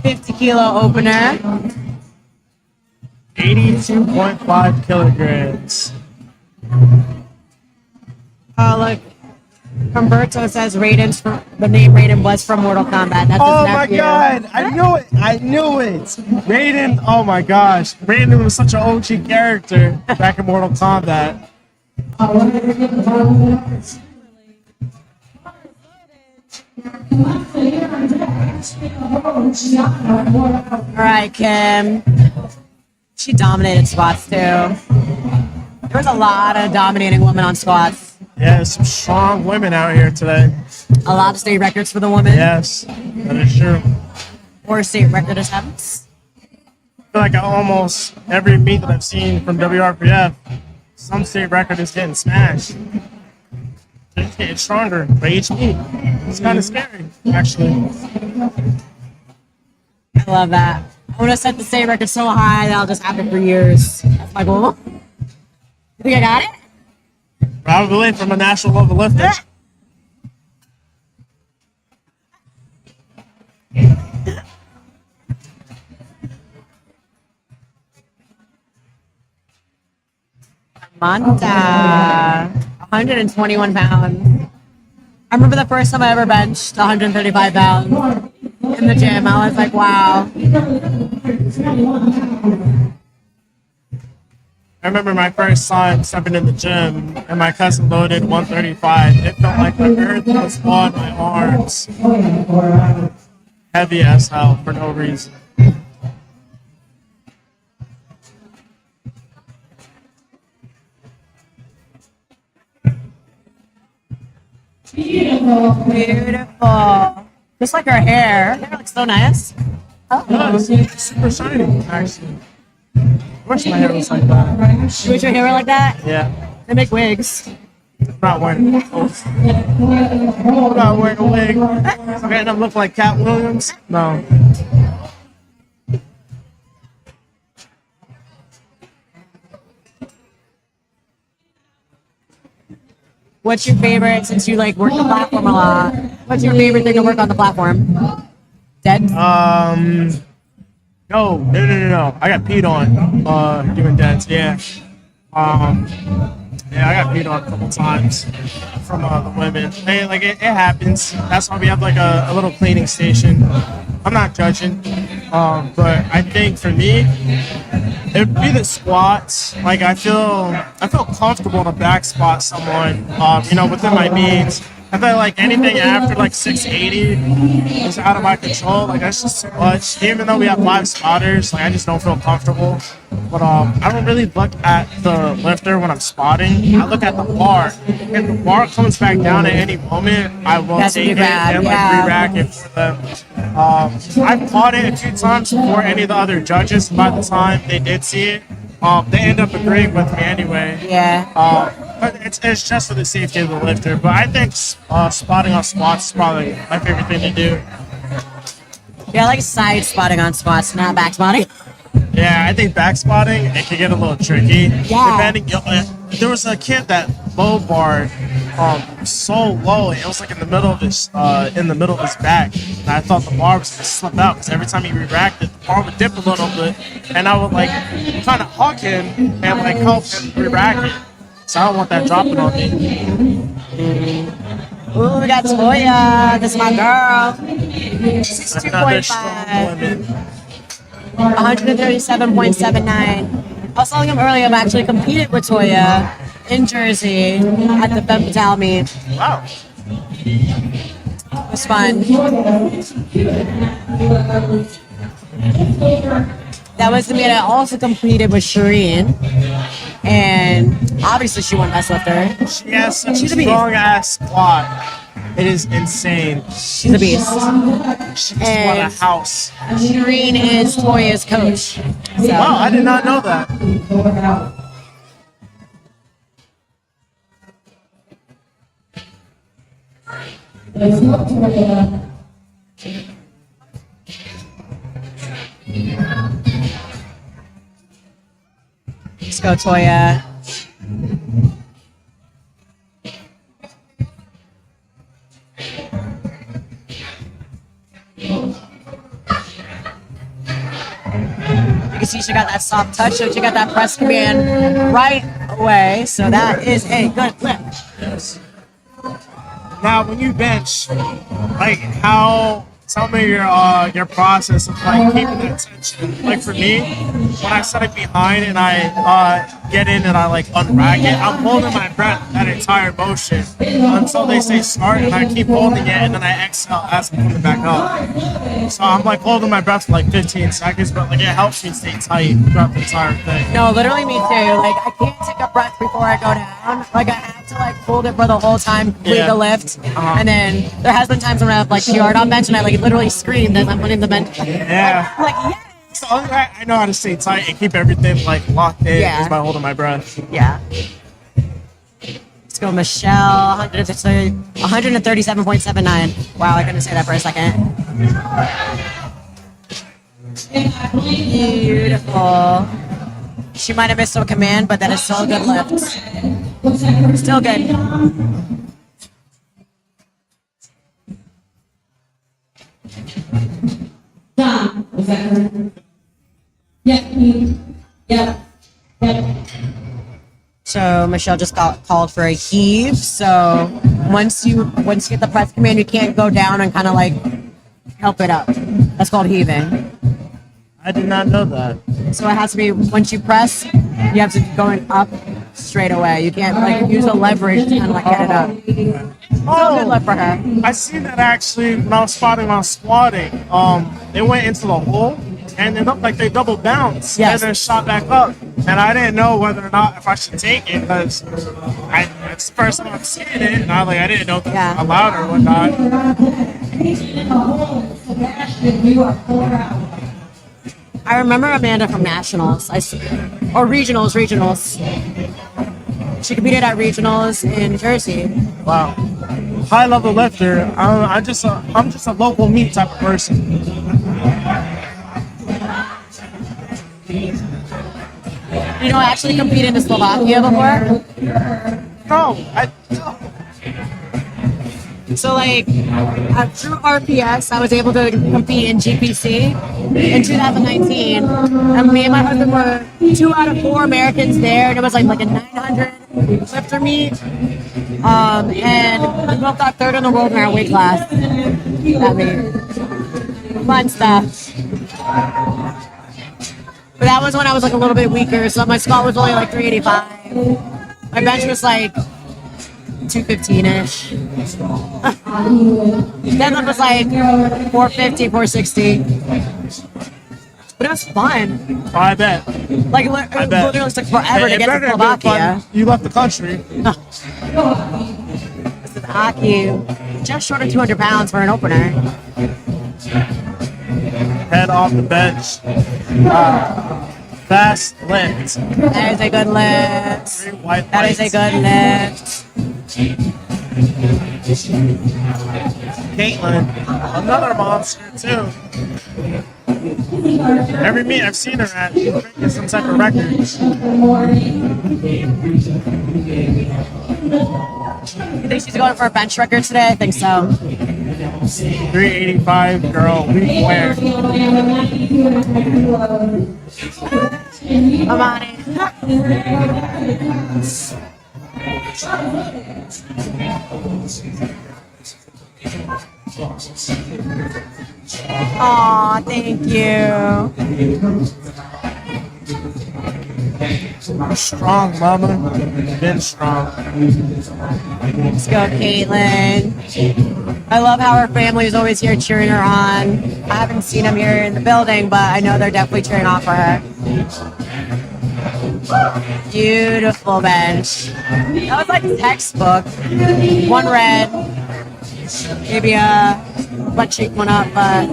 50 kilo opener. 82.5 kilograms. Oh, look. Humberto says Raiden from the name Raiden was from Mortal Kombat. That's Oh his my nephew. god, I knew it. I knew it. Raiden, oh my gosh. Raiden was such an OG character back in Mortal Kombat. All right, Kim. She dominated squats too. There was a lot of dominating women on squats. Yeah, there's some strong women out here today. A lot of state records for the women. Yes, that is true. Or state record attempts. I feel like almost every meet that I've seen from WRPF, some state record is getting smashed. It's getting stronger by each meet. It's kind of scary, actually. I love that. I want to set the state record so high that I'll just have it for years. That's my goal. You think I got it? Probably from a national level lifter. Manta, 121 pounds. I remember the first time I ever benched 135 pounds in the gym. I was like, wow. I remember my first time stepping in the gym and my cousin loaded 135. It felt like the earth was on my arms. Heavy as hell for no reason. Beautiful. Just like her hair. Her hair looks so nice. Oh, it's super shiny, actually. I wish my hair was like that. You wish your hair were like that? Yeah. They make wigs. I'm not wearing I'm not wearing a wig. So I end up looking like Cat Williams? No. What's your favorite, since you like work the platform a lot, what's your favorite thing to work on the platform? Dead? No. I got peed on doing deads, yeah. Yeah, I got peed on a couple times from the women. Hey, like it happens. That's why we have like a little cleaning station. I'm not judging, but I think for me, it would be the squats. Like I feel comfortable to back squat someone, within my means. I feel like anything after like 680 is out of my control. Like that's just too much. Even though we have 5 spotters, like I just don't feel comfortable. But I don't really look at the lifter when I'm spotting. I look at the bar. If the bar comes back down at any moment, I will That's take it bad, and yeah. re-rack it for them. I've caught it a few times before any of the other judges. By the time they did see it, they end up agreeing with me anyway. Yeah. But it's just for the safety of the lifter. But I think spotting on squats is probably my favorite thing to do. Yeah, I like side spotting on squats, not back spotting. Yeah, I think back spotting, it can get a little tricky. Yeah. There was a kid that low barred so low, it was like in the middle of his back. And I thought the bar was gonna slip out because every time he re-racked it, the bar would dip a little bit, and I would like kind of hug him and like help him re-rack it. So I don't want that dropping on me. Ooh, we got Toya. This is my girl. Another strong 62.5. woman. 137.79. I was telling him earlier, I've actually competed with Toya in Jersey at the Femme Fatale meet. Wow. It was fun. That was the meet I also competed with Shireen. And obviously she won Best Lifter. She has such She's a a beast. strong ass squat. It is insane. She's a beast. She just won a house. Shireen is Toya's coach. So. Wow, I did not know that. Let's go, Toya. You can see she got that soft touch, so she got that press command right away. So that is a good lift. Yes. Now, when you bench, like how? Tell me your process of like keeping that tension. Like for me, when I set it behind and I get in and I like unrack it, I'm holding my breath that entire motion until they say start, and I keep holding it, and then I exhale as I'm coming back up. So I'm like holding my breath for like 15 seconds, but like it helps me stay tight throughout the entire thing. No, literally me too. Like I can't take a breath before I go down. Like I have to like hold it for the whole time, complete the lift, and then there has been times when I've like PR'd on bench and I like literally screamed as I'm putting the bench. Yeah. Like yes. So I know how to stay tight and keep everything like locked in just by holding my breath. Yeah. Let's go, Michelle. 137.79. Wow, I couldn't say that for a second. Beautiful. She might have missed some command, but that is still a good lift. Still good. John, was that correct? Yeah. So Michelle just called for a heave. So once you get the press command, you can't go down and kind of like help it up. That's called heaving. I did not know that. So it has to be once you press, you have to be going up straight away. You can't like use a leverage to kind of like get it up. Oh, good luck for her. I seen that actually when I was spotting while squatting. They went into the hole and it looked like they double bounced and then shot back up. And I didn't know whether or not if I should take it because it's the first time I'm seeing it, and I didn't know if it was allowed or whatnot. I remember Amanda from Nationals, or Regionals. She competed at Regionals in Jersey. Wow, high level lifter. I'm just a local meet type of person. You know, I actually competed in Slovakia before. No. So like through RPS, I was able to compete in GPC in 2019, and me and my husband were 2 out of 4 Americans there, and it was like a 900 lifter meet, and we both got 3rd in the world in our weight class. That meet, fun stuff. But that was when I was like a little bit weaker, so my squat was only like 385. My bench was like 215-ish. Deadlift was like 450, 460. But it was fun. Oh, I bet. Like it literally took forever to get to Slovakia. You left the country. This is Aki. Just short of 200 pounds for an opener. Head off the bench. Fast lift. That is a good lift. That is a good lift. Caitlin, another monster too. Every meet I've seen her at, she's breaking some type of record. You think she's going for a bench record today? I think so. 385 girl, weak wear. I'm on it. Aw, thank you. Strong, mama. Been strong. Let's go, Caitlin. I love how her family is always here cheering her on. I haven't seen them here in the building, but I know they're definitely cheering on for her. Beautiful bench. That was like textbook. One red. Maybe a butt cheek one up, but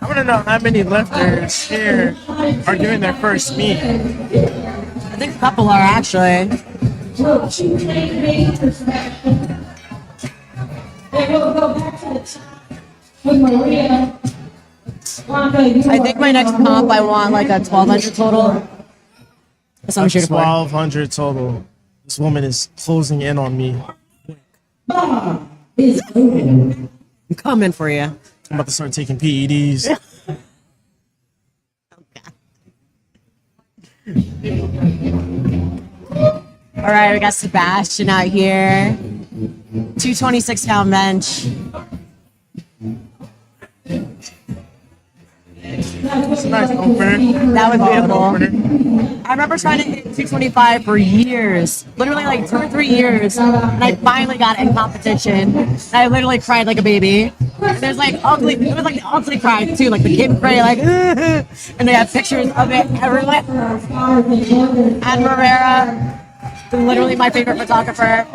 I want to know how many lifters here are doing their first meet. I think a couple are actually. I think my next comp, I want like a 1,200 total. That's what I'm shooting for. 1,200 total. This woman is closing in on me. I'm coming for you. I'm about to start taking PEDs. All right, we got Sebastian out here. 226-pound bench. It's a nice opener. That was beautiful. Opener. I remember trying to hit 225 for years, literally like 2 or 3 years, and I finally got it in competition. And I literally cried like a baby. And there's like ugly, it was like the ugly cry too, like the kid cry, like, and they have pictures of it everywhere. And Rivera, literally my favorite photographer.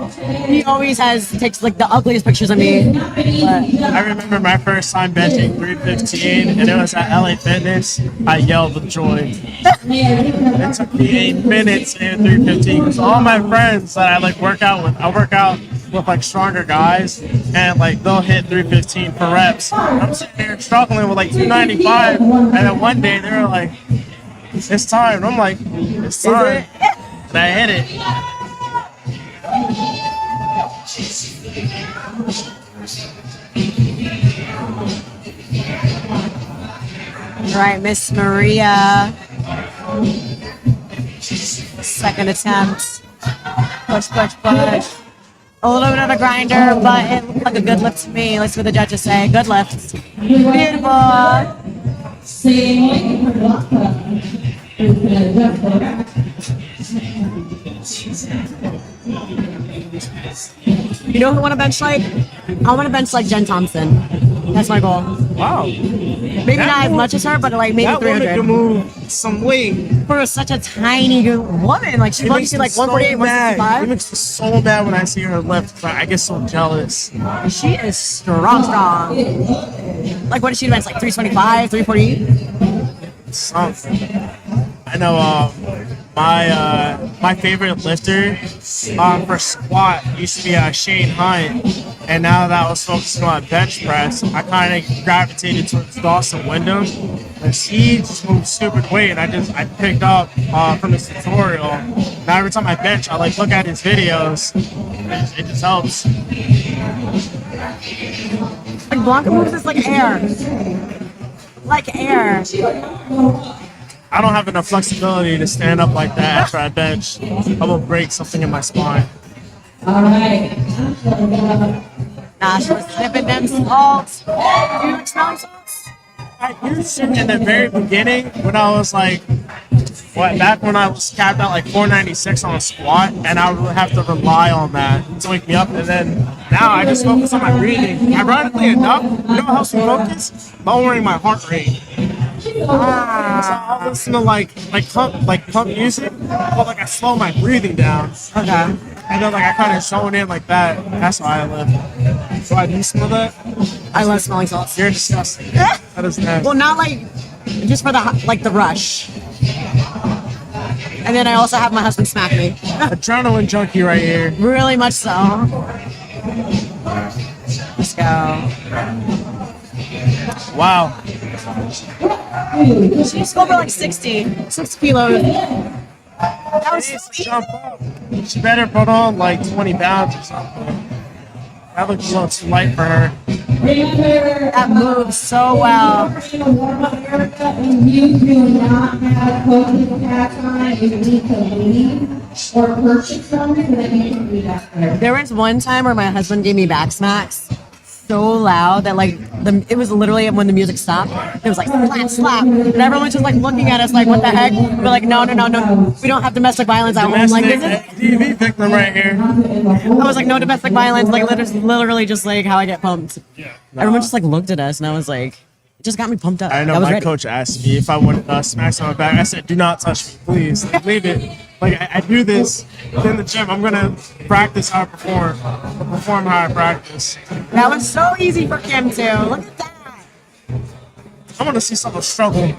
He always takes like the ugliest pictures of me. But I remember my first time benching 315, and it was at LA Fitness. I yelled with joy. It took me 8 minutes to hit 315 because all my friends that I like work out with like stronger guys, and like they'll hit 315 for reps. I'm sitting there struggling with like 295, and then one day they were like, "It's time." And I'm like, "It's time." And I hit it. all right, Miss Maria. Second attempt. Push, push, push. A little bit of a grinder, but it looked like a good lift to me. Let's see what the judges say. Good lift. Beautiful. You know who I want to bench like? I want to bench like Jen Thompson. That's my goal. Wow. Maybe not as much as her, but like maybe That woman 300. can move some weight. For such a tiny woman, like she's supposed to be like 148, It 165. makes me so mad when I see her lift. I get so jealous. She is strong. Like what did she bench? Like 325, 340? Something. I know my favorite lifter for squat used to be Shane Hunt, and now that I was focusing on bench press, I kind of gravitated towards Dawson Wyndham because he just moves stupid weight, and I picked up from his tutorial. Now every time I bench, I like look at his videos. It just helps. Like Blanca moves is like air. Like air. I don't have enough flexibility to stand up like that after I bench. I will break something in my spine. All right. Nah, she was snipping them salts. Do you like smelling salts? I used to in the very beginning when I was like, back when I was capped at like 496 on a squat, and I would have to rely on that to wake me up. And then now I just focus on my breathing. Ironically enough, you know what helps me focus? Lowering my heart rate. So I'll listen to like pump music, but like I slow my breathing down. Okay. And then like I kind of zone in like that. That's why I live. So I do smell that. I love smelling salts. You're disgusting. That is nasty. Well, not like just for the rush. And then I also have my husband smack me. Adrenaline junkie right here. Really much so. Let's go. Wow. She's over like 60 kilos. That was She needs to sweet. jump up. She better put on like 20 pounds or something. That looks a little too light for her. That moves so well. And you do not have coaching hats on, you need to leave or purchase them so that you can be back there. There was one time where my husband gave me back smacks so loud that like it was literally when the music stopped. It was like slap, slap, and everyone was just like looking at us like, what the heck? We're like, no, we don't have domestic violence at home. Like this is. TV victim right here. I was like, no domestic violence. Like literally just like how I get pumped. Yeah. Everyone just like looked at us, and I was like, it just got me pumped up. I know was my ready. coach asked me if I wanted smacks on my back. I said, do not touch me, please. Like, leave it. Like I do this in the gym. I'm gonna practice how I perform. Perform how I practice. That was so easy for Kim too. Look at that. I want to see someone struggle.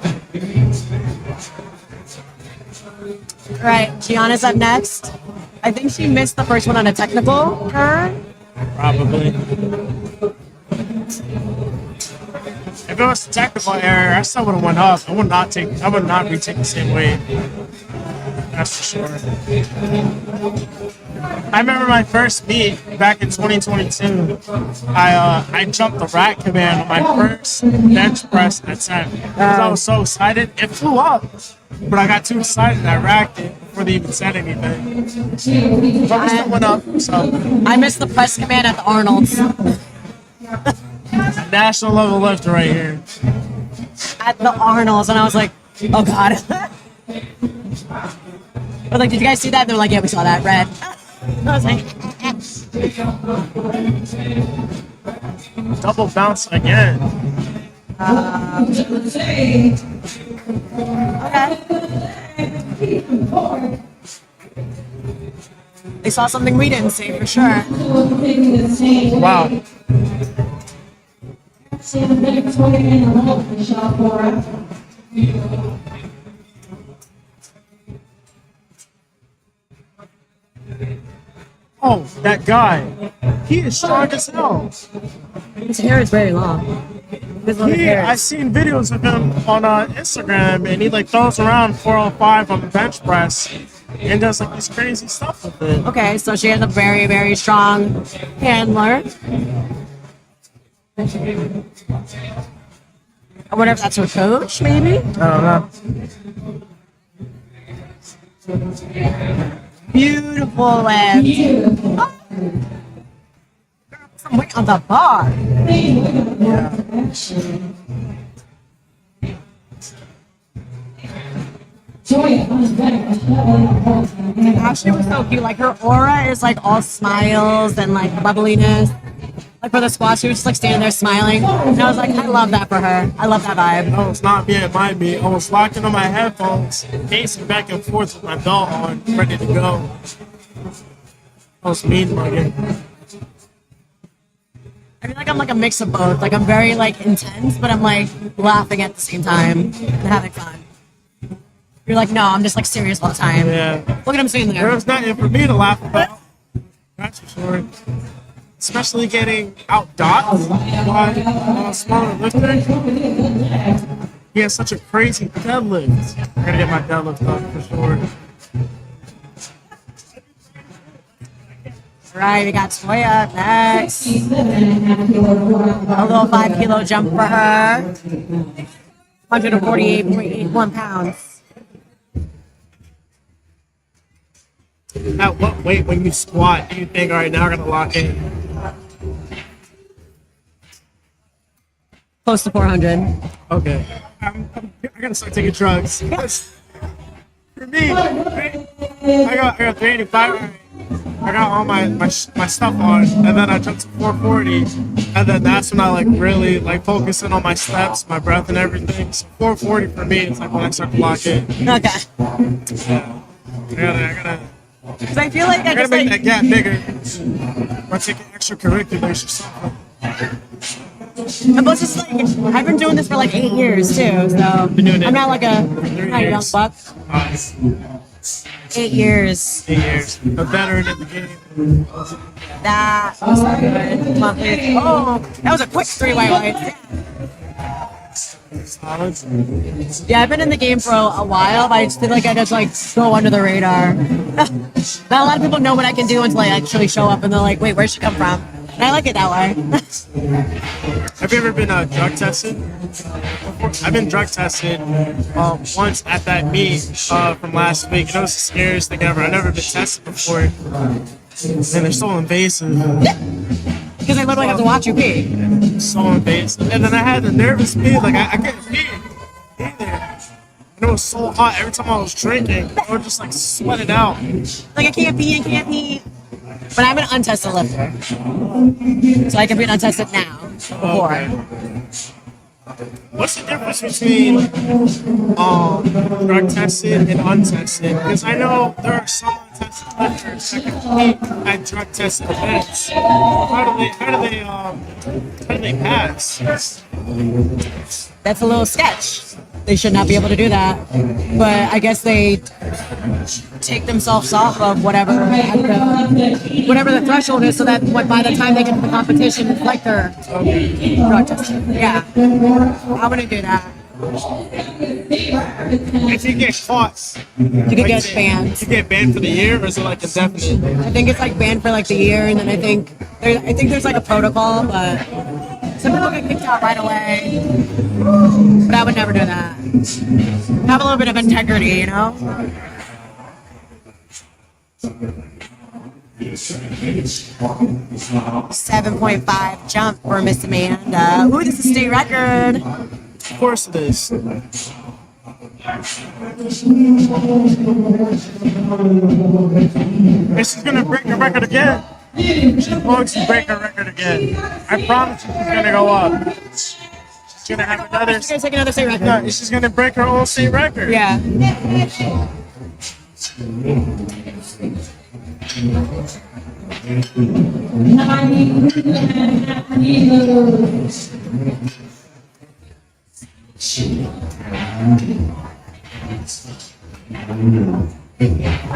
All right, Gianna's up next. I think she missed the first one on a technical turn. Probably. if it was a technical error, I still would have went up. I would not retake the same weight. That's for sure. I remember my first meet back in 2022. I jumped the rack command on my first bench press at 10 because I was so excited. It flew up, but I got too excited and I racked it before they even said anything. But we still went up. So I missed the press command at the Arnold's. national level lifter right here. At the Arnold's, and I was like, oh god. But like, did you guys see that? They were like, yeah, we saw that. Red. I was like, double bounce again. Okay. They saw something we didn't see for sure. Wow. Oh, that guy. He is strong as hell. His hair is very long. I've seen videos of him on Instagram, and he like throws around 405 on the bench press and does like this crazy stuff with it. Okay, so she has a very, very strong handler. I wonder if that's her coach, maybe? I don't know. Beautiful lift. Oh. Some weight on the bar. Ashley was so cute. Like, her aura is like all smiles and like bubbliness. Like for the squat, she was just like standing there smiling. And I was like, I love that for her. I love that vibe. I was not being at my meet. I was locking on my headphones, pacing back and forth with my belt on, ready to go. I was mean mugging. I feel like I'm like a mix of both. Like, I'm very like intense, but I'm like laughing at the same time and having fun. You're like, no, I'm just like serious all the time. Yeah. Look at him sitting there. There's nothing for me to laugh about. That's for sure. Especially getting outdocked by a smaller lifter. He has such a crazy deadlift. I'm gonna get my deadlift up for sure. All right, we got Toya next. A little 5 kilo jump for her. 148.81 pounds. At what weight when you squat do you think, all right, now we're gonna lock in? Close to 400. Okay. I gotta start taking drugs. For me, right? I got 385. I got all my stuff on, and then I jumped to 440, and then that's when I like really like focusing on my steps, my breath, and everything. So 440 for me is like when I start to lock in. Okay. Yeah. I gotta. Because I feel like I gotta just make like. that gap bigger. Or take extracurriculars or something. And plus, just like I've been doing this for like 8 years too, so I'm not like a young buck. 8 years. 8 years. A veteran in the game. That was good. Monthly. Oh, that was a quick 3 white lights. Solid. Yeah, I've been in the game for a while, but I just feel like I just like go under the radar. Not a lot of people know what I can do until I actually show up, and they're like, "Wait, where'd she come from?" And I like it that way. Have you ever been drug tested? I've been drug tested once at that meet from last week. And it was the scariest thing ever. I've never been tested before. And they're so invasive. Because I literally have to watch you pee. So invasive. And then I had the nervous pee. Like, I couldn't pee either. And it was so hot every time I was drinking. I would just like sweat it out. Like, I can't pee. But I'm an untested lifter. So I can be an untested now. Before. Okay. What's the difference between drug tested and untested? Because I know there are some untested lifters that compete at drug tested events. How do they pass? That's a little sketch. they should not be able to do that. But I guess they take themselves off of whatever the threshold is, so that by the time they get to the competition, it's like they're drug tested. Yeah, I'm gonna do that. If you get caught, You could get banned. you get banned for the year, or is it like indefinite? I think it's like banned for like the year, and then I think there's like a protocol, but some people get kicked out right away. But I would never do that. Have a little bit of integrity, you know. 7.5 jump for Miss Amanda. Ooh, this is a state record. Of course it is. And she's gonna break the record again. She's going to break her record again. I promise you, she's gonna go up. She's gonna have another. She's gonna take another state record. No, she's gonna break her own state record. Yeah.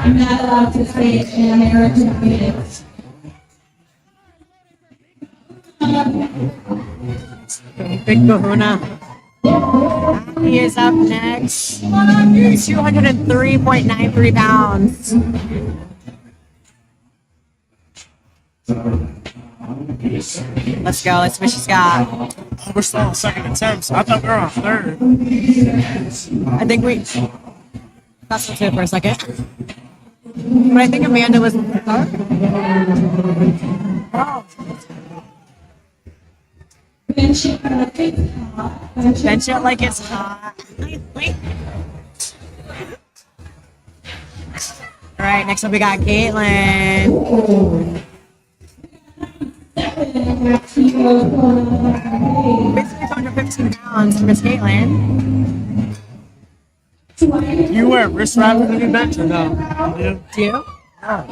I'm not allowed to say it in American units. Big Kahuna. He is up next. 203.93 pounds. Let's go. Let's see what she's got. Oh, we're still on second attempts. I thought we were on third. I think we. That's what's it for a second. But I think Amanda was. Oh. Bench it like it's hot. Bench it like it's hot. Wait. All right, next up we got Caitlin. Basically 215 pounds for Miss Caitlin. You wear wrist wraps when you bench or no? You do? Do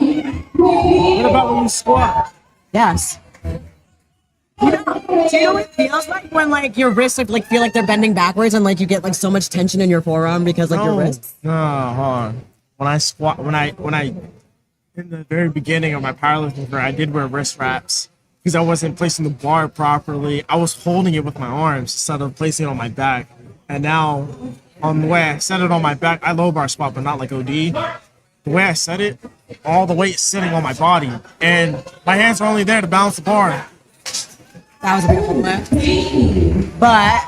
you? What about when you squat? Yes. You know, do you know what it feels like when like your wrists like feel like they're bending backwards and like you get like so much tension in your forearm because like your wrists? No, hold on. When I squat, when I in the very beginning of my powerlifting career, I did wear wrist wraps because I wasn't placing the bar properly. I was holding it with my arms instead of placing it on my back. And now, on the way I set it on my back, I low bar squat, but not like OD. The way I set it, all the weight is sitting on my body, and my hands are only there to balance the bar. That was a beautiful lift. But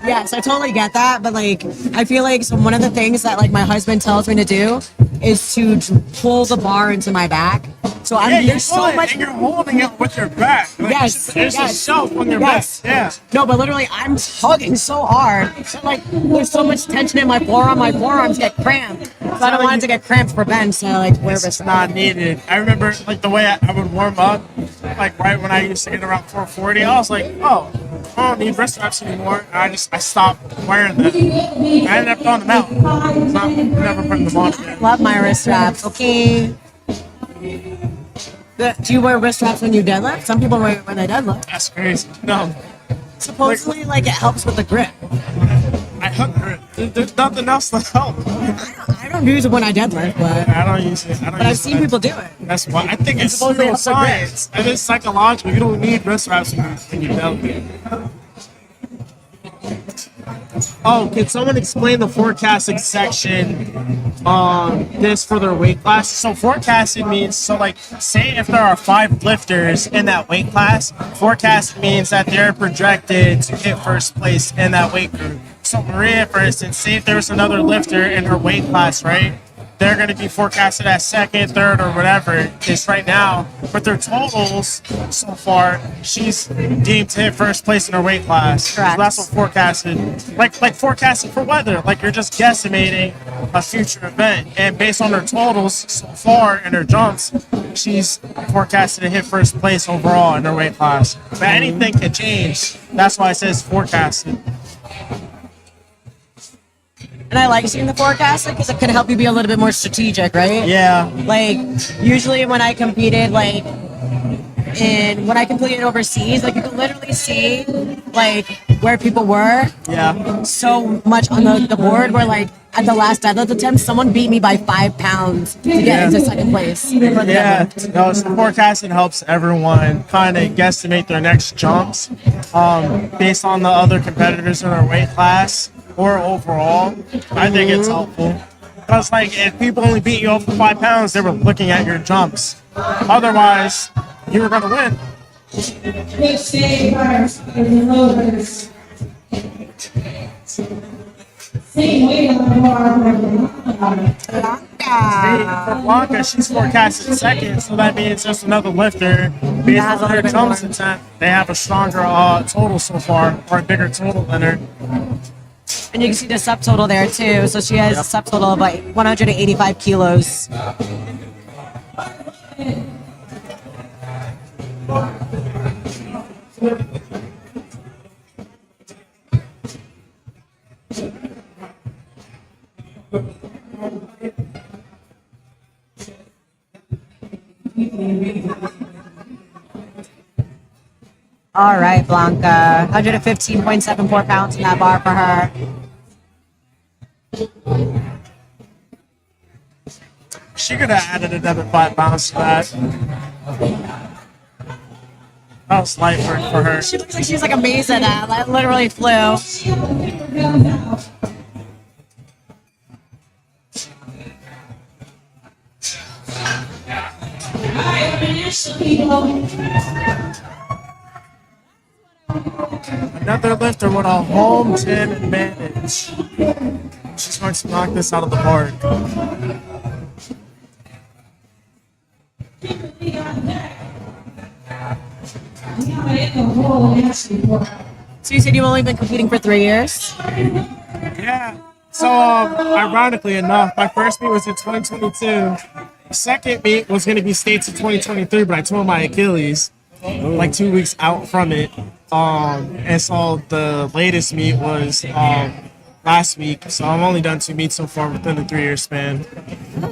yes, I totally get that. But like, I feel like one of the things that like my husband tells me to do is to pull the bar into my back. So I'm You're there's so much. and you're holding it with your back. Like, Yes, there's a yes. shelf on your Yes. back. Yeah. No, but literally, I'm tugging so hard. And, like, there's so much tension in my forearm. My forearms get cramped. So I don't want it to get cramped for bench. So like, wear It's wrist not needed. I remember like the way I would warm up, like right when I used to get around 440, I was like, oh, I don't need wrist wraps anymore. And I stopped wearing them. I ended up throwing them out. Never putting them on again. Love my wrist wraps. Okay. Do you wear wrist wraps when you deadlift? Some people wear it when they deadlift. That's crazy. No, Supposedly, like it helps with the grip. I hug grip. There's nothing else to help. I don't use it when I deadlift, but I don't use it. I've seen people do it. That's why I think it's supposedly real helps the grip. science. And it's psychological. You don't need wrist wraps when you deadlift. Oh, can someone explain the forecasting section this for their weight class? So forecasting means, so like say if there are 5 lifters in that weight class, forecasting means that they're projected to hit first place in that weight group. So Maria, for instance, say if there's another lifter in her weight class, right? They're going to be forecasted as second, third, or whatever it is right now. But their totals so far, she's deemed to hit first place in her weight class. Correct. So that's what forecasted, like forecasting for weather. Like you're just guesstimating a future event, and based on her totals so far and her jumps, she's forecasted to hit first place overall in her weight class. But anything can change. That's why it says forecasted. And I like seeing the forecasting because it can help you be a little bit more strategic, right? Yeah. Like usually when I competed, when I competed overseas, like you can literally see like where people were Yeah. so much on the board where like at the last deadlift attempt, someone beat me by 5 pounds to get into second place. For the Yeah, deadlift. no, so forecasting helps everyone kind of guesstimate their next jumps based on the other competitors in their weight class or overall. I think it's helpful. Because, like, if people only beat you over 5 pounds, they were looking at your jumps. Otherwise, you were going to win. Good save, fires, and loaders. Same weight on the bar. For Blanca, she's forecasted second, so that means just another lifter. Based Has a on her little bit jumps more. attempt, they have a stronger total so far, or a bigger total than her. And you can see the subtotal there too. So she has a subtotal of like 185 kilos. All right, Blanca, 115.74 pounds in that bar for her. She could have added another 5 pounds to that. That was light work for her. She looks like she's like amazing at that. Like literally flew. Another lifter with a home gym advantage. She's going to knock this out of the park. So you said you've only been competing for 3 years? Yeah. So, ironically enough, my first meet was in 2022. The second meet was going to be States in 2023, but I tore my Achilles like 2 weeks out from it. And so the latest meet was last week. So I've only done 2 meets so far within the 3-year span.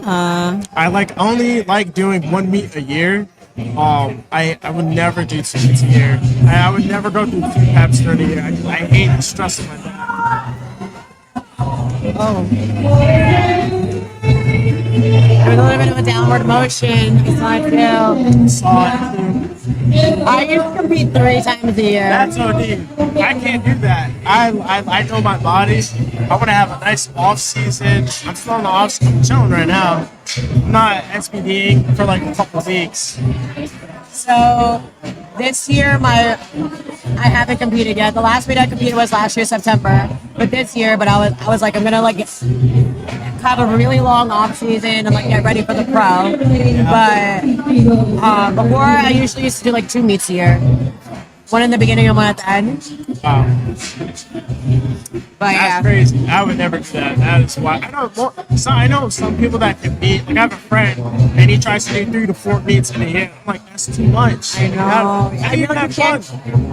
I only like doing 1 meet a year. I would never do 2 meets a year. I would never go through 2 peps during a year. I hate the stress of my back. There's a little bit of a downward motion. It's not too. I used to compete 3 times a year. That's OD. I can't do that. I know my body. I want to have a nice off season. I'm still on the off season. I'm chilling right now. I'm not SPDing for like a couple weeks. So this year, I haven't competed yet. The last meet I competed was last year, September. But this year, I was like, I'm gonna like have a really long off season and like get ready for the pro. But before, I usually used to do like 2 meets a year. One in the beginning and one at the end. Wow. But That's crazy. I would never do that. That is why I know some people that compete. Like I have a friend, and he tries to do 3 to 4 meets in a year. I'm like, that's too much. I know. How do you have fun?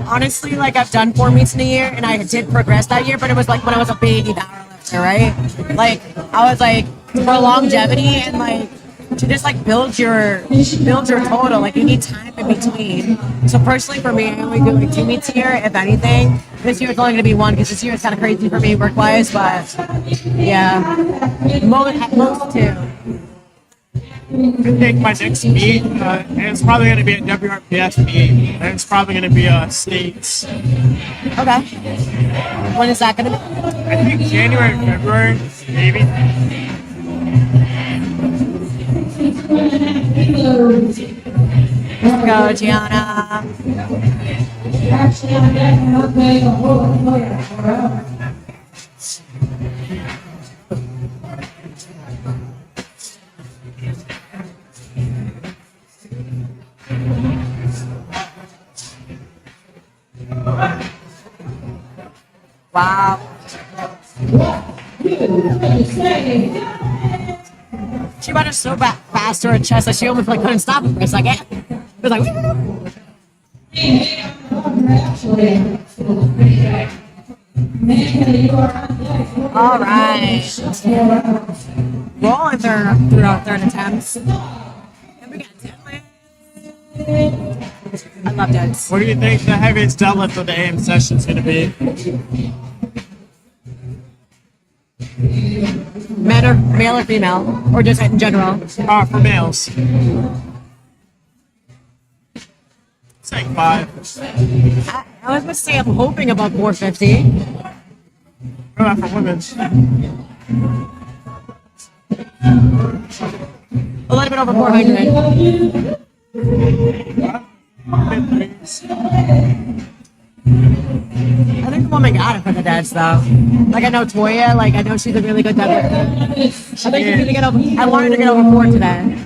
Honestly, like I've done 4 meets in a year, and I did progress that year, but it was like when I was a baby powerlifter, right? Like I was like for longevity and like to just like build your total. Like you need time in between. So personally, for me, I only do like 2 meets a year, if anything. This year it's only going to be 1 because this year is kind of crazy for me work-wise, but yeah, most 2. I think my next meet, and it's probably going to be a WRPF meet, and it's probably going to be States. Okay. When is that going to be? I think January, February, maybe. Let's go, Gianna. Wow. She went so fast to her chest that she almost like couldn't stop it for a second. It was like, all right. Rolling through our third attempts. And we got 10 left. I love deads. What do you think the heaviest deadlift of the AM session is going to be? Male or female, or just in general? For males. It's like 5. I was gonna say I'm hoping about 450. What about for women? A little bit over 400. I think the woman got it for the deads though. Like I know Toya, like I know she's a really good deadlifter. I think she's gonna get over. I wanted to get over 4 today.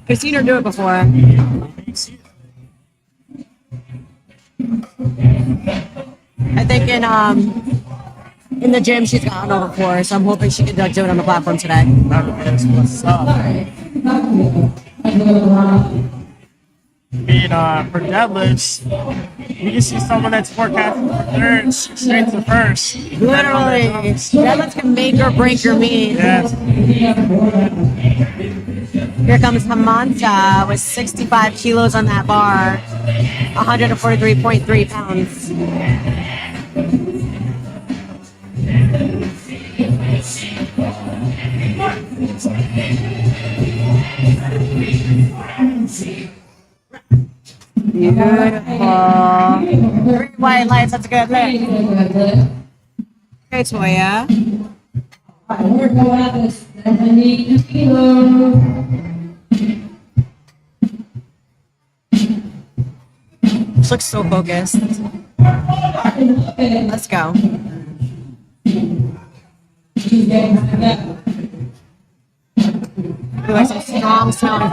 I've seen her do it before. I think in the gym she's gotten over 4, so I'm hoping she can do it on the platform today. What's up? I mean, for deadlifts, you can see someone that's forecasting for third straight to first. Literally, deadlifts can make or break your meet. Yes. Here comes Hamanta with 65 kilos on that bar, 143.3 pounds. Beautiful. 3 white lights, that's a good lift. Okay, Toya. We're going at this 70 kilos. She looks so focused. Let's go. We like some strong smelling.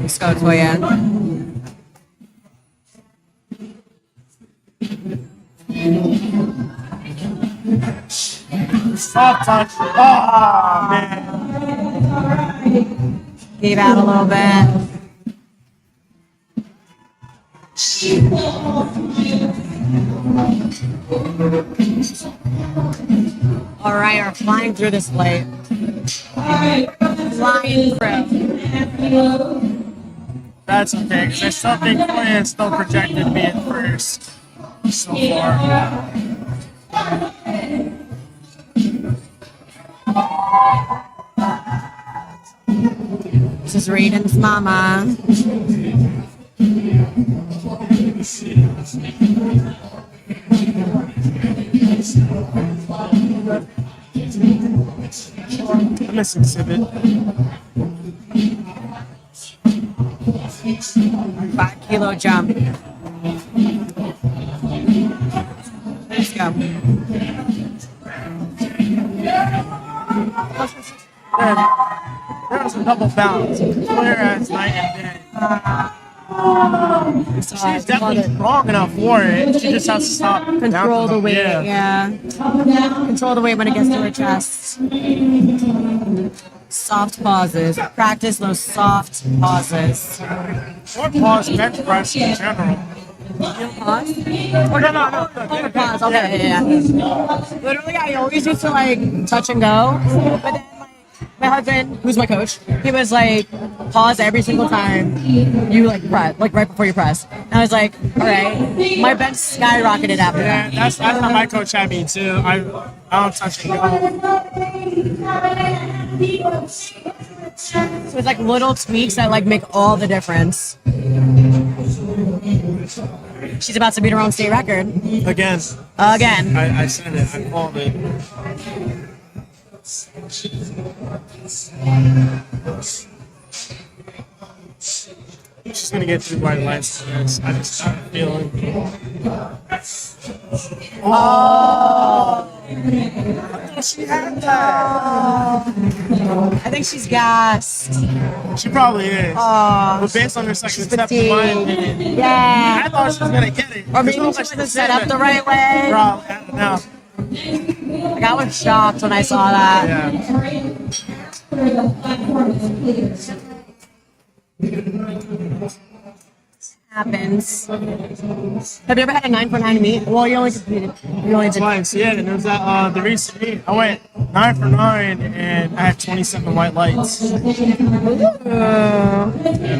Let's go, Toya. Soft touch. Oh, man. Gave out a little bit. All right, we're flying through this plate. Flying through. That's okay, because I still think Toya is still projected to be in first so far. This is Raiden's mama. I'm missing Civet. 5 kilo jump. Let's go. There was a double bounce. Clear as night and day. She's definitely strong enough for it. She just has to stop. Control the weight, yeah. Control the weight when it gets to her chest. Soft pauses. Practice those soft pauses. Or pause bench press in general. Pause? Or no. Oh, pause. Okay, yeah. Literally, I always used to like touch and go, but then my husband, who's my coach, he was like, pause every single time you like press, like right before you press. And I was like, all right. My bench skyrocketed after that. Yeah, that's how my coach had me too. I don't touch and go. So it's like little tweaks that like make all the difference. She's about to beat her own state record. Again. I said it. I called it. She's gonna get through white lights. I just have a feeling. Oh! She had that. I think she's gassed. She probably is. But based on her second step, in my opinion, yeah. I thought she was gonna get it. Or maybe she wasn't set up the right way. Bro, I don't know. Like, I was shocked when I saw that. Yeah. The platform is clear. Happens. Have you ever had a 9 for 9 meet? Well, you only competed. You only did. Twice, yeah, and it was at the recent meet. I went 9 for 9, and I had 27 white lights. Ooh,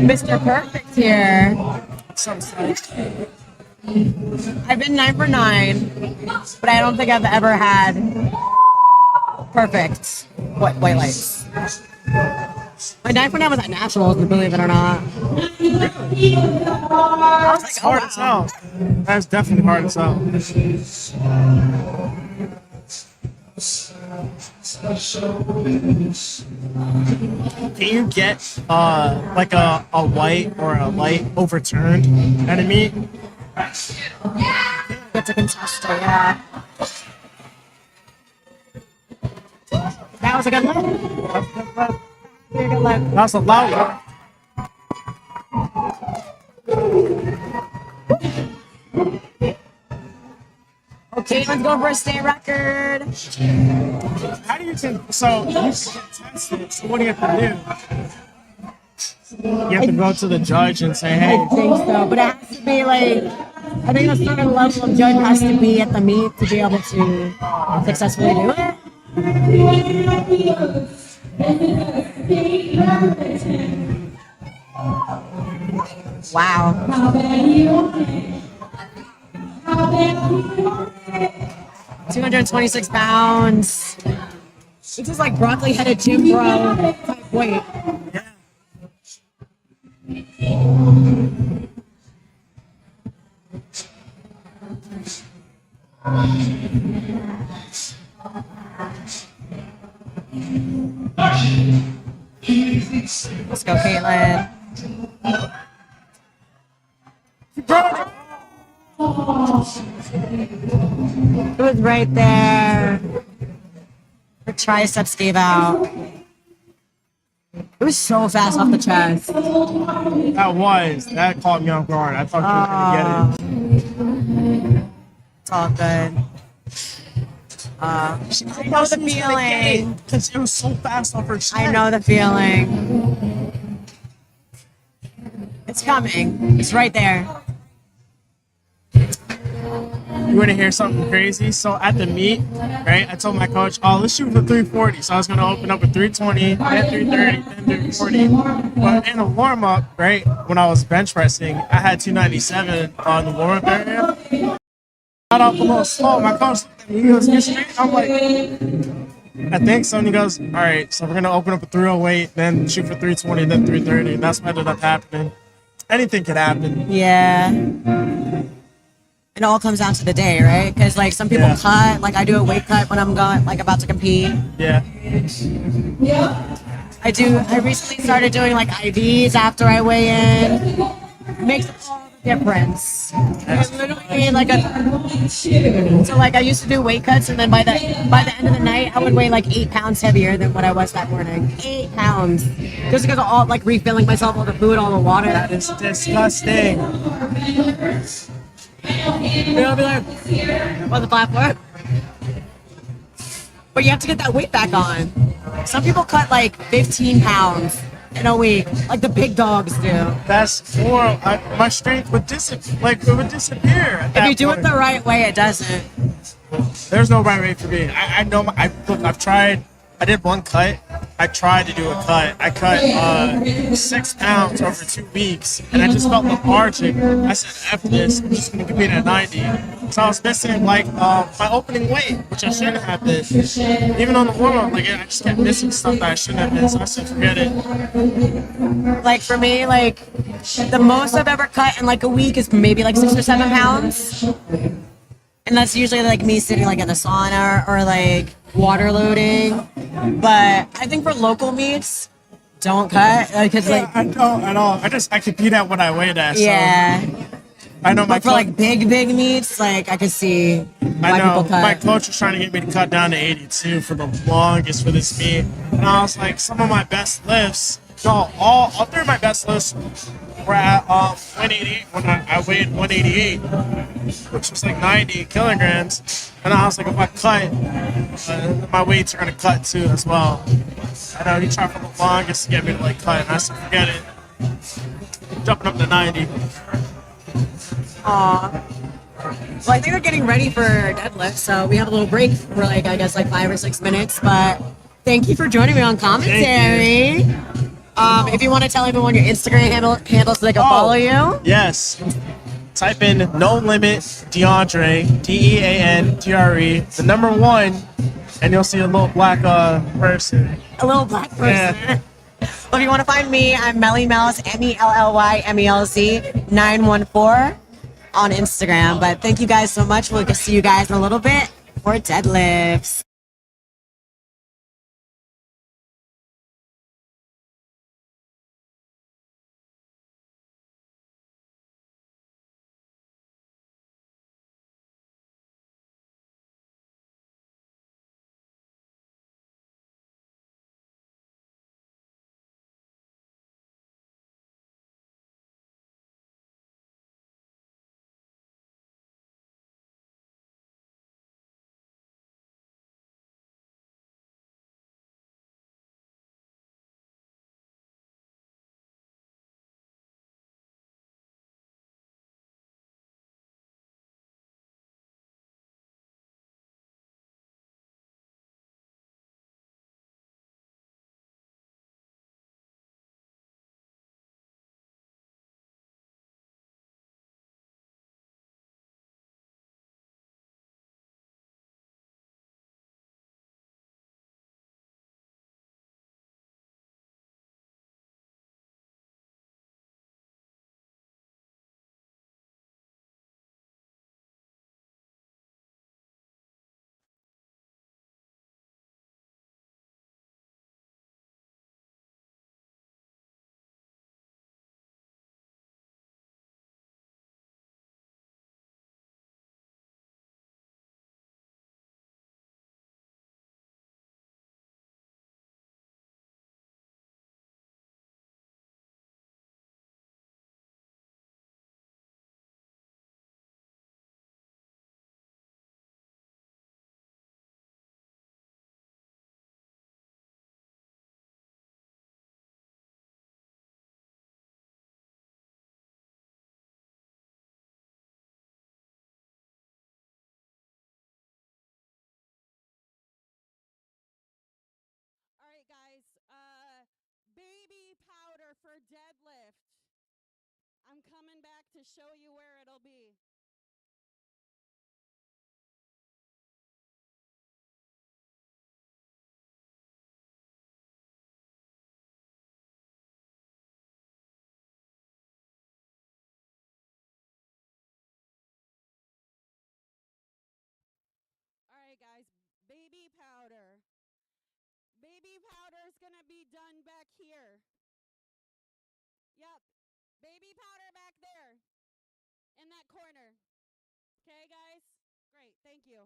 Mr. Perfect here. I've been 9 for 9, but I don't think I've ever had perfect white lights. My 9 for 9 was at Nationals, believe it or not. It's hard to tell. That's definitely hard to tell. Can you get like a white or a light overturned at a meet? That's a contester, yeah. That was a good one. That's a loud one. Okay, let's go for a state record. How do you so you can test it, so what do you have to do? You have to go to the judge and say, hey. I think so, but it has to be like, I think a certain level of judge has to be at the meet to be able to successfully do it. Wow. 226 pounds. This is like broccoli-headed gym bro type weight. Let's go, Caitlin. It was right there. Her triceps gave out. It was so fast off the chest. That caught me off guard. I thought you were gonna get it. It's all good. I know the feeling. Because it was so fast off her chest. I know the feeling. It's coming. It's right there. You want to hear something crazy? So at the meet, right, I told my coach, oh, let's shoot for 340. So I was going to open up with 320, then 330, then 340. But in a warm-up, right, when I was bench pressing, I had 297 on the warm-up area. Got off a little slow. My coach looked at me, he goes, "You straight?" I'm like, I think so. And he goes, all right, so we're going to open up with 308, then shoot for 320, then 330. And that's what ended up happening. Anything could happen. Yeah. It all comes down to the day, right? Because like some people cut, like I do a weight cut when I'm going, like about to compete. Yeah. I recently started doing like IVs after I weigh in. It makes all the difference. I literally made like so like I used to do weight cuts, and then by the end of the night I would weigh like 8 pounds heavier than what I was that morning. 8 pounds. Just because of all like refilling myself all the food, all the water. That is disgusting. I'll be like, on the platform. But you have to get that weight back on. Some people cut like 15 pounds in a week, like the big dogs do. That's horrible. My strength would disappear. If you do it the right way, it doesn't. There's no right way for me. I know. Look, I've tried. I did one cut. I tried to do a cut. I cut 6 pounds over 2 weeks, and I just felt lethargic. I said, F this, I'm just going to compete at 90. So I was missing, like, my opening weight, which I shouldn't have been. Even on the warm-up, like, I just kept missing stuff that I shouldn't have been, so I said, forget it. Like, for me, like, the most I've ever cut in, like, a week is maybe, like, 6 or 7 pounds. And that's usually, like, me sitting, like, in the sauna or, like, water loading. But I think for local meets, don't cut. Because, like, I don't at all. I compete at what I weighed at. Yeah. So I know but for, like, big meets, like, I could see why people cut. My coach was trying to get me to cut down to 82 for the longest for this meet. And I was like, some of my best lifts No, all through my best list were at 188 when I weighed 188, which was like 90 kilograms. And I was like, if I cut, my weights are gonna cut too as well. I know he tried for the longest to get me to like cut, and I said, forget it. Jumping up to 90. Aw. Well, I think we're getting ready for deadlift, so we have a little break for like, I guess, like 5 or 6 minutes. But thank you for joining me on commentary. If you want to tell everyone your Instagram handle so they can follow you. Yes. Type in No Limit DeAndre, DeAndre, the number 1, and you'll see a little black person. A little black person. Yeah. Well, if you want to find me, I'm Melly Melz, MELLYMELZ 914 on Instagram. But thank you guys so much. We'll see you guys in a little bit for deadlifts. All right, guys. Baby powder for deadlift. I'm coming back to show you where it'll be. All right, guys. Baby powder. Baby powder is going to be done back here. Yep. Baby powder back there in that corner. Okay, guys? Great. Thank you.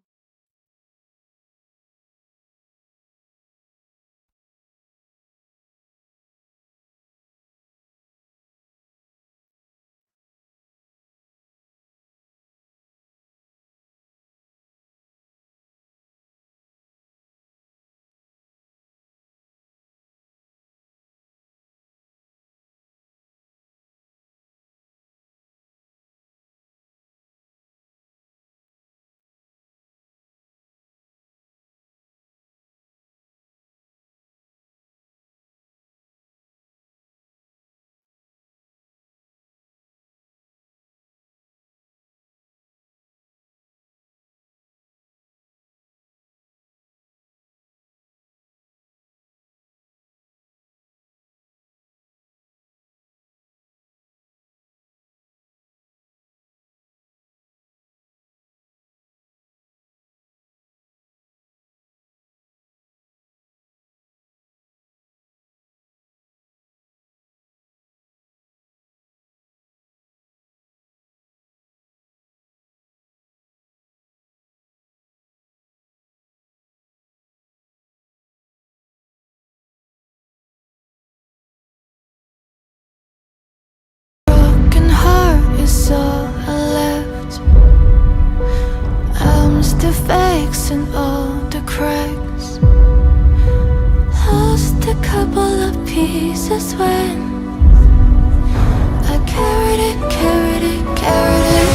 fakes and all the cracks. Lost a couple of pieces when I carried it, carried it, carried it.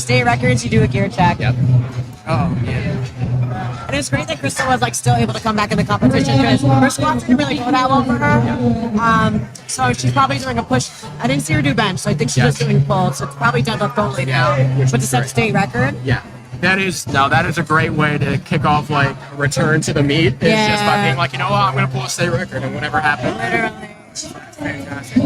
state records, you do a gear check. Yep. Oh, yeah. And it's great that Crystal was like still able to come back in the competition because her squats didn't really go that well for her. So she's probably doing a push. I didn't see her do bench, so I think she's just doing pull. So it's probably deadlift only now, but to set state record. Yeah. That is a great way to kick off like a return to the meet. It's just by being like, you know what, I'm gonna pull a state record and whatever happens. Literally. Fantastic.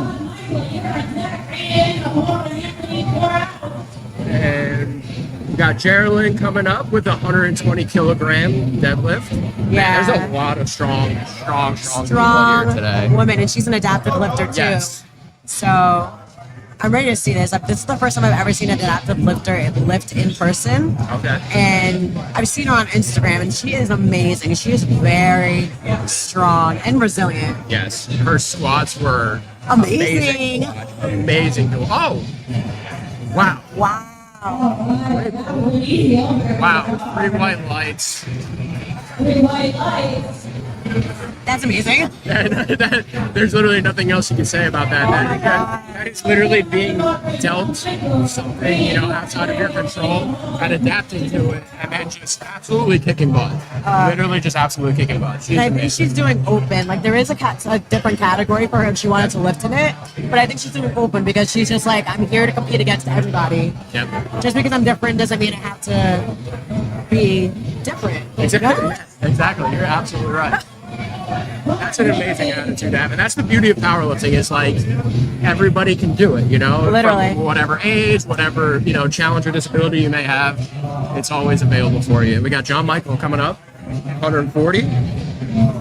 And we got Geraldine coming up with a 120 kilogram deadlift. Yeah. Man, there's a lot of strong people here today. Woman, and she's an adaptive lifter too. Yes. So I'm ready to see this. This is the first time I've ever seen an adaptive lifter lift in person. Okay. And I've seen her on Instagram, and she is amazing. She is very strong and resilient. Yes. Her squats were Amazing. Amazing. Oh. Wow. Wow. Wow. 3 white lights. That's amazing. There's literally nothing else you can say about that. That is literally being dealt something, you know, outside of your control and adapting to it, and then just absolutely kicking butt. Literally just absolutely kicking butt. And I think she's doing open. Like there is a different category for her if she wanted to lift in it, but I think she's doing open because she's just like, I'm here to compete against everybody. Yep. Just because I'm different doesn't mean I have to be different. Exactly. Exactly. You're absolutely right. That's an amazing attitude to have, and that's the beauty of powerlifting. Is like everybody can do it, you know. Literally. From whatever age, whatever challenge or disability you may have, it's always available for you. We got John Michael coming up, 140.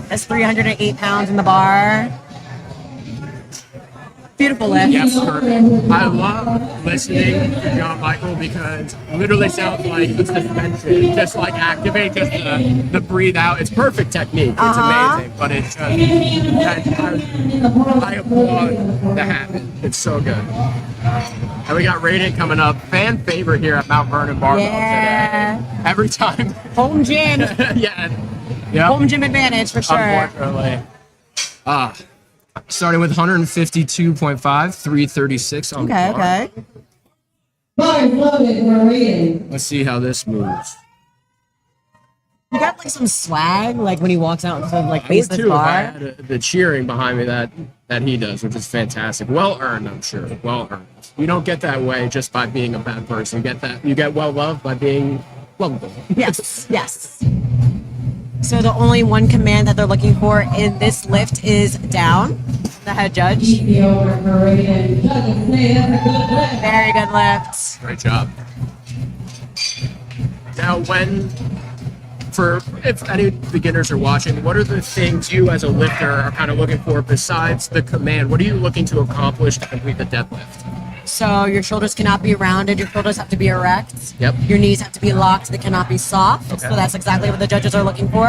That's 308 pounds in the bar. Beautiful lift. Yes, perfect. I love listening to John Michael because it literally sounds like he's just mentioned, just like activate, just the breathe out. It's perfect technique. It's amazing, but it's just, I applaud the habit. It's so good. And we got Radiant coming up. Fan favorite here at Mount Vernon Barbell today. Every time. Home gym. Yeah. Home gym advantage for sure. Unfortunately. Starting with 152.5, 336 on the bar. Okay. Let's see how this moves. You got like some swag, like when he walks out into like I would face the too if I bar. had the cheering behind me that he does, which is fantastic. Well earned, I'm sure. Well earned. You don't get that way just by being a bad person. You get well loved by being lovable. Yes. Yes. So the only one command that they're looking for in this lift is down. The head judge. Very good lift. Great job. Now, if any beginners are watching, what are the things you as a lifter are kind of looking for besides the command? What are you looking to accomplish to complete the deadlift? So your shoulders cannot be rounded. Your shoulders have to be erect. Yep. Your knees have to be locked. They cannot be soft. Okay. So that's exactly what the judges are looking for.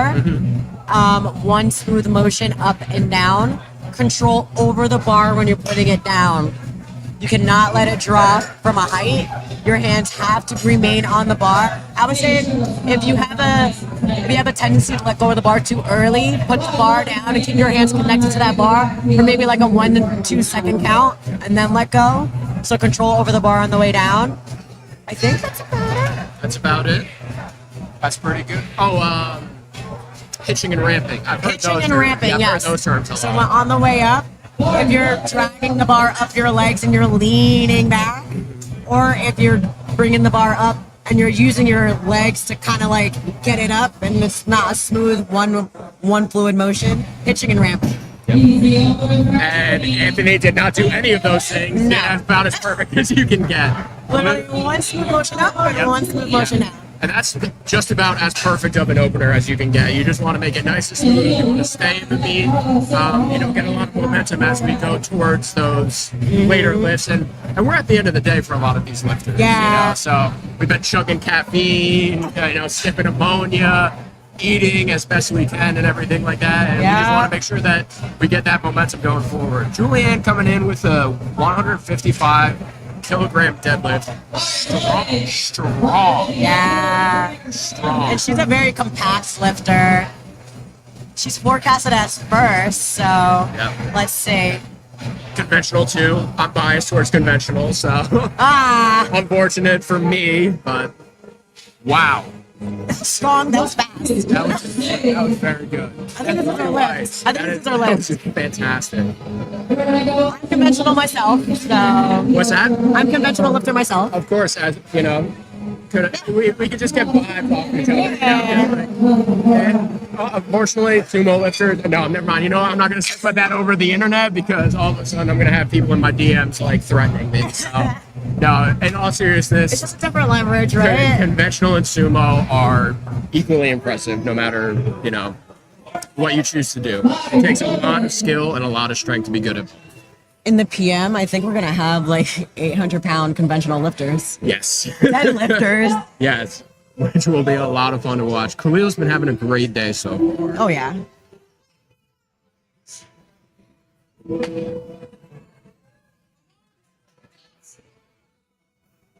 One smooth motion up and down. Control over the bar when you're putting it down. You cannot let it drop from a height. Your hands have to remain on the bar. I would say if you have a tendency to let go of the bar too early, put the bar down and keep your hands connected to that bar for maybe like a 1 to 2 second count, and then let go. So control over the bar on the way down. I think that's about it. That's about it. That's pretty good. Oh, hitching and ramping. I've heard Hitching those and terms. ramping, Yeah, I've yes. heard those terms a So lot. on the way up, if you're dragging the bar up your legs and you're leaning back, or if you're bringing the bar up and you're using your legs to kind of like get it up and it's not a smooth one fluid motion, hitching and ramping. And Anthony did not do any of those things. No. That's about as perfect as you can get. Literally one smooth motion up and one smooth motion down. And that's just about as perfect of an opener as you can get. You just want to make it nice and smooth. You want to stay in the beat. Get a lot of momentum as we go towards those later lifts. And we're at the end of the day for a lot of these lifters. Yeah. So we've been chugging caffeine, sipping ammonia, eating as best we can and everything like that. And we just want to make sure that we get that momentum going forward. Julianne coming in with a 155 kilogram deadlift. Strong. Yeah. Strong. And she's a very compact lifter. She's forecasted as first, so let's see. conventional too. I'm biased towards conventional, so unfortunate for me, but wow. Strong, that was fast. That was very good. I think this is our lift. I think this is our lift. That was fantastic. I'm conventional myself, so. What's that? I'm conventional lifter myself. Of course, as you know, we could just get vibes off each other. And unfortunately, sumo lifters. No, never mind. You know, I'm not going to put that over the internet because all of a sudden I'm going to have people in my DMs like threatening me. So, no, in all seriousness, it's just a different leverage, right? Conventional and sumo are equally impressive, no matter what you choose to do. It takes a lot of skill and a lot of strength to be good at. In the PM, I think we're going to have like 800-pound conventional lifters. Yes. Deadlifters. Yes. Which will be a lot of fun to watch. Khalil's been having a great day so far. Oh, yeah.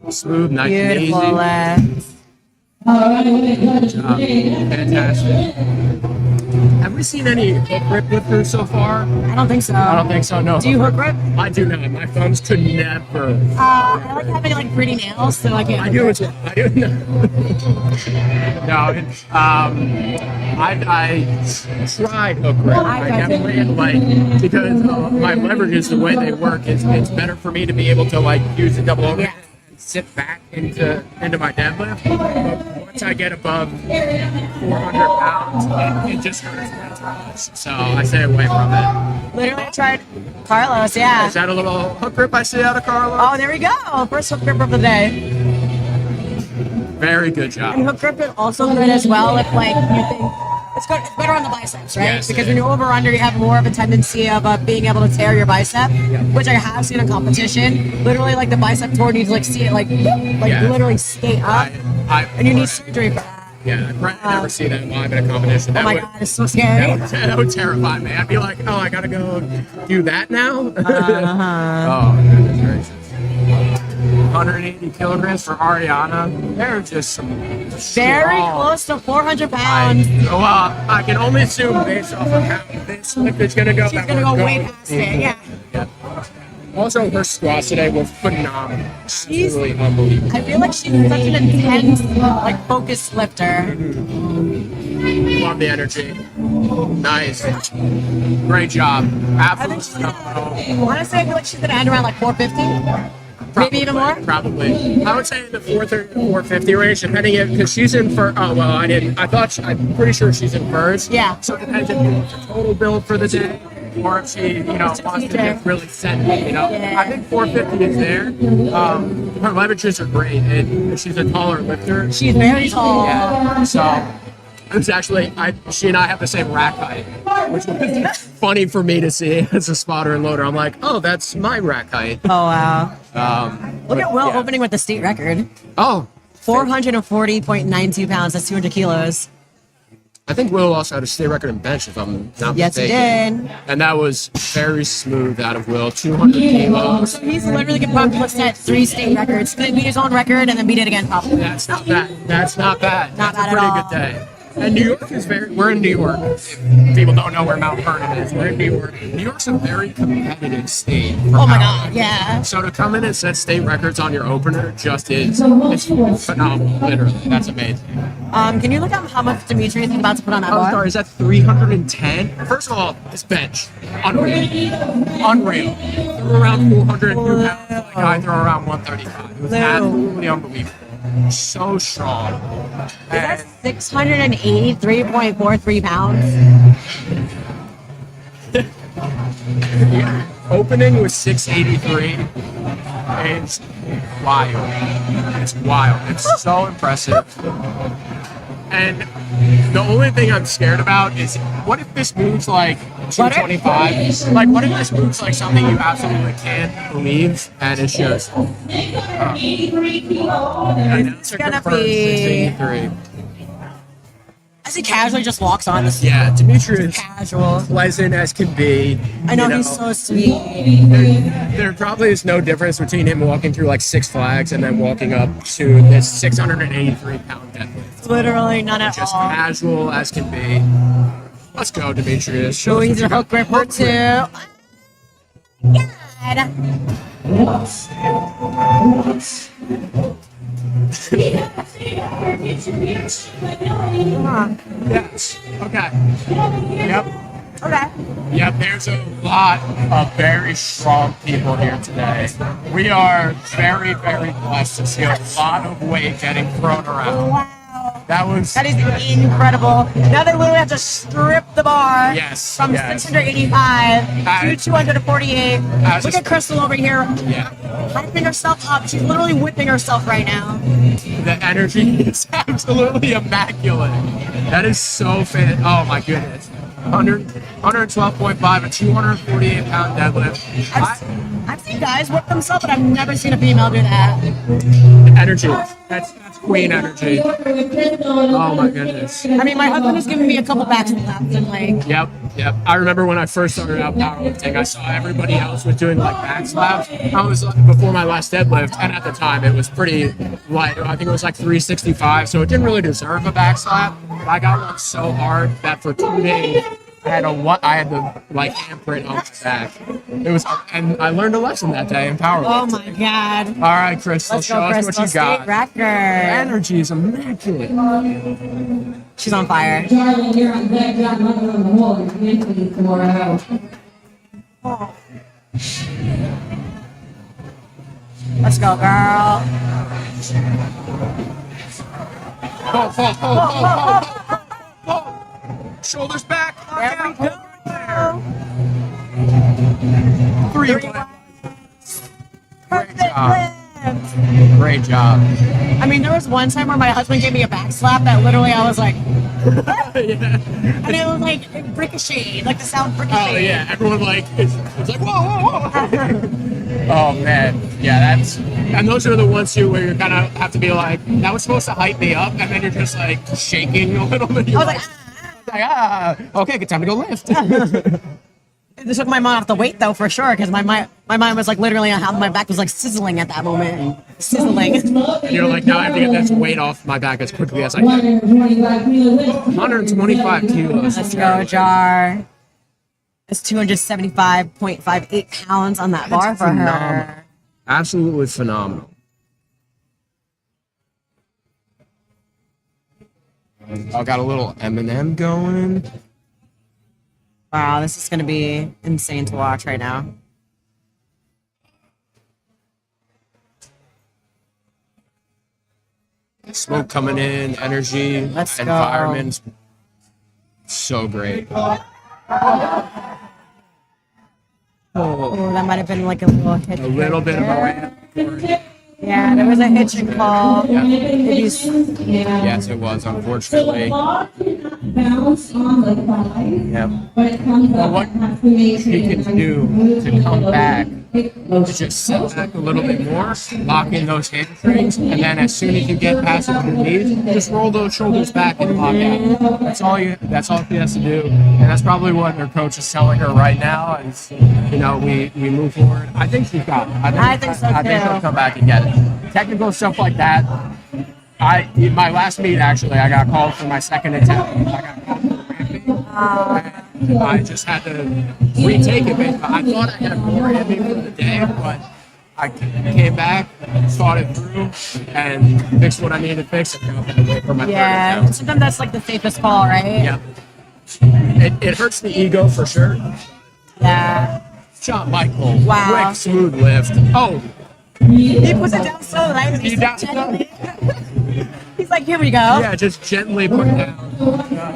Smooth, nice Beautiful and easy. Good job. Fantastic. Have we seen any hook grip lifters so far? I don't think so. I don't think so, no. Do you hook grip? I do not. My thumbs could never. I like having like pretty nails, so I can't. I do as well. I do. No, it's, I tried hook grip. I definitely like, because my leverages, the way they work, it's better for me to be able to like use a double overhead. Sit back into my deadlift. But once I get above 400 pounds, it just hurts way too much. So I stay away from it. Literally, I tried Carlos, yeah. Is that a little hook grip I see out of Carlos? Oh, there we go. First hook grip of the day. Very good job. And hook grip is also good as well if like you think it's good. It's better on the biceps, right? Yes, because when you over under, you have more of a tendency of being able to tear your bicep, which I have seen in competition. Literally, like the bicep tore, you like see it like literally skate up, and you need surgery for that. Yeah, I'd never see that live in a competition. That oh my god, it's so scary. That would terrify me. I'd be like, oh, I gotta go do that now. Oh, goodness gracious. 180 kilograms for Ariana. They're just some very close to 400 pounds. I can only assume based off of how this lift is gonna go. She's gonna go way past it. Yeah. Also, her squats today were phenomenal. Absolutely unbelievable. I feel like she's such an intense, like focused lifter. Love the energy. Nice. Great job. Absolutely phenomenal. I want to say I feel like she's gonna end around like 450. Maybe even more? Probably. I would say in the 430 to 450 range, depending if, because she's in for, I'm pretty sure she's in first. Yeah. So it depends if you want her total build for the day, or if she, wants to just really send me, Yeah. I think 450 is there. Her leverages are great, and she's a taller lifter. She's very tall. Yeah. So it's actually, she and I have the same rack height, which was funny for me to see as a spotter and loader. I'm like, oh, that's my rack height. Oh, wow. Look at Will yeah. opening with the state record. Oh. 440.92 pounds. That's 200 kilos. I think Will also had a state record in bench, if I'm not Yes, he mistaken. did. And that was very smooth out of Will. 200 kilos. So he's literally going to probably set 3 state records. Beat his own record and then beat it again, probably. That's not bad. That's not bad. Not That's bad a at pretty good day. And New York is we're in New York. If people don't know where Mount Vernon is, we're in New York. New York's a very competitive state. Oh my god, yeah. So to come in and set state records on your opener just is it's phenomenal, literally. That's amazing. Can you look up how much Dimitri is about to put on that Oh, bar? sorry, is that 310? First of all, this bench, unreal. Unreal. Threw around 402 pounds, like I throw around 135. It was absolutely unbelievable. So strong. Is that 683.43 pounds? Yeah. Opening was 683. It's wild. It's wild. It's so impressive. And the only thing I'm scared about is what if this moves like 225? Like, what if this moves like something you absolutely can't believe and it's just. It's gonna be. 683. As he casually just walks on this. Yeah, Dimitri is casual, pleasant as can be. I know he's so sweet. There probably is no difference between him walking through like Six Flags and then walking up to this 683-pound deadlift. Literally none at Just all. casual as can be. Let's go, Demetrius. Show Oh, us he's what a you hook got. gripper too. Yeah. side. Yes. Okay. Yep. Okay. Yep, there's a lot of very strong people here today. We are very, very blessed to see a lot of weight getting thrown around. Wow. That is incredible. Now they literally have to strip the bar from 685 to 248. Look at Crystal over here. Yeah. Hyping herself up. She's literally whipping herself right now. The energy is absolutely immaculate. That is so fit. Oh my goodness. 112.5, a 248-pound deadlift. I've seen guys whip themselves, but I've never seen a female do that. Energy. That's queen energy. Oh my goodness. I mean, my husband has given me a couple back slaps and like. Yep. I remember when I first started out powerlifting, I saw everybody else was doing like back slaps. I was before my last deadlift, and at the time it was pretty light. I think it was like 365, so it didn't really deserve a back slap. But I got one so hard that for 2 days I had the like handprint on my back. It was, and I learned a lesson that day in powerlifting. Oh my god! All right, Crystal, Let's show go, us Crystal. what you got. State record. Energy is immaculate. She's on fire. Darling, you're on deck, you're not on the wall, you're mentally 4 out. Let's go, girl. Pull. Shoulders back. There we go. 3 Perfect. Great job. I mean, there was one time where my husband gave me a back slap that literally I was like, and it was like ricocheted, like the sound ricocheted. Oh yeah, everyone like it's like whoa. Oh man, yeah, and those are the ones too where you kind of have to be like, that was supposed to hype me up, and then you're just like shaking a little bit. I was like, okay, good time to go lift. This took my mind off the weight though, for sure, because my mind was like literally on how my back was like sizzling at that moment. Sizzling. And you're like, now I have to get this weight off my back as quickly as I can. 125 kilos. Let's go, Jar. It's 275.58 pounds on that bar for her. Absolutely phenomenal. I got a little M&M going. Wow, this is going to be insane to watch right now. Smoke coming in, energy, Let's environment. So great. Oh, that might have been like a little hitch. A little bit of a ramp. Yeah, there was a hitch and call. Yeah. Yeah. Yes, it was, unfortunately. Bounce on the thigh, Yep. but it comes Well, up. what he can do to come back is just sit back a little bit more, lock in those hamstrings, and then as soon as you get past it with your knees, just roll those shoulders back and lock out. That's all he has to do, and that's probably what her coach is telling her right now. Is we move forward. I think she's got it. I think so, I think too. she'll come back and get it. Technical stuff like that. In my last meet, actually, I got called for my second attempt. I got called for ramping. I just had to retake it. I thought I had more ramping for the day, but I came back, thought it through, and fixed what I needed to fix, and got that away for my third attempt. Sometimes that's like the safest call, right? Yeah. It hurts the ego for sure. Yeah. Shot Michael. Wow. Quick, smooth lift. Oh. He puts it down so light. He's like, here we go. Yeah, just gently put down.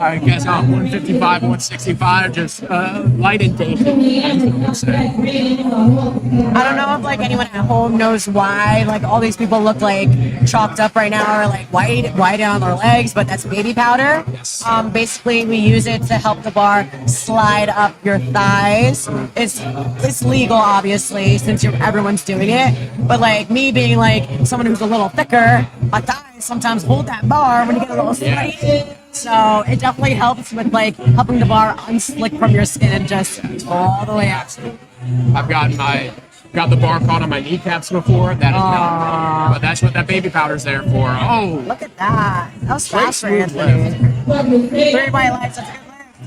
I guess 155, 165, just light and dainty. I don't know if like anyone at home knows why like all these people look like chalked up right now or like white on their legs, but that's baby powder. Yes. Basically we use it to help the bar slide up your thighs. It's legal obviously since everyone's doing it, but like me being like someone who's a little thicker, my thighs sometimes hold that bar when you get a little sweaty. Yeah. So it definitely helps with like helping the bar unslick from your skin and just all the way out. I've got the bar caught on my kneecaps before. That is not, but that's what that baby powder's there for. Oh, look at that! That was fast for smooth Anthony. 3 by lights.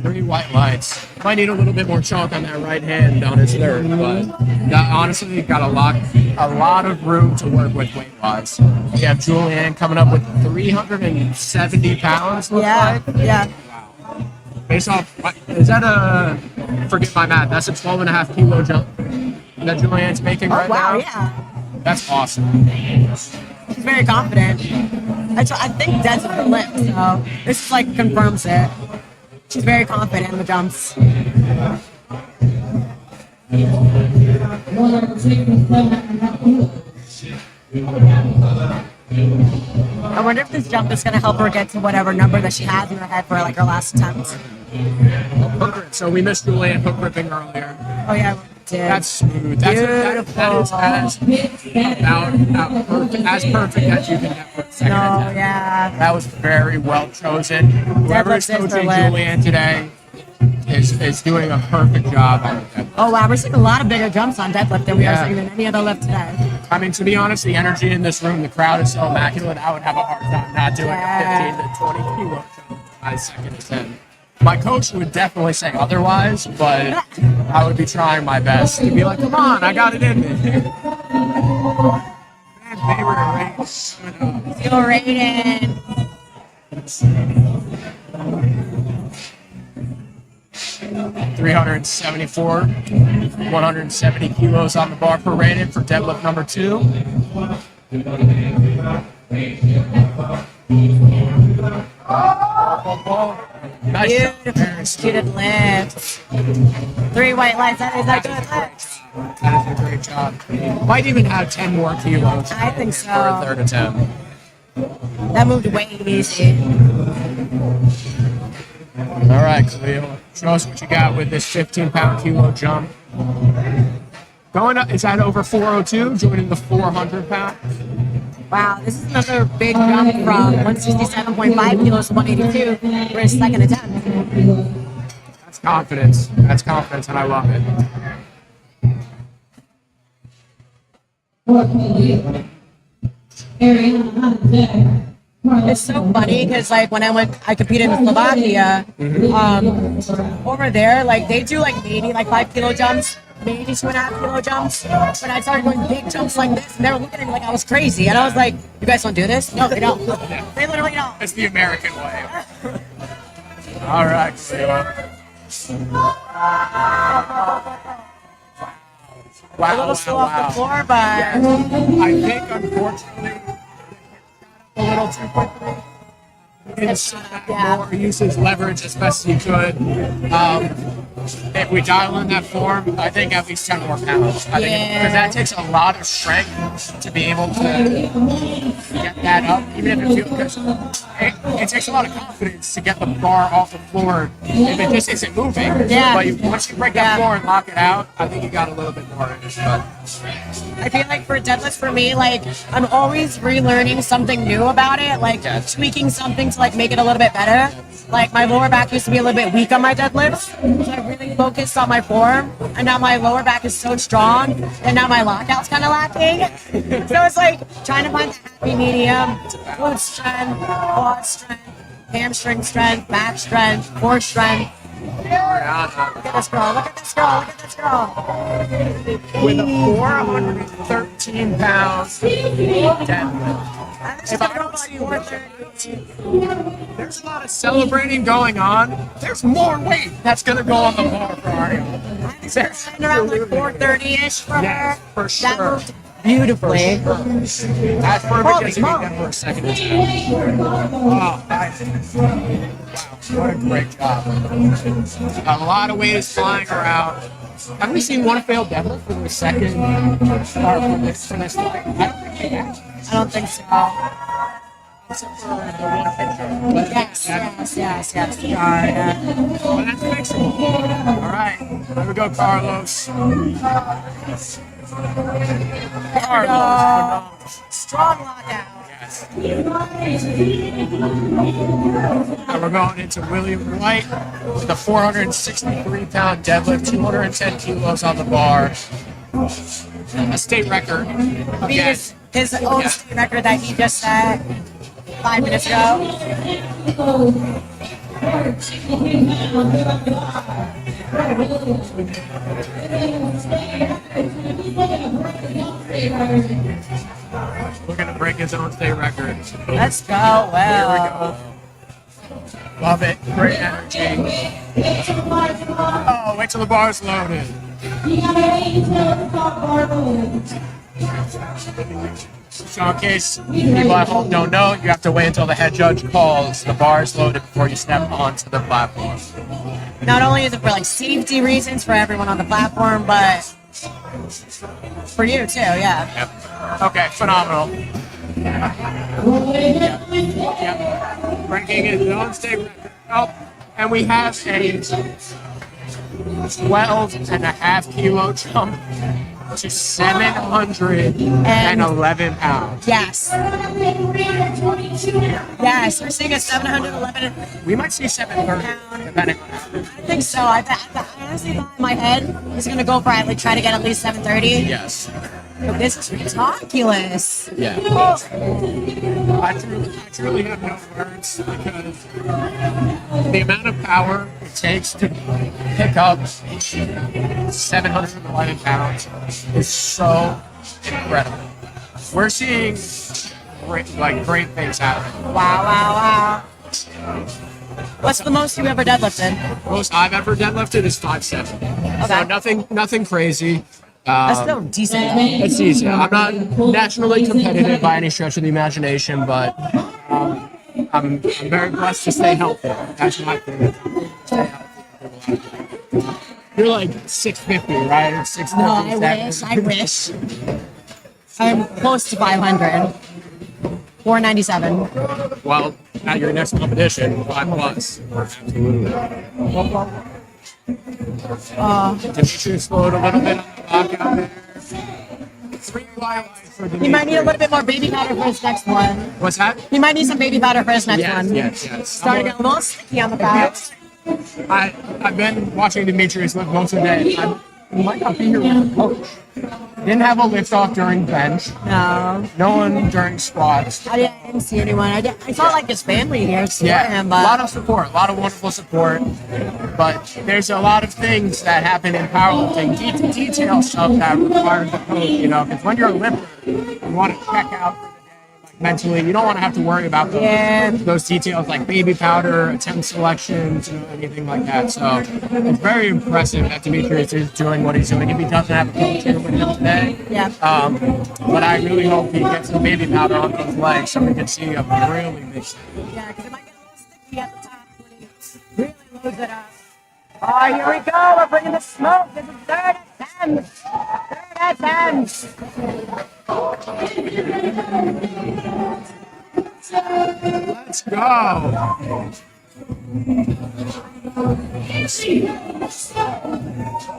3 white lights. Might need a little bit more chalk on that right hand on his third, but honestly, got a lot of room to work with weight-wise. We have Julianne coming up with 370 pounds, looks like. Yeah. Based off, is that forget my math, that's a 12.5 kilo jump that Julianne's making right now? Yeah. That's awesome. She's very confident. I think that's the lift, so this just like confirms it. She's very confident in the jumps. I wonder if this jump is going to help her get to whatever number that she has in her head for like her last attempt. So we missed Julianne hook ripping earlier. Oh yeah, we did. That's smooth. That is as perfect as you can get for a second attempt. Yeah. That was very well chosen. Whoever is coaching Julianne today is doing a perfect job on it. Oh wow, we're seeing a lot of bigger jumps on deadlift than we are seeing in any other lift today. I mean, to be honest, the energy in this room, the crowd is so immaculate, I would have a hard time not doing a 15 to 20 kilo jump by second attempt. My coach would definitely say otherwise, but I would be trying my best to be like, come on, I got it in me. Man, You're rated. 374, 170 kilos on the bar per rated for deadlift number 2. Nice. Beautiful student lift. 3 white lights, that is a good lift. That is a great job. Might even have 10 more kilos. I think so. For a third attempt. That moved way easy. All right, Khalil. Show us what you got with this 15-pound kilo jump. Going up, is that over 402? Joining the 400-pound? Wow, this is another big jump from 167.5 kilos to 182 for his second attempt. That's confidence. That's confidence, and I love it. It's so funny because like when I competed in Slovakia, over there, like they do like maybe like 5 kilo jumps, maybe 2.5 kilo jumps. But I started doing big jumps like this, and they were looking at me like I was crazy. And I was like, "You guys don't do this? No, they don't. They literally don't." It's the American way. All right, Wow, a little slow off the floor, but I think unfortunately a little too quickly. More, use his leverage as best as he could. If we dial in that form, I think at least 10 more pounds. I think because that takes a lot of strength to be able to get that up, even if it feels it takes a lot of confidence to get the bar off the floor if it just isn't moving. Yeah. But once you break that floor and lock it out, I think you got a little bit more in it. But I feel like for deadlifts, for me, like I'm always relearning something new about it, like tweaking something to like make it a little bit better. Like my lower back used to be a little bit weak on my deadlifts, so I really focused on my form, and now my lower back is so strong, and now my lockout's kind of lacking. So it's like trying to find the happy medium: glute strength, quad strength, hamstring strength, back strength, core strength. Look at this girl! Look at this girl! Look at this girl! With a 413 pounds deadlift. If I don't see there's a lot of celebrating going on. There's more weight that's going to go on the bar for Ariel. There's around like 430-ish for her. For sure. That moved beautifully. That's perfect as you can get for a second attempt. Oh, nice. Wow, what a great job. A lot of weight is flying around. Have we seen one failed deadlift for the second for this fight? I don't think so. Except for the one picture. Yes. Well, that's fixable. All right, here we go, Carlos. Carlos. Strong lockout. Yes. And we're going into William White with a 463-pound deadlift, 210 kilos on the bar. A state record. Again. His own state record that he just set 5 minutes ago. We're gonna break his own state record. Let's go. Well. Here we go. Love it. Great energy. Oh, wait till the bar's loaded. So in case people at home don't know, you have to wait until the head judge calls the bar's loaded before you step onto the platform. Not only is it for like safety reasons for everyone on the platform, but for you too, yeah. Yep. Okay, phenomenal. Yep. Breaking his own state record. Oh, and we have a 12.5 kilo jump to 711 pounds. Yes. Yes, we're seeing a 711. We might see 730, depending on how. I think so. I honestly thought in my head he's going to go for try to get at least 730. Yes. But this is ridiculous. Yeah. I truly have no words because the amount of power it takes to pick up 711 pounds is so incredible. We're seeing great things happen. Wow. What's the most you've ever deadlifted? Most I've ever deadlifted is 5'7". Okay. So nothing crazy. That's still decent. It's easy. I'm not nationally competitive by any stretch of the imagination, but I'm very blessed to stay healthy. That's my thing. Stay healthy. You're like 650, right? Or 650. No, I wish. I'm close to 500. 497. Well, at your next competition, 5+. Absolutely. Demetrius slowed a little bit on the block out there. 3 highlights for Demetrius. He might need a little bit more baby powder for his next one. What's that? He might need some baby powder for his next one. Yes. Starting to get a little sticky on the back. I've been watching Demetrius lift most of the day. He might not be here with the coach. Didn't have a lift off during bench. No one during squats. I didn't see anyone. I saw like his family here supporting him, but a lot of support, a lot of wonderful support. But there's a lot of things that happen in powerlifting, detail stuff that requires the coach, because when you're a lifter, you want to check out for the day mentally. You don't want to have to worry about those details like baby powder, attempt selections, anything like that. So it's very impressive that Demetrius is doing what he's doing. If he doesn't have a coach here with him today, but I really hope he gets some baby powder on those legs so we can see a really big thing. Yeah, because it might get a little sticky at the top when he really loads it up. Oh, here we go. We're bringing the smoke. This is third at 10. Let's go.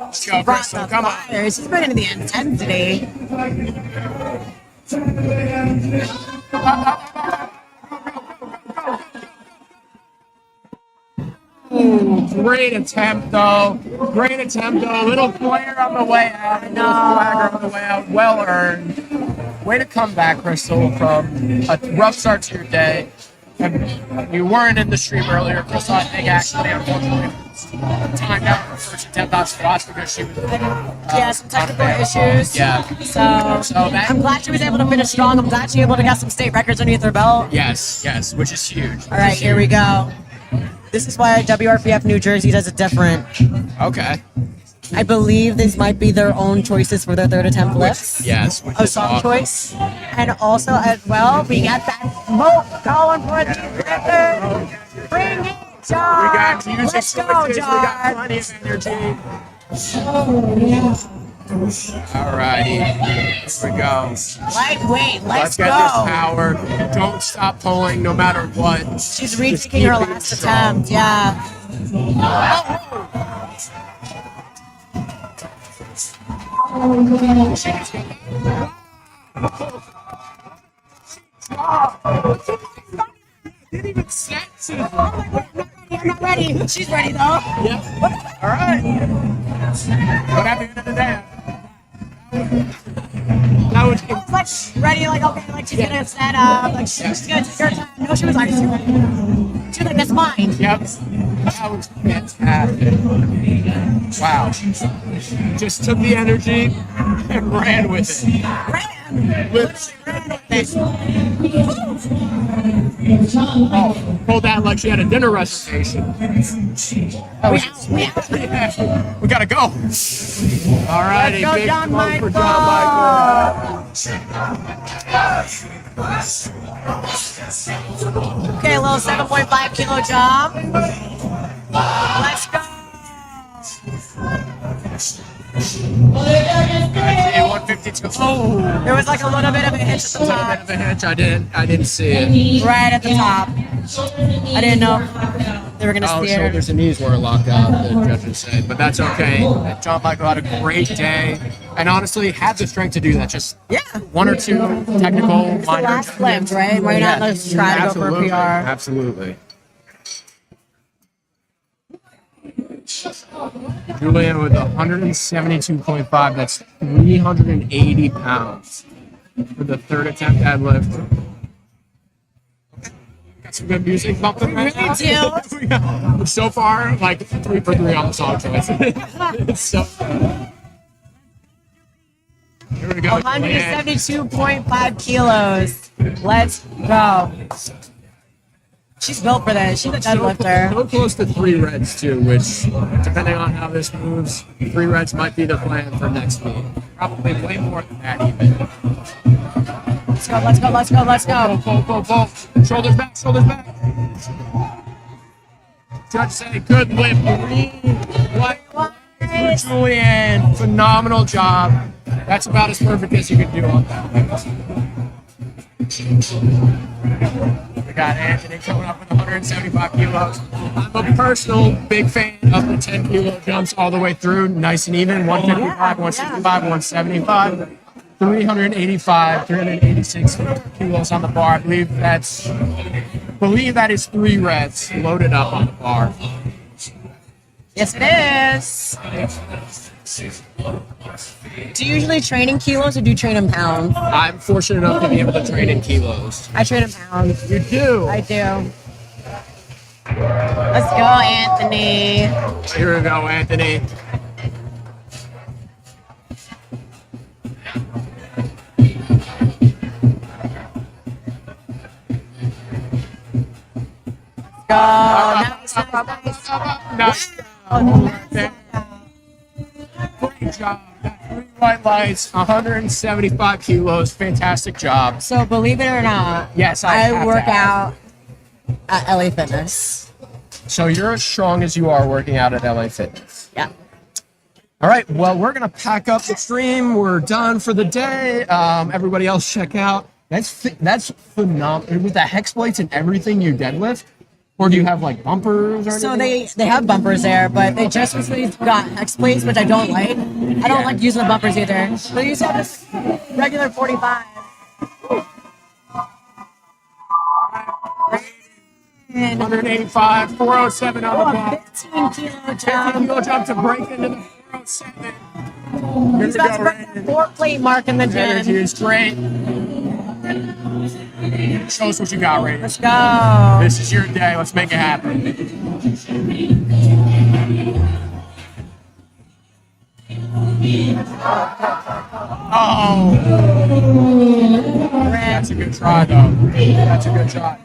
Let's go, Crystal. Come on. She's bringing the intensity. Great attempt, though. A little pointer on the way out. A little swagger on the way out. Well earned. Way to come back, Crystal, from a rough start to your day. And you weren't in the stream earlier. Crystal, I think, actually, unfortunately, timed out her first attempt on squats because she was some technical issues. Yeah. So I'm glad she was able to finish strong. I'm glad she was able to get some state records underneath her belt. Yes, which is huge. All right, here we go. This is why WRPF New Jersey does it different. Okay. I believe these might be their own choices for their third attempt lifts. Yes. A song choice. And also, as well, we got that smoke going for the record. Bring it, John. We got music Let's go, choices. John. We got plenty of energy. Alrighty. Here we go. Lightweight. Let's get go. this power. Don't stop pulling no matter what. She's retaking her last attempt. Yeah. Didn't even set to. I'm not ready. She's ready though. Yep. All right. But at the end of the day, that was like ready, like okay, like she's gonna set up, like she's gonna take her time. No, she was like, that's mine. Yep. That was fantastic. Wow. Just took the energy and ran with it. Pulled that like she had a dinner reservation. We gotta go. All righty, Let's go, big John smoke for Michael. John Michael. Okay, a little 7.5 kilo jump. Let's go. 152. Oh, There was like a little bit of a hitch at the a top. bit of a hitch. I didn't see it. Right at the top. I didn't know they were going to Oh, see it. shoulders and knees weren't locked out, the judges said, but that's okay. John Michael had a great day, and honestly had the strength to do that. Just one or two technical It's the minor last lift, right? Why not let's try to go for a PR? Absolutely. Julian with 172.5. That's 380 pounds for the third attempt deadlift. Got some good music bumping right now. So far, like 3 for 3 on the song choice. It's so good. Here we go. 172.5 kilos. Let's go. She's built for this. She's a deadlifter. So close to 3 reds too, which, depending on how this moves, 3 reds might be the plan for next meet. Probably way more than that even. Let's go, let's go, let's go, let's go. Pull. Shoulders back, shoulders back. Judge say good lift. Green, white, for Julian. Phenomenal job. That's about as perfect as you could do on that lift. We got Anthony coming up with 175 kilos. I'm a personal big fan of the 10 kilo jumps all the way through, nice and even. 155, 165, 175, 385, 386 kilos on the bar. I believe that is 3 reps loaded up on the bar. Yes, it is. Do you usually train in kilos or do you train in pounds? I'm fortunate enough to be able to train in kilos. I train in pounds. You do? I do. Let's go, Anthony. Here we go, Anthony. Go. Nice. Great job. 3 white lights, 175 kilos. Fantastic job. So believe it or not, Yes, I have work to out at LA Fitness. So you're as strong as you are working out at LA Fitness. Yeah. All right. Well, we're gonna pack up the stream. We're done for the day. Everybody else, check out. That's phenomenal. With the hex plates and everything you deadlift. Or do you have like bumpers or anything? So they have bumpers there, but they just recently got hex plates, which I don't like. I don't like using the bumpers either. So you have this regular 45. 185, 407 on the bar. 15 kilo 15 jump. kilo jump to break into the 407. He's about to break that 4 plate mark in the Energy gym. is great. Show us what you got, Ray. Let's go. This is your day. Let's make it happen. Oh. That's a good try, though. That's a good try.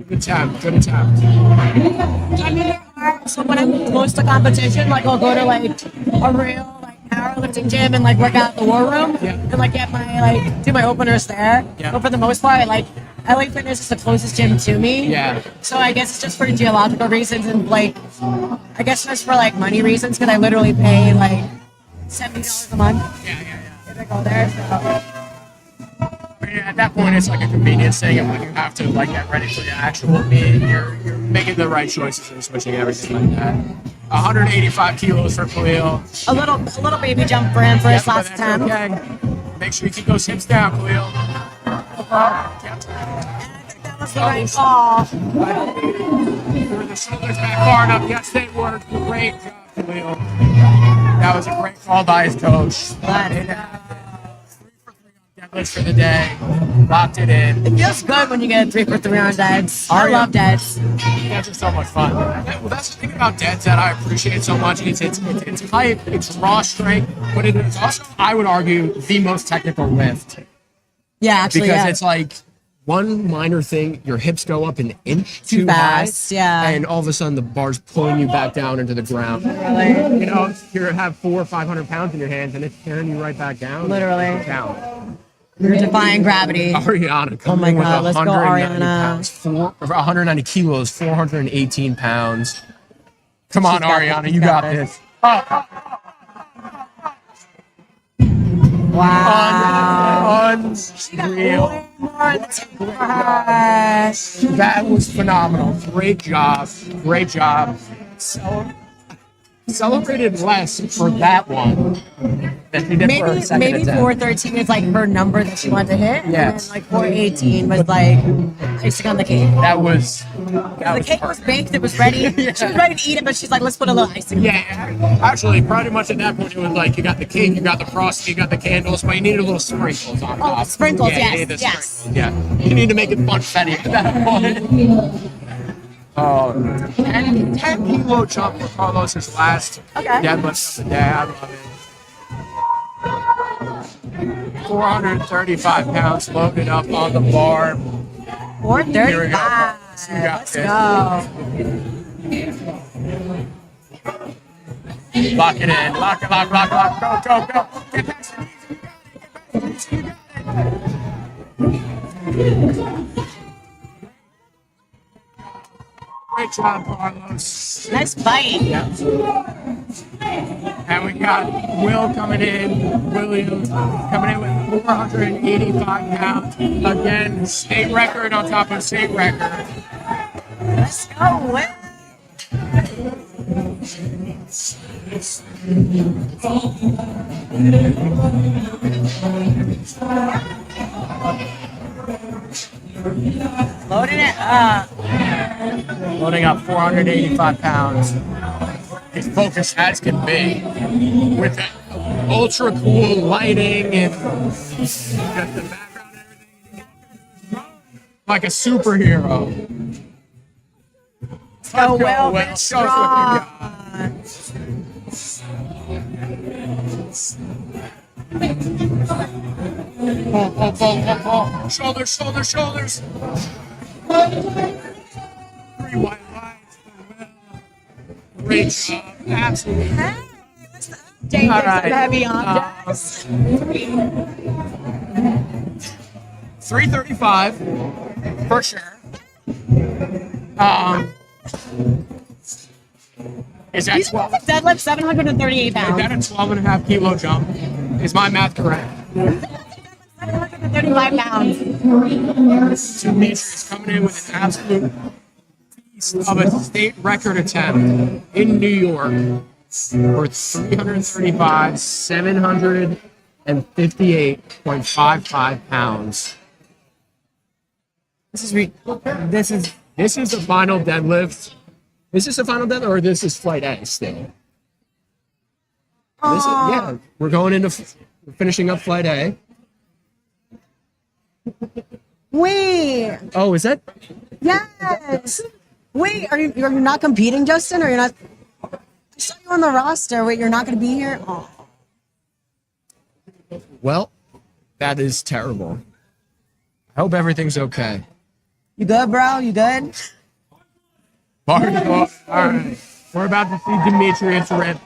Good attempt. Good attempt. I mean, so when I'm close to competition, like I'll go to like a real like powerlifting gym and like work out at the war room and like get my like do my openers there. Yeah. But for the most part, like LA Fitness is the closest gym to me. Yeah. So I guess it's just for geological reasons and like I guess just for like money reasons because I literally pay like $70 a month. Yeah. If I go there. So. At that point, it's like a convenience thing, and when you have to like get ready for your actual meet, you're making the right choices and switching everything like that. 185 kilos for Khalil. A little baby jump for him for his last That's attempt. okay. Make sure you keep those hips down, Khalil. And I think that was the right call. The shoulders back far enough. Yes, they work. Great job, Khalil. That was a great call by his coach. 3 for 3 on deadlifts for the day. Locked it in. It feels good when you get 3 for 3 on deads. Oh, I yeah. love deads. Deads are so much fun. Well, that's the thing about deads that I appreciate so much. It's hype, it's raw strength, but it is also, I would argue, the most technical lift. Yeah, actually, Because yeah. it's like one minor thing, your hips go up an inch Too too fast, high, yeah. and all of a sudden the bar's pulling you back down into the ground. Literally. You know, you have 400 or 500 pounds in your hands, and it's carrying you right back down. Literally. Down. You're defying gravity. Ariana coming Oh my in with God, let's go, 190 Ariana. pounds, 190 kilos, 418 pounds. Come on, She's got this, Ariana, she's you got got this. this. Wow. Unreal. Way more in the tank for her. That was phenomenal. Great job. Great job. Celebrated less for that one than she did for her second Maybe attempt. 413 is like her number that she wanted to hit. Yes. And then like 418 was like icing on the cake. That was The cake was baked, it was ready. She was ready to eat it, but she's like, let's put a little icing. Yeah, actually, pretty much at that point, it was like you got the cake, you got the frosting, you got the candles, but you needed a little sprinkles on top. Sprinkles, yeah, you yes, need the yes. sprinkles, yeah. You need to make it funfetti at that point. 10 kilo jump for Carlos's last deadlift of the day. I love it. 435 pounds loaded up on the bar. 435. Let's go. Lock it in. Lock it, lock. Go, go, go. Get past the knees. You got it. Great job, Carlos. Nice fight. Yeah. And we got Will coming in. William coming in with 485 pounds. Again, state record on top of state record. Let's go, Will. Loading it up. Loading up 485 pounds. As focused as can be. With that ultra cool lighting and just the background and everything. Like a superhero. Go, Will. Will. Finish Show us what you got. Pull. Shoulders. 3 white lines for Will. Great job. Absolutely. Hey, what's the update? All right. Heavy objects. 335 for sure. Is that 12? Deadlift 738 Is pounds. that a 12.5 kilo jump? Is my math correct? 735 pounds. Demetrius coming in with an absolute beast of a state record attempt in New York for 335, 758.55 pounds. This is This is the final deadlift. Is this the final deadlift or this is flight A still? Yeah, we're going into we're finishing up flight A. Wait. Oh, is that? Yes. Wait, you're not competing, Justin, or you're not? I saw you on the roster. Wait, you're not going to be here? Oh. Well, that is terrible. I hope everything's okay. You good, bro? You good? All right. We're about to see Demetrius rip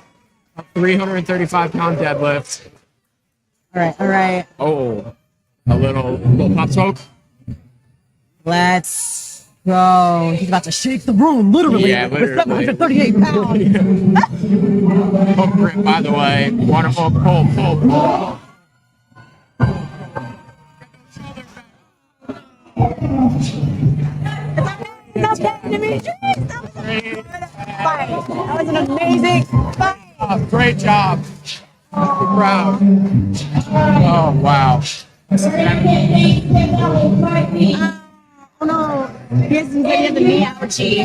a 335-pound deadlift. All right. Oh, a little pop smoke. Let's go. He's about to shake the room, literally. Yeah, literally. With 738 pounds. Hook grip, by the way. Wonderful. Pull. Not bad, Demetrius. That was an amazing fight. Oh, great job. Proud. Oh, wow. Oh no. He has the knee ouchie.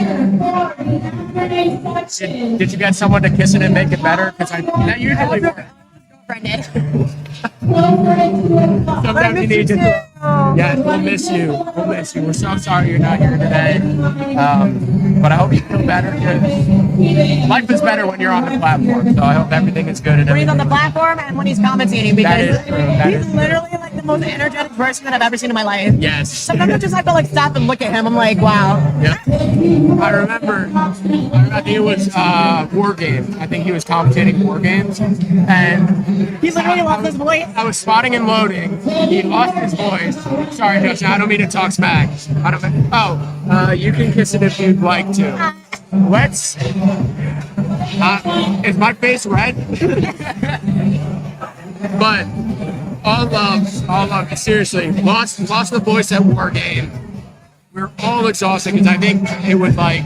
Did you get someone to kiss it and make it better? Because that usually works. Brendan. Sometimes you need to. Yeah, we'll miss you. We'll miss you. We're so sorry you're not here today. But I hope you feel better. 'Cause life is better when you're on the platform. So I hope everything is good. And When he's on the platform and when he's commentating, That because is true. That he's is true. literally like the most energetic person that I've ever seen in my life. Yes. Sometimes I just have to like stop and look at him. I'm like, wow. Yep. I remember, I think it was War Games. I think he was commentating War Games. And He literally lost his voice. I was spotting and loading. He lost his voice. Sorry, Justin, I don't mean to talk smack. You can kiss it if you'd like to. Let's. Is my face red? But all love. Seriously, lost the voice at War Game. We were all exhausted because I think it was like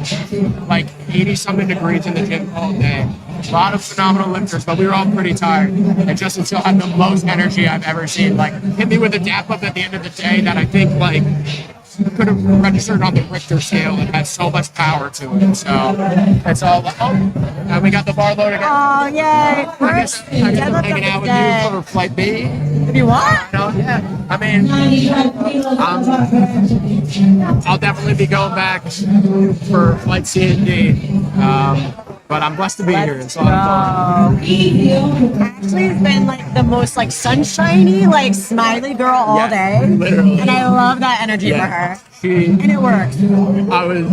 80-something degrees in the gym all day. A lot of phenomenal lifters, but we were all pretty tired. And Justin still had the most energy I've ever seen. Like, hit me with a dap up at the end of the day that I think like could have registered on the Richter scale. It had so much power to it. So it's all. We got the bar load again. Oh, yay. I guess First, I'm deadlift hanging out of with the day. you for flight B. If you want. Yeah. I mean, I'll definitely be going back for flight C and D. But I'm blessed to be here. It's a lot of fun. Actually, it's been like the most like sunshiny, like smiley girl all day. Literally. And I love that energy for her. And it works. I was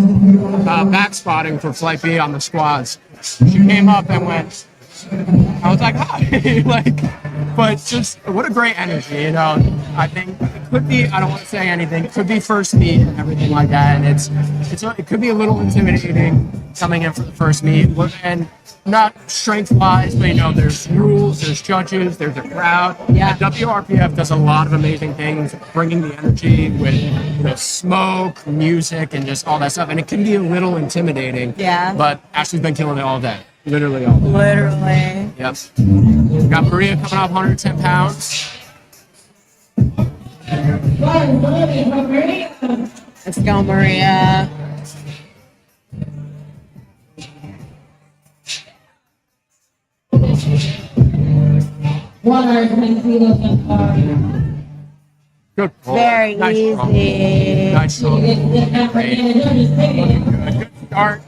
back spotting for flight B on the squads. She came up and went. I was like, hi. But just what a great energy, you know. I think it could be. I don't want to say anything. It could be first meet and everything like that, and it could be a little intimidating coming in for the first meet, and not strength-wise, but you know, there's rules, there's judges, there's a crowd. Yeah. And WRPF does a lot of amazing things, bringing the energy with smoke, music, and just all that stuff, and it can be a little intimidating. Yeah. But Ashley's been killing it all day. Literally all day. Literally. Yep. We got Maria coming up 110 pounds. Let's go, Maria. Good pull. Very Nice easy. pull. Nice pull. Great. Good start.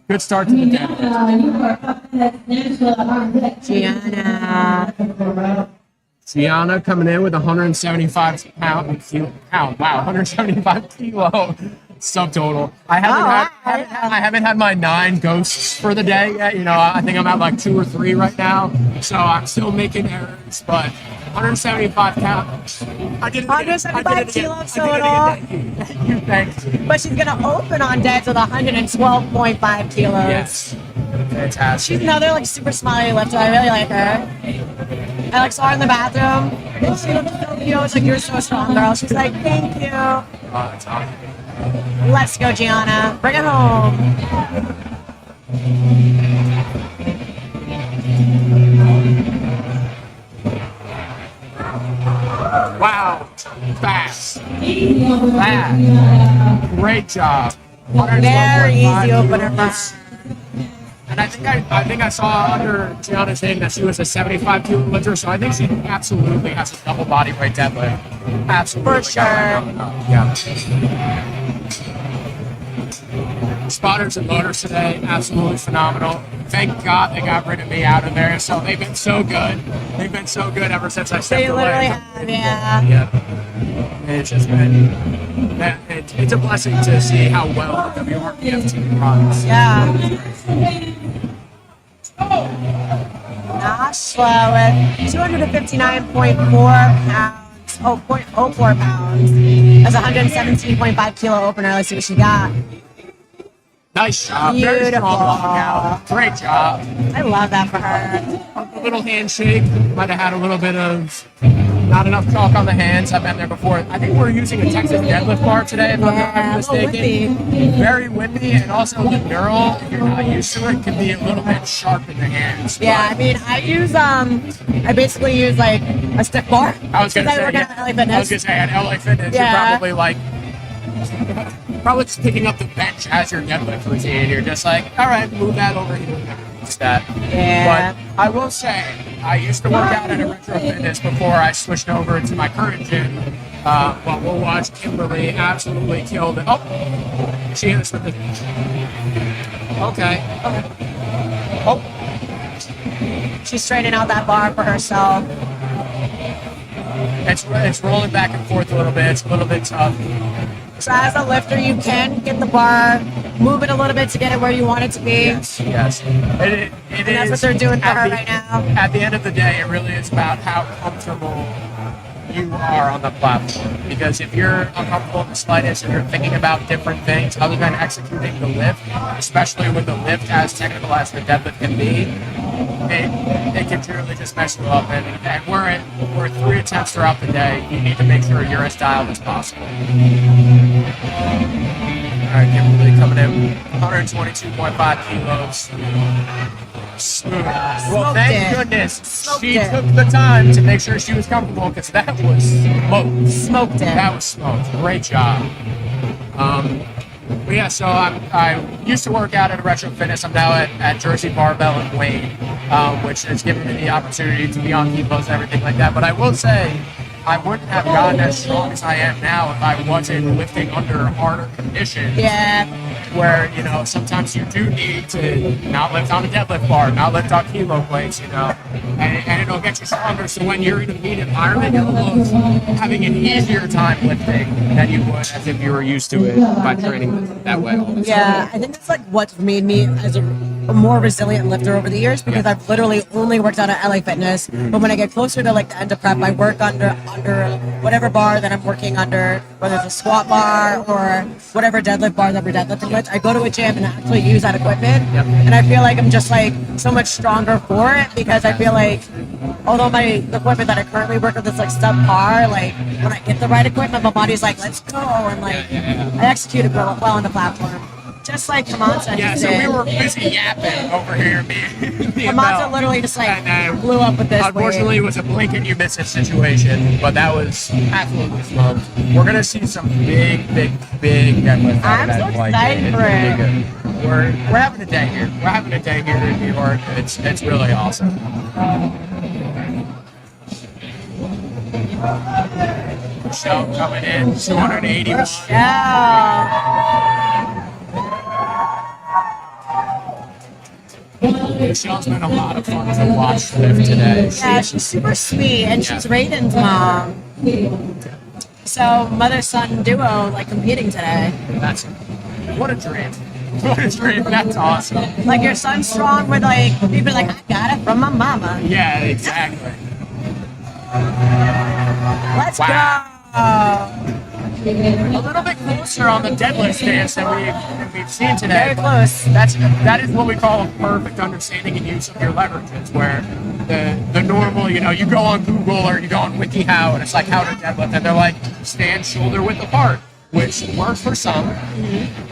Good start to the deadlift. Gianna coming in with 175 pound. Wow, 175 kilo subtotal. I haven't had my 9 ghosts for the day yet. You know, I think I'm at like 2 or 3 right now, so I'm still making errors. But 175 pounds. I did it again. 175 kilos total. Thank you. Thanks. But she's gonna open on deads with 112.5 kilos. Yes. Fantastic. She's another like super smiley lifter. I really like her. I like saw her in the bathroom. And she looked so cute. I was like, "You're so strong, girl." She's like, "Thank you." Oh, that's awesome. Let's go, Gianna. Bring it home. Wow. Fast. Great job. Very easy opener for her. And I think I saw under Gianna's name that she was a 75 kilo lifter, so I think she absolutely has a double body weight deadlift. Absolutely. For sure. Yeah. Spotters and loaders today, absolutely phenomenal. Thank God they got rid of me out of there. So they've been so good. They've been so good ever since I stepped They away. literally have, yeah. Yeah. It's just been, it's a blessing to see how well the WRPF team runs. Yeah. Not slow with 259.4 pounds. Oh, 0.04 pounds. That's 117.5 kilo opener. Let's see what she got. Nice job. Very Beautiful. strong walkout. Great job. I love that for her. A little handshake. Might have had a little bit of not enough chalk on the hands. I've been there before. I think we're using a Texas deadlift bar today, if I'm not mistaken. Very whippy, and also the knurl, if you're not used to it, can be a little bit sharp in the hands. Yeah, I mean, I basically use like a stiff bar. I was gonna say, work yeah. at LA Fitness. I was gonna say at LA Fitness, Yeah. you're probably just picking up the bench bench as your deadlift routine. You're just like, all right, move that over here. It's that. Yeah. But I will say, I used to work out at a Retro Fitness before I switched over to my current gym. But we'll watch Kimberly absolutely kill it. Oh, she hit us with it. Okay. Oh. She's straightening out that bar for herself. It's rolling back and forth a little bit. It's a little bit tough. So as a lifter, you can get the bar, move it a little bit to get it where you want it to be. Yes. It And that's what they're doing for her right now. At the end of the day, it really is about how comfortable you are on the platform. Because if you're uncomfortable in the slightest and you're thinking about different things other than executing the lift, especially with the lift as technical as the deadlift can be, it can truly just mess you up. And we're 3 attempts throughout the day. You need to make sure you're as dialed as possible. All right, Kimberly coming in 122.5 kilos. Smooth. Well, thank goodness she took the time to make sure she was comfortable, because that was smoked. Smoked it. That was smoked. Great job. But yeah, so I used to work out at a Retro Fitness. I'm now at Jersey Barbell in Wayne, which has given me the opportunity to be on kilos and everything like that. But I will say, I wouldn't have gotten as strong as I am now if I wasn't lifting under harder conditions. Yeah. Where, you know, sometimes you do need to not lift on a deadlift bar, not lift on kilo plates, you know, and it'll get you stronger. So when you're in a meet environment, you'll look having an easier time lifting than you would as if you were used to it by training that way. Yeah, I think that's like what's made me as a more resilient lifter over the years, because I've literally only worked out at LA Fitness. But when I get closer to like the end of prep, I work under whatever bar that I'm working under, whether it's a squat bar or whatever deadlift bar that we're deadlifting with. I go to a gym and actually use that equipment, and I feel like I'm just like so much stronger for it, because I feel like although the equipment that I currently work with is like subpar, like when I get the right equipment, my body's like, let's go, and like I execute it well on the platform. Just like Kamanta. Yeah, so we were busy yapping over here. Me and Kamanta Belle. Literally just like And, blew up with this. Unfortunately, it was a blink and you miss it situation, but that was absolutely smoked. We're gonna see some big deadlift. I'm so excited for it. Really good. We're having a day here. We're having a day here in New York. It's really awesome. Michelle coming in, 281. Yeah. Michelle's been a lot of fun to watch lift today. Yeah, she's super sweet, and she's Raiden's mom. So mother-son duo, like competing today. What a dream. What a dream. That's awesome. Like your son's strong with like people like, I got it from my mama. Yeah, exactly. Let's go. A little bit closer on the deadlift stance than we've seen today. Very close. That is what we call a perfect understanding and use of your leverages, where the normal, you know, you go on Google or you go on WikiHow and it's like how to deadlift, and they're like stand shoulder width apart, which works for some,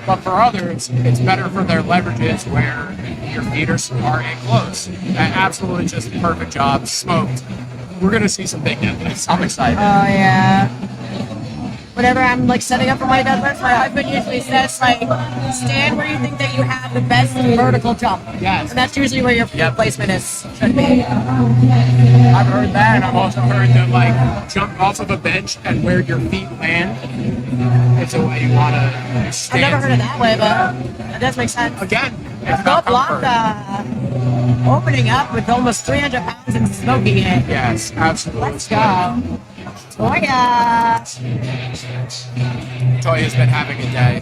but for others it's better for their leverages where your feet are in close. Absolutely just perfect job, smoked. We're gonna see some big deadlifts. I'm excited. Oh yeah. Whenever I'm like setting up for my deadlifts, my husband usually says like, stand where you think that you have the best vertical jump. Yes. And that's usually where your placement should be. I've heard that, and I've also heard that like jump off of a bench and where your feet land, it's the way you want to stand. I've never heard it that way, but that does make sense. Again, it's about comfort. Opening up with almost 300 pounds and smoking it. Yes, absolutely. Let's go. Toya. Toya's been having a day.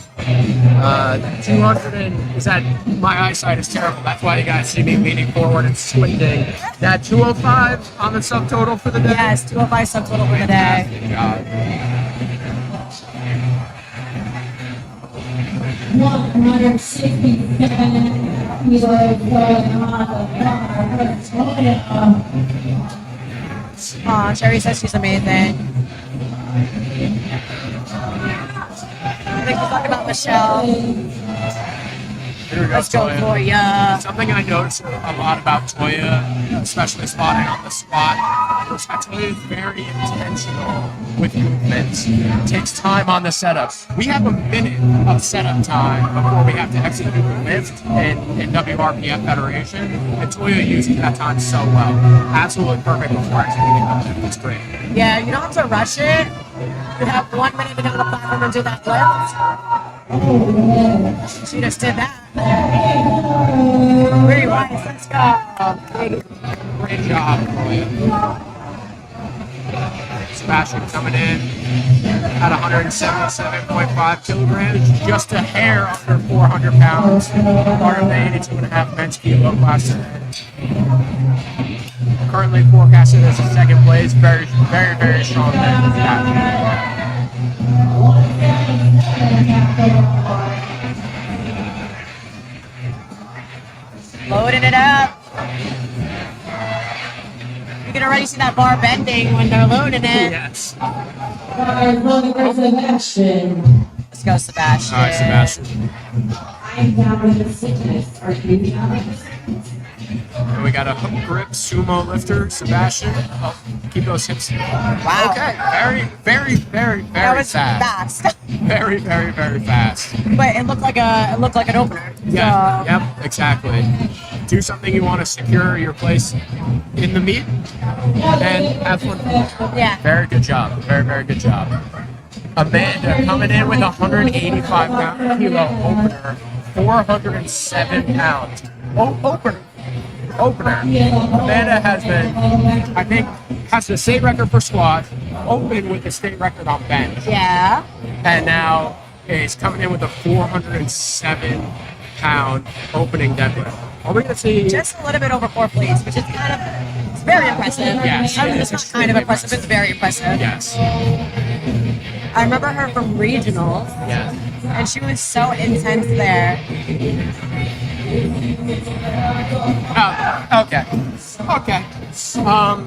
200 is that my eyesight is terrible. That's why you guys see me leaning forward and squinting. That 205 on the subtotal for the day? Yes, 205 subtotal for the day. Good job. 167 kilos going on the bar. Aw, Sherry says she's amazing. I think we'll talk about Michelle. Here we go, Let's go Toya. for ya. Something I noticed a lot about Toya, especially spotting on the squat, is that Toya is very intentional with movements. Takes time on the setup. We have a minute of setup time before we have to execute a lift in WRPF Federation, and Toya uses that time so well. Absolutely perfect before executing the lift. It's great. Yeah, you don't have to rush it. You have 1 minute to get on the platform and do that lift. She just did that. Very wise. Let's go. Great job, Toya. Sebastian coming in at 177.5 kilograms, just a hair under 400 pounds. Part of the 82.5 men's kilo class today. Currently forecasted as a second place. Very, very, very strong man. Loading it up. You can already see that bar bending when they're loading it. Yes. Sebastian. Let's go, Sebastian. All right, Sebastian. I'm down with the sickness. Are you down with the sickness? And we got a hook grip sumo lifter, Sebastian. Oh, keep those hips. Wow. Okay. Very, very, very, That very was fast. fast. Very, very, very fast. But it looked like an opener. Yeah. So, Yep. Exactly. Do something you want to secure your place in the meet and have fun. yeah. Very good job. Very, very good job. Amanda coming in with a 185 kilo opener, 407 pounds. Opener. Amanda has been, I think, has the state record for squat, opened with the state record on bench, Yeah. and now is coming in with a 407-pound opening deadlift. Are we going to see? Just a little bit over 4 plates, which is it's very impressive. Yes, I mean, it it's is not kind of extremely impressive, it's very impressive. Yes. I remember her from regionals, Yes. and she was so intense there. Oh, okay. Okay. All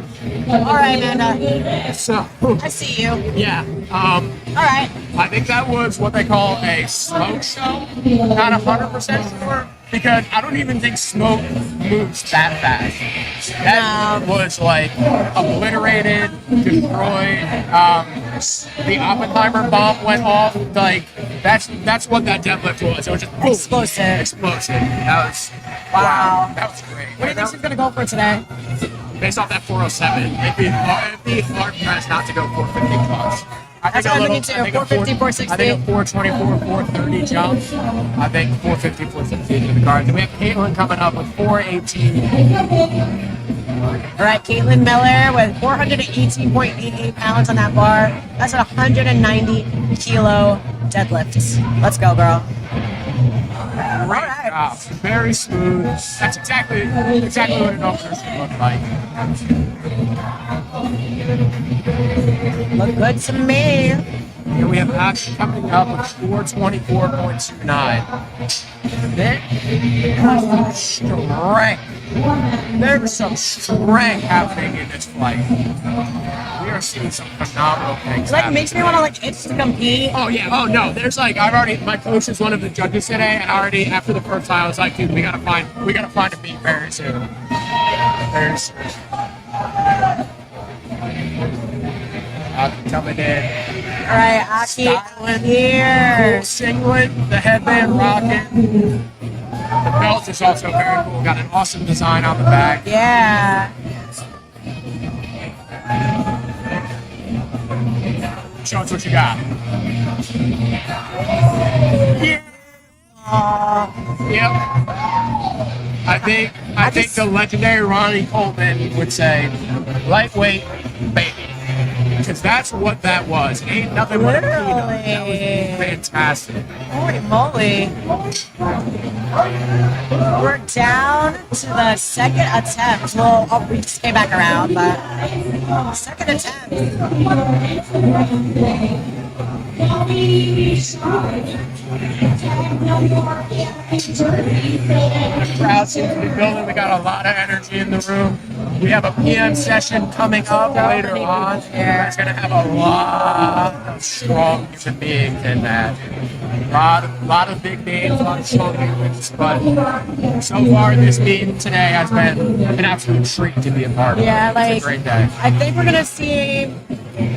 right, Amanda. So, I see you. yeah. All right. I think that was what they call a smoke show. Not 100% sure, because I don't even think smoke moves that fast. That was like obliterated, destroyed. The Oppenheimer bomb went off. Like that's what that deadlift was. It was just boom, Explosive. explosive. That was Wow. That was great. What do you think she's gonna go for today? Based off that 407, it'd be hard pressed not to go 450 plus. That's what I'm thinking too. 450, 460. I think a 424, 430 jump. I think 450, 460 to the cards. And we have Caitlin coming up with 418. All right, Caitlin Miller with 418.88 pounds on that bar. That's a 190 kilo deadlift. Let's go, girl. Great job. Very smooth. That's exactly what an opener should look like. Look good to me. And we have Action coming up with 424.29. There's some strength. There's some strength happening in this fight. We are seeing some phenomenal things. It makes me want to itch to compete. Oh yeah. Oh no. There's my coach is one of the judges today, and already after the first time I was like, dude, we gotta find a meet very soon. Very soon. Aki coming in. All right, Aki, Styling. here. Cool singlet, the headband rocking. The belt is also very cool. Got an awesome design on the back. Yeah. Show us what you got. Yeah. Yep. I think the legendary Ronnie Coleman would say, lightweight baby. Because that's what that was. Ain't nothing but a peanut. That was fantastic. Holy moly. We're down to the second attempt. Well, we just came back around, but second attempt. The crowd seems to be building. We got a lot of energy in the room. We have a PM session coming up later on. It's going to have a lot of strong human beings in that. A lot of big names, a lot of strong humans, but so far this meeting today has been an absolute treat to be a part of. Yeah, like, it's a great day. I think we're gonna see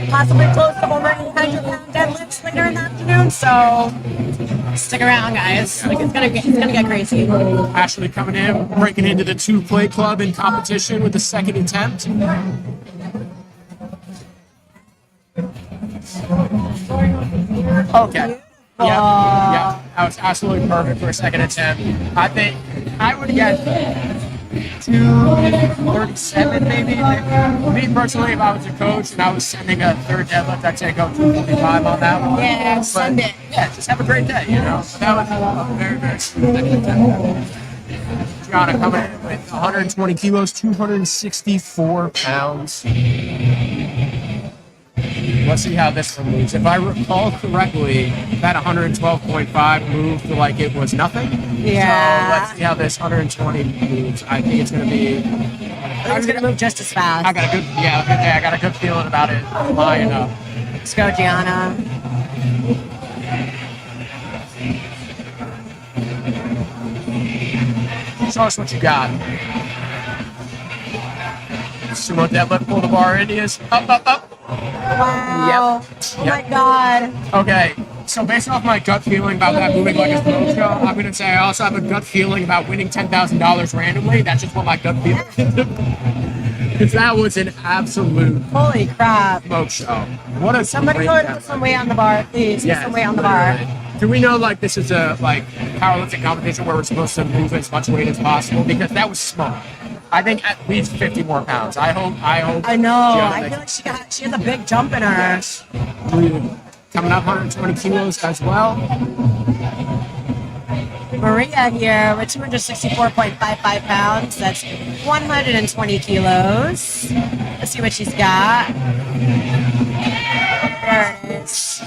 possibly close to over 100-pound deadlifts later in the afternoon. So stick around, guys. Like it's gonna get crazy. Ashley coming in, breaking into the 2-plate club in competition with the second attempt. Okay. Yeah, that was absolutely perfect for a second attempt. I think I would get 237 maybe. Me personally, if I was a coach and I was sending a third deadlift, I'd say go 245 on that one. Yeah, send it. Yeah, just have a great day, you know. So that was a very, very smooth second attempt. Gianna coming in with 120 kilos, 264 pounds. Let's see how this one moves. If I recall correctly, that 112.5 moved like it was nothing. Yeah. So let's see how this 120 moves. I think it's going to be... It's gonna move just as fast. I got a good feeling about it flying up. Let's go, Gianna. Show us what you got. Sumo deadlift, pull the bar, Indias. Up, up, up. Wow. Yep. Oh my God. Okay, so based off my gut feeling about that moving like a mojo, I'm going to say I also have a gut feeling about winning $10,000 randomly. That's just what my gut feeling is. Because that was an absolute holy crap smoke show. What a somebody go and put some weight on the bar, please. Put some weight on the bar. Do we know like this is a powerlifting competition where we're supposed to move as much weight as possible? Because that was smoke. I think at least 50 more pounds. I hope. I know. I feel like she has a big jump in her. Yes. Coming up 120 kilos as well. Maria here with 264.55 pounds. That's 120 kilos. Let's see what she's got. There it is.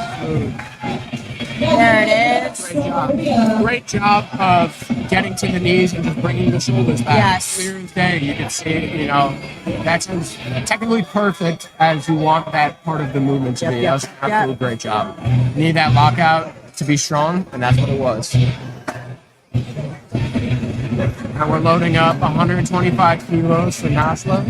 There it is. Great job. Great job of getting to the knees and just bringing the shoulders back. Yes. Clear as day. You can see, you know, that's as technically perfect as you want that part of the movement to be. That was an absolute great job. You need that lockout to be strong, and that's what it was. And we're loading up 125 kilos for Nasla.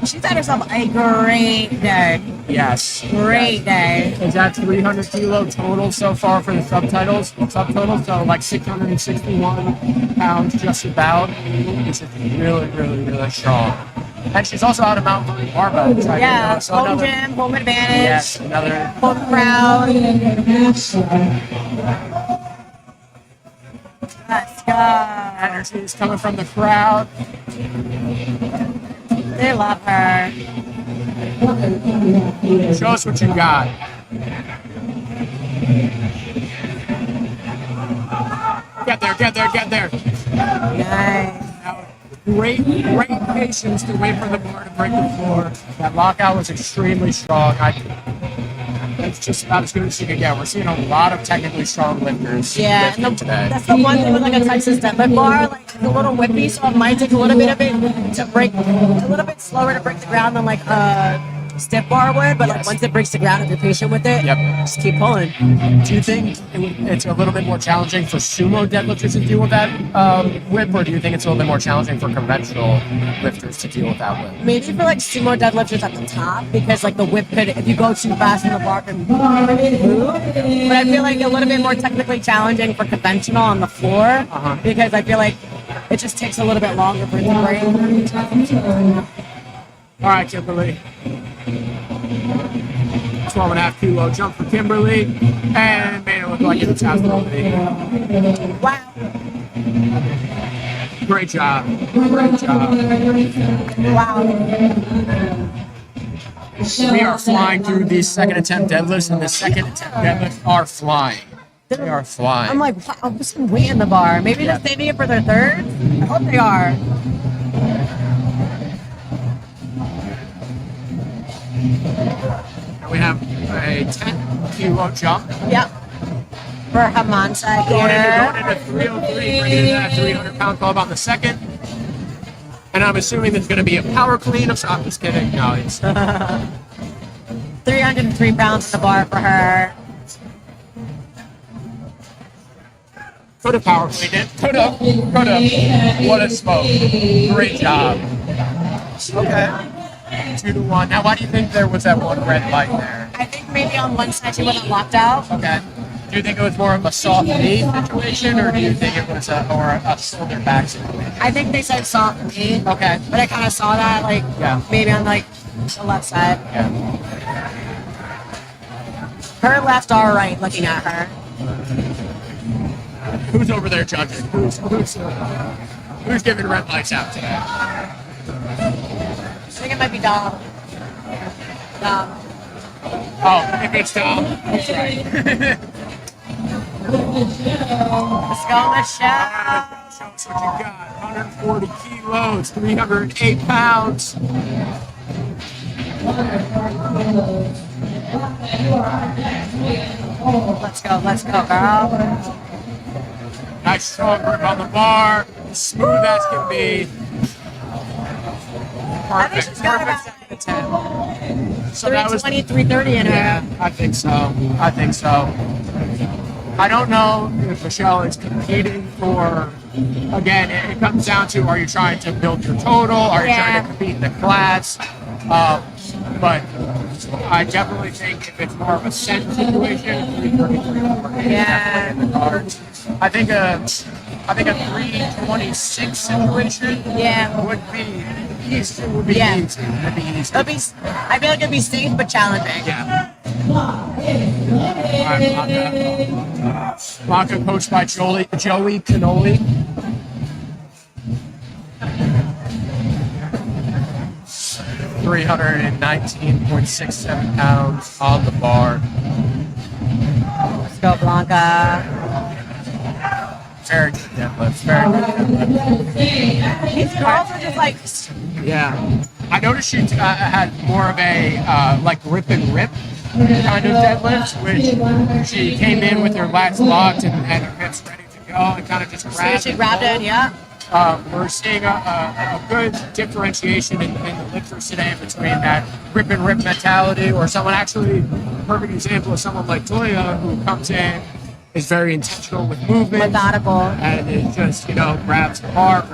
She's had herself a great day. Yes. Great day. Is that 300 kilo total so far for the subtotal? So like 661 pounds just about, which is really, really, really strong. And she's also out of Mountain Blue barbell. Yeah, so home gym, home advantage. Yes, another home crowd. Let's go. Energy is coming from the crowd. They love her. Show us what you got. Get there, get there, get there. Nice. Great patience to wait for the bar to break the floor. That lockout was extremely strong. It's just about as good as you can get. We're seeing a lot of technically strong lifters lifting today. That's the one thing with like a Texas deadlift bar, like it's a little whippy, so it might take a little bit of it to break, a little bit slower to break the ground than like a stiff bar would, but like once it breaks the ground, if you're patient with it, just keep pulling. Do you think it's a little bit more challenging for sumo deadlifters to deal with that whip, or do you think it's a little bit more challenging for conventional lifters to deal with that whip? Maybe for like sumo deadlifters at the top, because like the whip could, if you go too fast in the bar, can move. But I feel like a little bit more technically challenging for conventional on the floor, because I feel like it just takes a little bit longer for it to break. All right, Kimberly. 12.5 kilo jump for Kimberly, and made it look like it was absolutely. Wow. Great job. Great job. Wow. We are flying through these second attempt deadlifts, and the second attempt deadlifts are flying. They are flying. I'm like, wow, I'm just waiting in the bar. Maybe they're saving it for their third? I hope they are. We have a 10 kilo jump. Yep. For Hamansa here. Going into 303, bringing in that 300 pound club on the second. And I'm assuming there's going to be a power clean. I'm just kidding. No, it's 303 pounds on the bar for her. could have power cleaned it. Could have. What a smoke. Great job. Okay. 2-1. Now, why do you think there was that one red light there? I think maybe on one side she wasn't locked out. Okay. Do you think it was more of a soft knee situation, or do you think it was a shoulder back situation? I think they said soft knee. Okay. But I kind of saw that, like, maybe on, like, the left side. Yeah. Her left or right, looking at her. Who's over there judging? Who's giving red lights out today? I think it might be Dom. Dom. Oh, if it's Dom, that's right. Let's go, Michelle. Show us what you got. 140 kilos, 308 pounds. Let's go, girl. Nice strong grip on the bar, smooth as can be. Perfect. Perfect 7 to 10. So that was 330 in her. Yeah, I think so. I don't know if Michelle is competing for. Again, it comes down to: are you trying to build your total? Are you trying to compete in the class? But I definitely think if it's more of a set situation, 333 is definitely in the cards. I think a 326 situation would be easy. Would be easy. I feel like it'd be safe but challenging. Yeah. Blanca coached by Joey Canoli. $319.67 pounds on the bar. Let's go, Blanca. Very good deadlift. Very good deadlift. These girls are just like. Yeah. I noticed she had more of a like rip and rip kind of deadlift, which she came in with her lats locked and her hips ready to go and kind of just grabbed She grabbed it, yeah. We're seeing a good differentiation in the lifters today between that rip and rip mentality, or someone actually, perfect example of someone like Toya, who comes in, is very intentional with movement, methodical, and it just grabs the bar,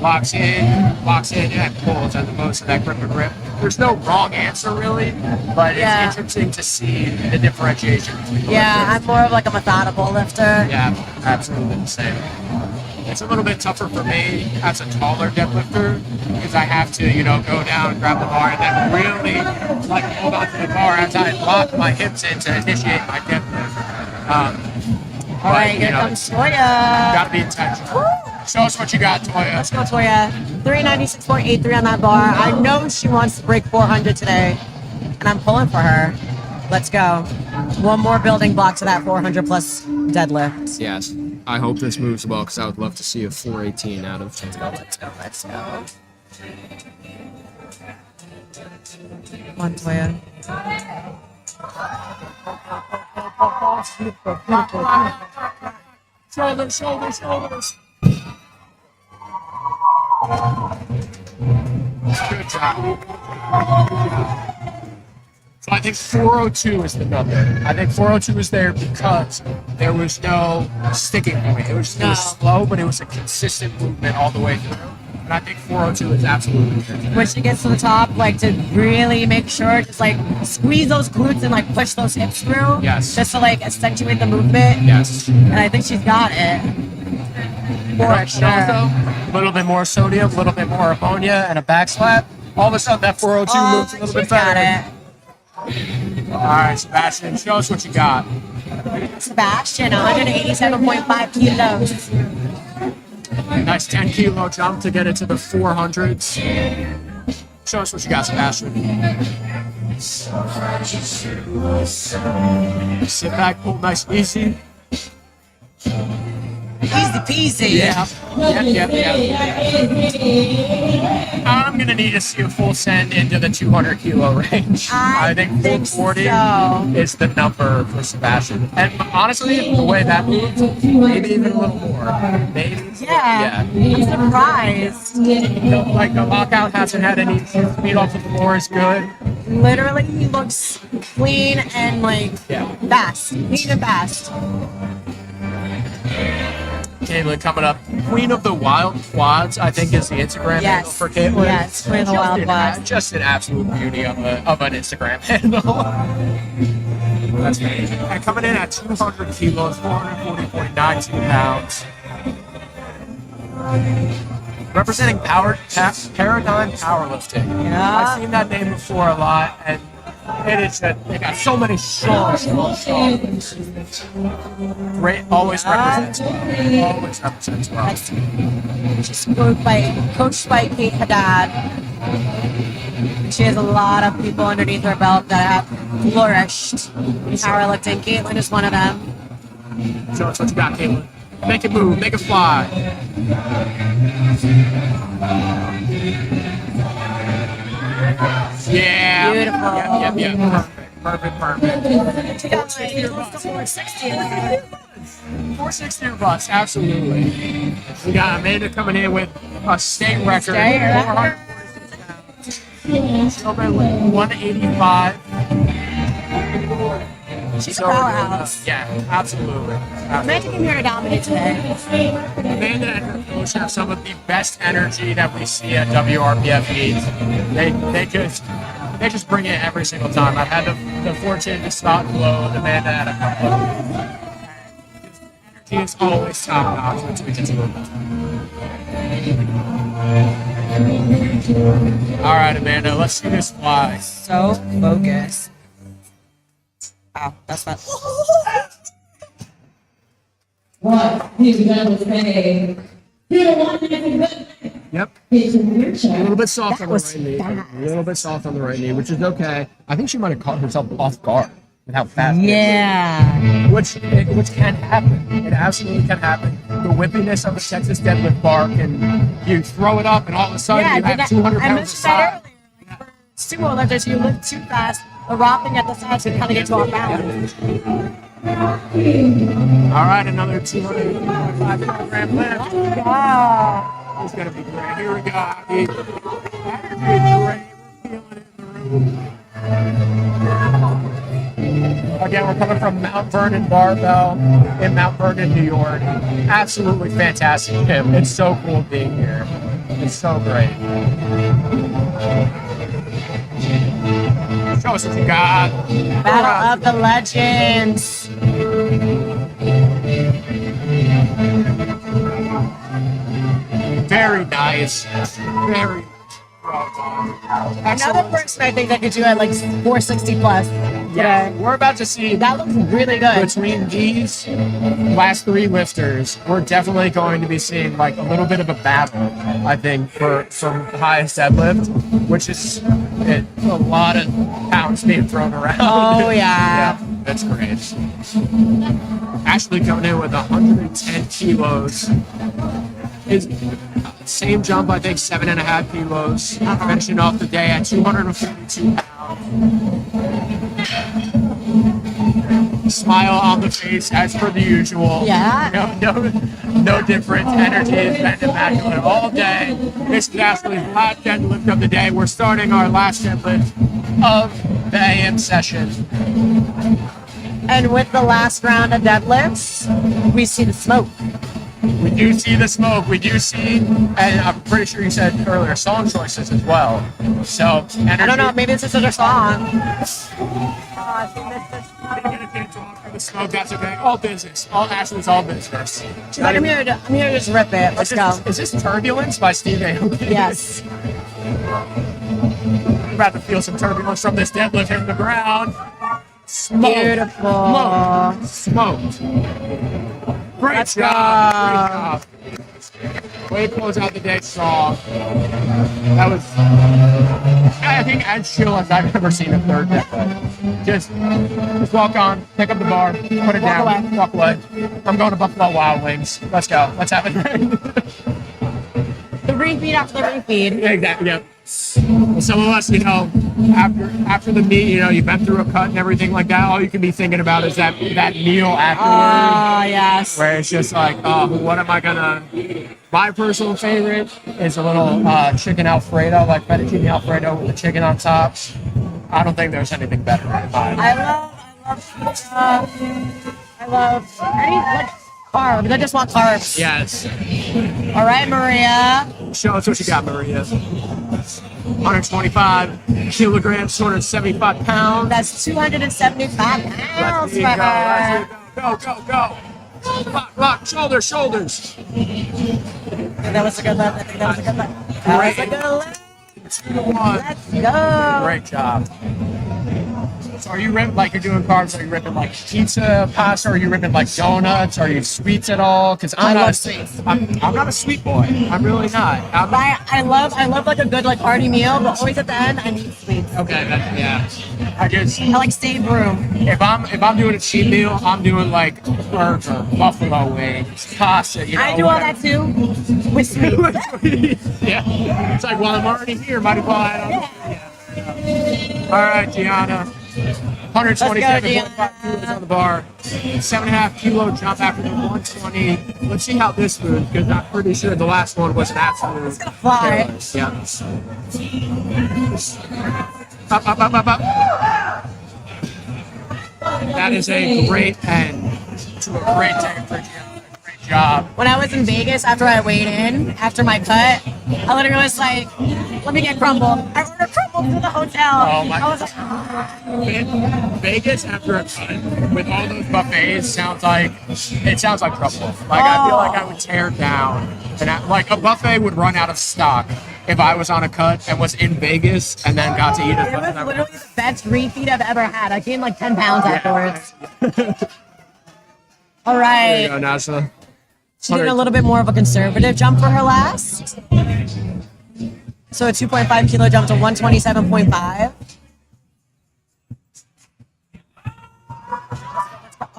locks in, and pulls at the most of that grip and rip. There's no wrong answer really, but it's interesting to see the differentiation between the lifters. I'm more of like a methodical lifter. Yeah, absolutely the same. It's a little bit tougher for me as a taller deadlifter because I have to, go down, grab the bar, and then really hold on to the bar as I lock my hips in to initiate my deadlift. All right, here comes Toya. Gotta be intentional. Show us what you got, Toya. Let's go, Toya. 396.83 on that bar. I know she wants to break 400 today, and I'm pulling for her. Let's go. One more building block to that 400 plus deadlift. Yes. I hope this moves well because I would love to see a 418 out of. Let's go. Come on, Toya. Shoulders. Good job. So I think 402 is the number. I think 402 is there because there was no sticking point. It was slow, but it was a consistent movement all the way through. And I think 402 is absolutely there. When she gets to the top, to really make sure, just squeeze those glutes and push those hips through. Yes. Just to accentuate the movement. Yes. And I think she's got it. For sure. A little bit more sodium, a little bit more ammonia, and a back slap. All of a sudden, that 402 moves a little bit better. Got it. All right, Sebastian, show us what you got. Sebastian, 187.5 kilos. Nice 10 kilo jump to get it to the 400s. Show us what you got, Sebastian. Sit back, pull nice, easy. Easy peasy. Yeah. I'm gonna need to see a full send into the 200 kilo range. I think 440 is the number for Sebastian. And honestly, the way that moved, maybe even a little more. Maybe. Yeah. I'm surprised. Like the lockout hasn't had any speed off the floor is good. Literally, he looks clean and like fast. Clean and fast. Caitlin coming up. Queen of the Wild Quads, I think, is the Instagram handle for Caitlin. Yes, Queen of the Wild Quads. Just an absolute beauty of an Instagram handle. That's amazing. And coming in at 200 kilos, 440.92 pounds. Representing Paradigm Powerlifting. Yeah. I've seen that name before a lot, and it is that they got so many strong. Great, always represents well. Always represents well. She's coached by Kate Haddad. She has a lot of people underneath her belt that have flourished in powerlifting. Caitlin is one of them. Show us what you got, Caitlin. Make it move, make it fly. Yeah. Beautiful. Yep. Perfect. 460 or bust, absolutely. We got Amanda coming in with a state record. 185. She's a powerhouse. Yeah, absolutely. Amanda came here to dominate today. Amanda and her coach have some of the best energy that we see at WRPF meets. They just bring it every single time. I've had the fortune to stop below with Amanda at a couple. Energy is always top notch, which we can do. All right, Amanda, let's see this fly. So focused. Wow, that's not. What he was going to say. You don't want anything good. Yep. It's in your A chat. little bit soft on the was right knee. fast. A little bit soft on the right knee, which is okay. I think she might have caught herself off guard with how fast. Yeah. Which can happen. It absolutely can happen. The whippiness of the Texas deadlift bar can you throw it up and all of a sudden you have 200 I pounds of mentioned that side. earlier. Sumo lifters, you lift too fast. The rocking at the sides can kind of get you off balance. All right, another 205 kilogram lift. Yeah. It's gonna be great. Here we go. Energy is great. We're feeling it in the room. Again, we're coming from Mount Vernon Barbell in Mount Vernon, New York. Absolutely fantastic gym. It's so cool being here. It's so great. Show us what you got. Battle of the Legends. Very nice. Very well done. Another person I think that could do it like 460 plus. Yeah, we're about to see That looks really good. between these last three lifters, we're definitely going to be seeing like a little bit of a battle, I think, for some highest deadlift, which is a lot of pounds being thrown around. Oh, yeah. That's great. Ashley coming in with 110 kilos. His same jump, I think, 7.5 kilos. Finishing off the day at 242 pounds. Smile on the face as per the usual. Yeah. No different. Energy has been immaculate all day. This is Ashley's last deadlift of the day. We're starting our last deadlift of the AM session. And with the last round of deadlifts, we see the smoke. We do see the smoke. We do see, and I'm pretty sure you said earlier, song choices as well. So, energy. I don't know, maybe this is another song. The smoke, that's okay. All business. All Ashley's all business. She's like, I'm here to just rip it. Let's go. Is this Turbulence by Steve Aoki? Yes. We're about to feel some turbulence from this deadlift hitting the ground. Smoke. Beautiful. Smoked. Great Let's job. go. Great job. Way to close out the day strong. That was, I think, as chill as I've ever seen a third deadlift. Just walk on, pick up the bar, put it down, walk away. I'm going to Buffalo Wild Wings. Let's go. Let's have it. The refeed after the refeed. Exactly. Yep. Well, some of us, you know, after the meet, you know, you've been through a cut and everything like that. All you can be thinking about is that meal afterwards. Oh, yes. Where it's just like, oh, what am I gonna? My personal favorite is a little chicken Alfredo, like fettuccine Alfredo with the chicken on top. I don't think there's anything better in mine. I love any like carbs. I just want carbs. Yes. All right, Maria. Show us what you got, Maria. 125 kilograms, 275 pounds. That's 275 pounds for her. Go. Lock, shoulders. That was a good lift. I think that was a good lift. That was a good lift. 2 to 1. Let's go. Great job. So are you ripping, like you're doing carbs, are you ripping like pizza, pasta, or are you ripping like donuts? Are you sweets at all? Because I'm not a sweet boy. I'm really not. I love like a good like hearty meal, but always at the end I need sweets. Okay, yeah. I like save room. If I'm doing a cheat meal, I'm doing like burger, buffalo wings, pasta. You know, I do all that too with sweets. Yeah. It's like, well, I'm already here. Might as well add on. Yeah. All right, Gianna. 127.5 kilos on the bar. 7.5 kilo jump after the 120. Let's see how this moves, because I'm pretty sure the last one was an absolute. It's gonna fly. Yeah. Up. That is a great end to a great day for Gianna. Great job. When I was in Vegas after I weighed in, after my cut, I literally was like, let me get crumble. I ordered crumble to the hotel. Oh my I was like, Vegas after a cut with all those buffets sounds like trouble. Like I feel like I would tear down, and like a buffet would run out of stock if I was on a cut and was in Vegas and then got to eat it. It was literally the best refeed I've ever had. I gained like 10 pounds afterwards. All right. There you go, Nasa. She did a little bit more of a conservative jump for her last. So a 2.5 kilo jump to 127.5.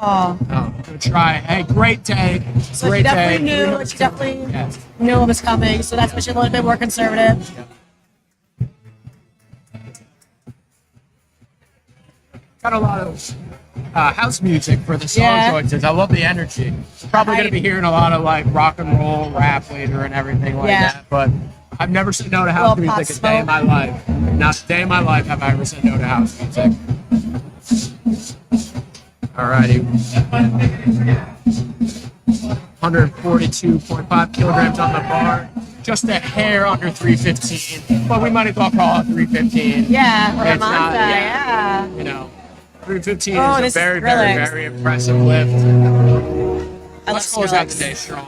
Oh, good try. Hey, great day. so Great she definitely day. knew. She definitely knew it was coming. So that's why she's a little bit more conservative. Got a lot of house music for the song choices. I love the energy. Probably going to be hearing a lot of like rock and roll, rap later, and everything like that. But I've never said no to house music a day in my life. Not a day in my life have I ever said no to house music. Alrighty. 142.5 kilograms on the bar. Just a hair under 315. But we might as well call it 315. Yeah, or It's Monza, not, yeah. You know, 315 Oh, is a very, this is very, Skrillex. very impressive lift. I Let's love close out Skrillex. the day strong.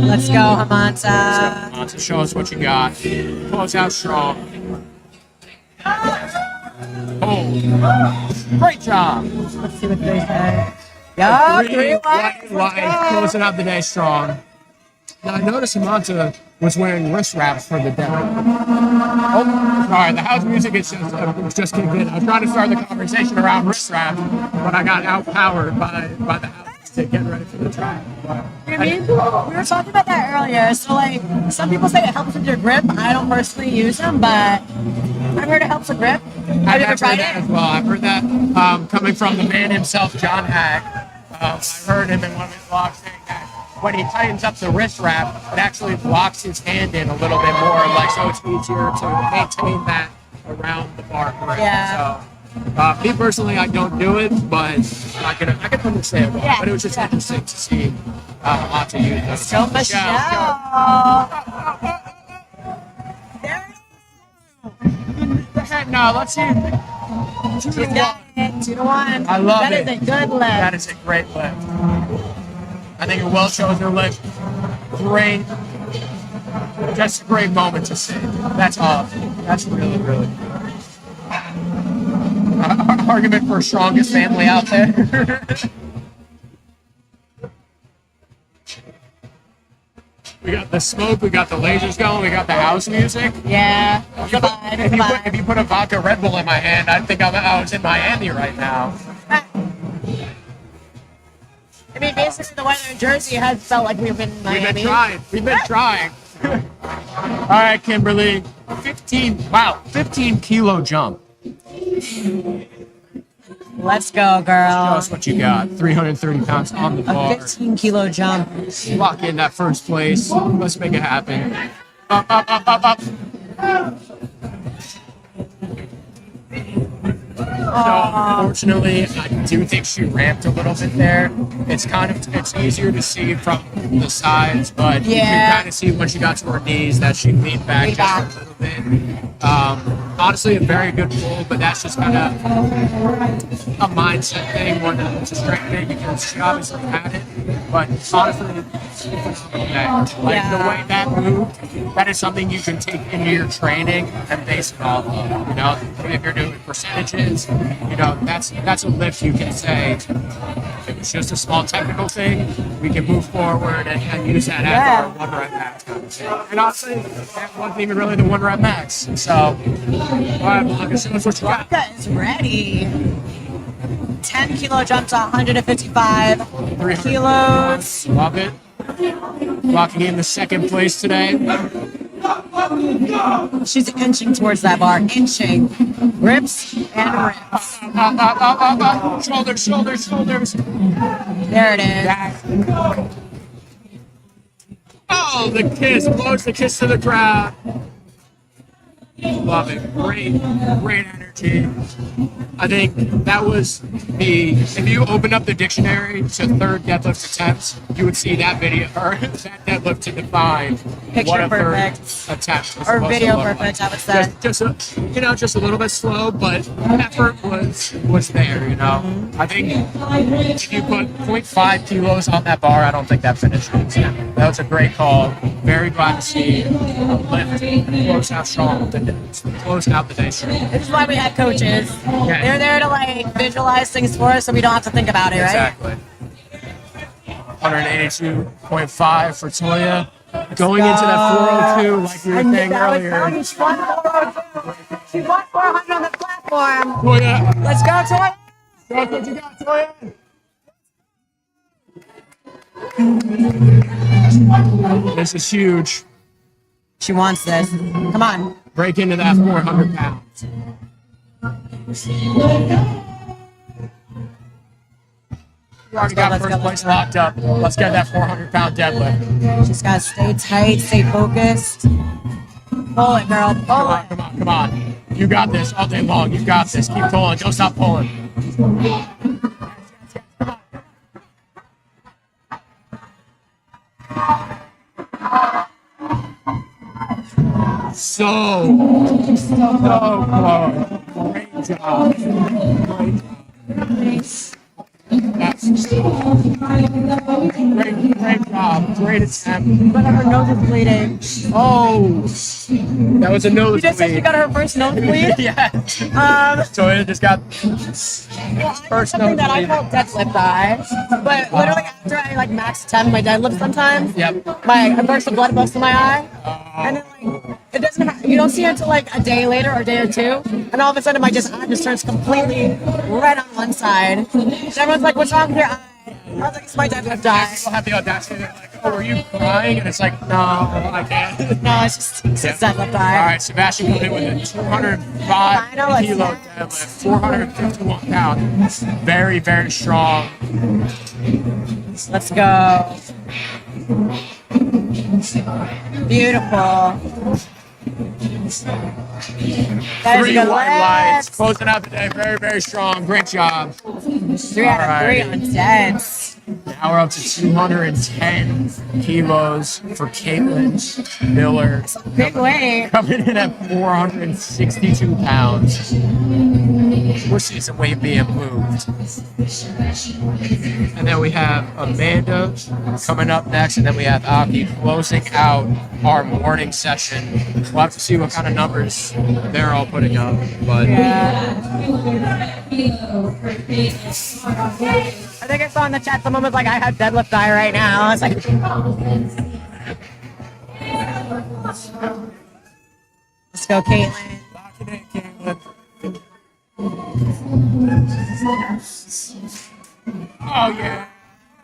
Let's go, Hamanta. Hamanta, show us what you got. Close out strong. Oh, great job. Let's see what they say. Yeah, 3 white lines closing out the day strong. Now I noticed Hamanta was wearing wrist wraps for the day. Oh, sorry, the house music is just kicked in. I was trying to start the conversation around wrist wraps, but I got outpowered by the house music getting ready for the track. You mean? We were talking about that earlier. So, like, some people say it helps with your grip. I don't personally use them, but I've heard it helps with grip. Have you ever tried that it? as well. I've heard that coming from the man himself, John Hack. I heard him in one of his vlogs saying that when he tightens up the wrist wrap, it actually locks his hand in a little bit more, like so it's easier to maintain that around the bar grip. Yeah. So, me personally, I don't do it, but I can understand why. But it was just interesting to see Hamanta use this. So Michelle. No, let's see. 2 to 1. 2 to 1. I love it. That is a good lift. That is a great lift. I think a well-chosen lift. Great. Just a great moment to see. That's awesome. That's really, really good. Argument for strongest family out there. We got the smoke, we got the lasers going, we got the house music. Yeah. It's a vibe. It's a vibe. If you put a vodka Red Bull in my hand, I'd think I was in Miami right now. I mean, basically, the weather in Jersey has felt like we've been in Miami. We've been trying. All right, Kimberly. 15 kilo jump. Let's go, girl. Show us what you got. 330 pounds on the bar. A 15 kilo jump. Lock in that first place. Let's make it happen. Up, up, up, up, up. So, unfortunately, I do think she ramped a little bit there. It's easier to see from the sides, but you can kind of see when she got to her knees that she leaned back just a little bit. Honestly, a very good pull, but that's just kind of a mindset thing more than it's a strength thing because she obviously had it. But honestly, it's a phenomenal day. Like the way that moved, that is something you can take into your training and base it off of. You know, if you're doing percentages, you know, that's a lift you can say. If it's just a small technical thing, we can move forward and use that as our 1 rep max kind of thing. And honestly, that wasn't even really the 1 rep max. So, all right, Blanca, show us what you got. Blanca is ready. 10 kilo jump to 155 kilos. Love it. Locking in the second place today. She's inching towards that bar. Inching. Rips and rips. Shoulders, shoulders, shoulders. There it is. Oh, the kiss. Blows the kiss to the crowd. Love it. Great energy. I think that was if you open up the dictionary to third deadlift attempts, you would see that video, or that deadlift to define what a third attempt was. Or video perfect, I would say. Just a little bit slow, but effort was there, you know. I think if you put 0.5 kilos on that bar, I don't think that finishes. That was a great call. Very glad to see a lift close out strong, close out the day strong. This is why we had coaches. They're there to like visualize things for us so we don't have to think about it, right? Exactly. 182.5 for Toya. Going into that 402 like you were saying earlier. She won 402. She won 400 on the platform. Toya. Let's go, Toya. Show us what you got, Toya. This is huge. She wants this. Come on. Break into that 400 pounds. We already got first place locked up. Let's get that 400-pound deadlift. Just gotta stay tight, stay focused. Pull it, girl. Pull it. Come on. You got this all day long. You got this. Keep pulling. Don't stop pulling. So close. Great job. Great job. Great attempt. But her nose is bleeding. Oh, that was a nosebleed. You just said she got her first nosebleed? Yeah. Toya just got first something nosebleed. that I call deadlift eye. But literally after I like max 10 my deadlift sometimes, I burst of blood goes to my eye. And then like it doesn't you don't see it until like a day later or a day or two. And all of a sudden my eye just turns completely red on one side. And everyone's like, what's wrong with your eye? I was like, it's my deadlift eye. People have the audacity to be like, oh, are you crying? And it's like, no, I can't. No, it's just deadlift eye. All right, Sebastian coming in with a 205 kilo deadlift, 451 pounds. Very, very strong. Let's go. Beautiful. That is 3 a good white lights, lift. closing out the day. Very, very strong. Great job. 3 out of 3 on deads. Now we're up to 210 kilos for Caitlin Miller. Big weight. Coming in at 462 pounds. We're seeing some weight being moved. And then we have Amanda coming up next, and then we have Aki closing out our morning session. We'll have to see what kind of numbers they're all putting up. But I think I saw in the chat someone was like, I have deadlift eye right now. I was like, Let's go, Caitlin. Lock it in, Caitlin. Oh, yeah.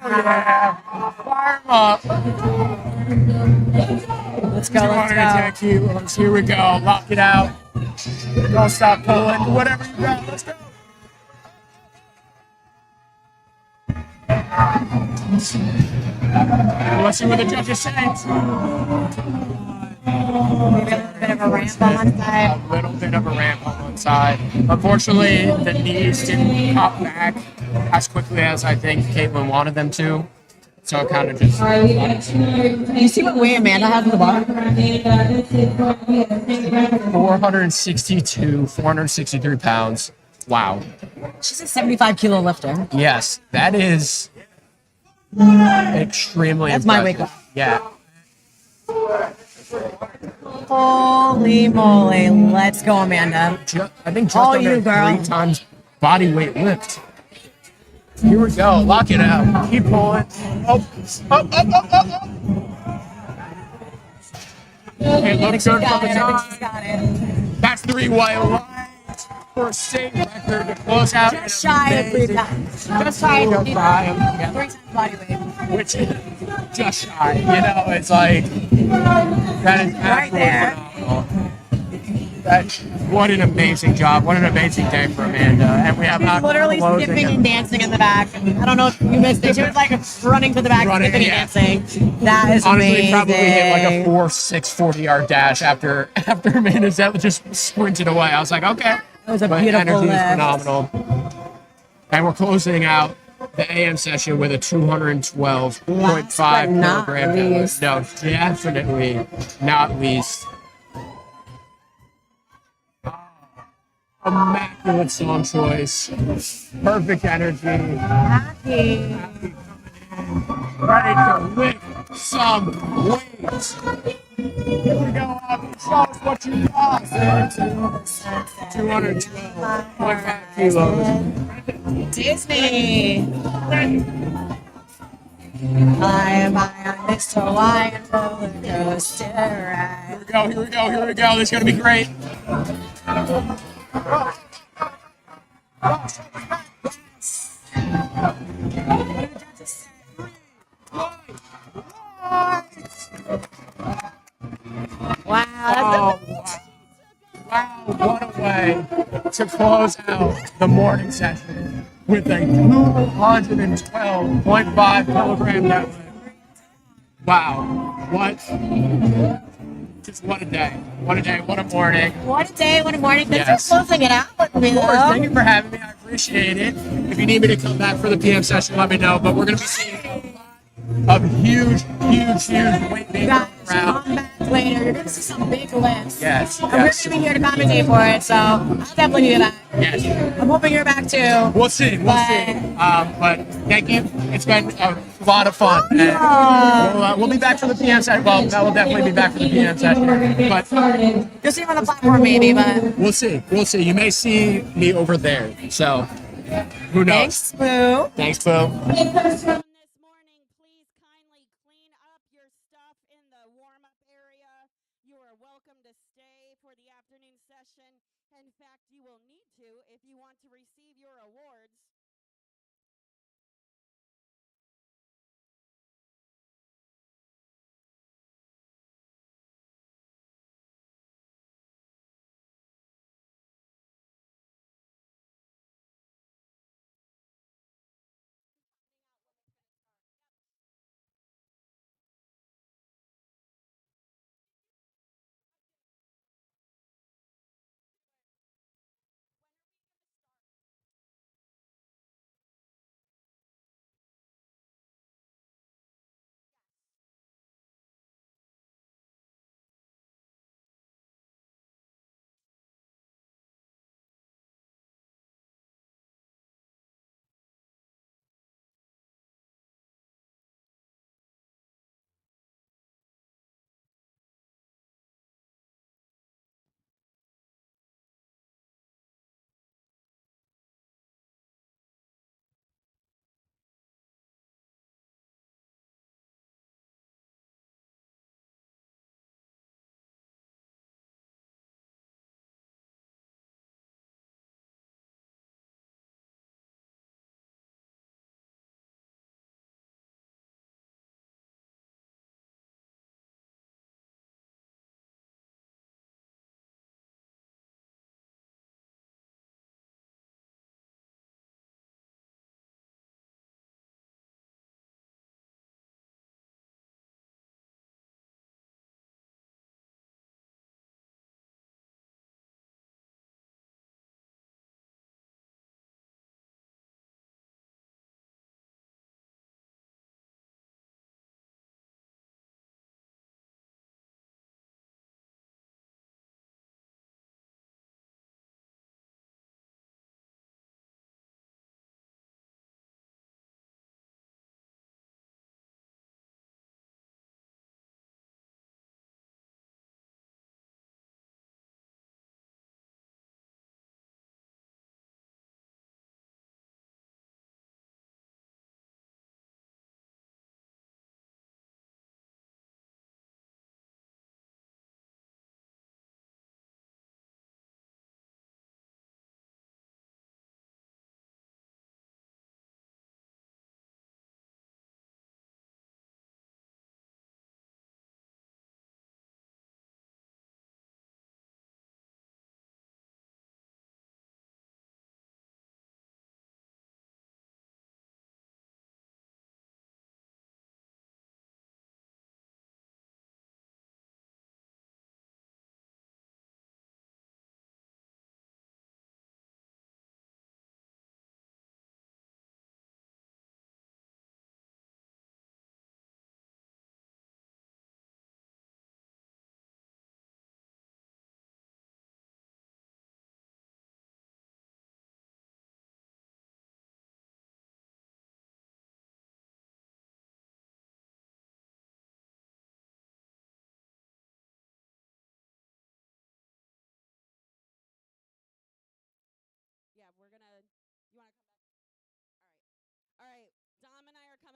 Oh, yeah. Fire 'em up. Let's go, 210 kilos. Here we go. Lock it out. Don't stop pulling. Whatever you got. Let's go. Let's see what the judges say. Maybe a little bit of a ramp on one side. A little bit of a ramp on one side. Unfortunately, the knees didn't pop back as quickly as I think Caitlin wanted them to. So it kind of just. You see what weight Amanda has in the bar? 463 pounds. Wow. She's a 75-kilo lifter. Yes, that is extremely That's impressive. my weight class. Yeah. Holy moly. Let's go, Amanda. I think just All under you, girl. 3 times body weight lift. Here we go. Lock it out. Keep pulling. Oh, oh, oh, oh, oh. Hey, looks good from the top. That's 3 white lines for a state record to close out. Just shy of 3 times. Just shy of 3 times. 3 times body weight. Which is just shy. You know, it's like, that is Right there. phenomenal. What an amazing job. What an amazing day for Amanda. And we have not Literally skipping and dancing in the back. I don't know if you missed it. She was like running to the back, skipping and dancing. That is honestly amazing. probably hit like a 4.6 40-yard dash after Amanda Zell just sprinted away. I was like, okay. It was a But beautiful energy is lift. phenomenal. And we're closing out the AM session with a 212.5 not kilogram least. deadlift. No, definitely not least. Immaculate song choice. Perfect energy. Happy. Ready to lift some weights. Here we go, Abby. Show us what you got. 212.5 kilos. Disney. I am on this Hawaiian roller coaster ride. Here we go, here we go, here we go. This is going to be great. Wow, Wow, what a way to close out the morning session with a 212.5 kilogram deadlift. Wow, what a day. What a day, what a morning. what a day, what a morning. Thanks Yes. for closing it out with me, Of course, though. thank you for having me. I appreciate it. If you need me to come back for the PM session, let me know. But we're going to be seeing a lot of huge weight being Guys, around. come back later. You're going to see some big lifts. Yes, And we're yes, going to be here to commentate for it, so I'll definitely be back. yes. I'm hoping you're back, too. We'll see. But thank you. It's been a lot of fun. And we'll be back for the PM session. Well, that will definitely be back for the PM session. But You'll see him on the platform, maybe, but we'll see. We'll see. You may see me over there. So who knows? thanks, Boo. Thanks, Boo. This morning, please kindly clean up your stuff in the warm-up area. You are welcome to stay for the afternoon session. In fact, you will need to if you want to receive your awards.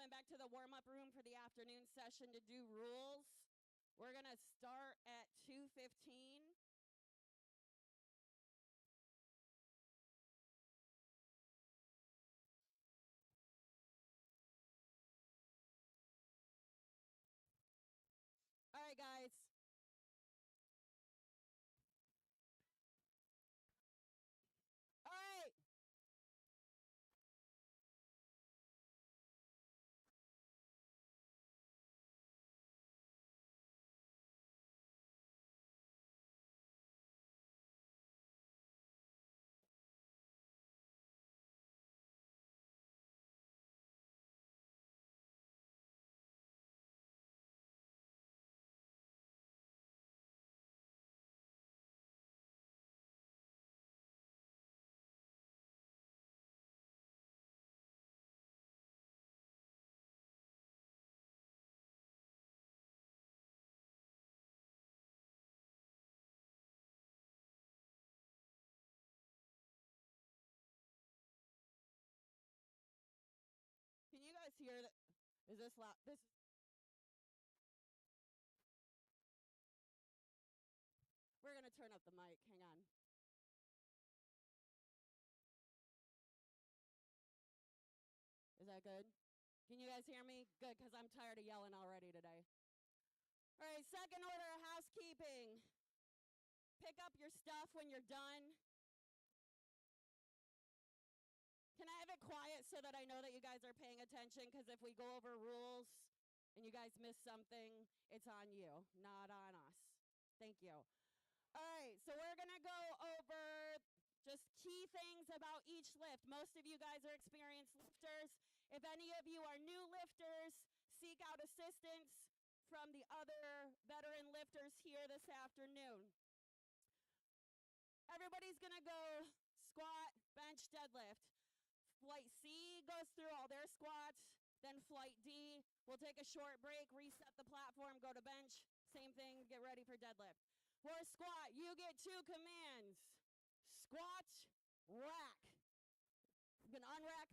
coming back to the warm-up room for the afternoon session to do rules. We're going to start at 2:15. All right, guys. All right. Can you guys hear that? Is this loud? This. We're going to turn up the mic. Hang on. Is that good? Can you guys hear me? Good, because I'm tired of yelling already today. All right, second order of housekeeping. Pick up your stuff when you're done. Can I have it quiet so that I know that you guys are paying attention? Because if we go over rules and you guys miss something, it's on you, not on us. Thank you. All right, so we're going to go over just key things about each lift. Most of you guys are experienced lifters. If any of you are new lifters, seek out assistance from the other veteran lifters here this afternoon. Everybody's going to go squat, bench, deadlift. Flight C goes through all their squats, then Flight D. We'll take a short break, reset the platform, go to bench. Same thing, get ready for deadlift. For a squat, you get 2 commands. Squat, rack. You can unrack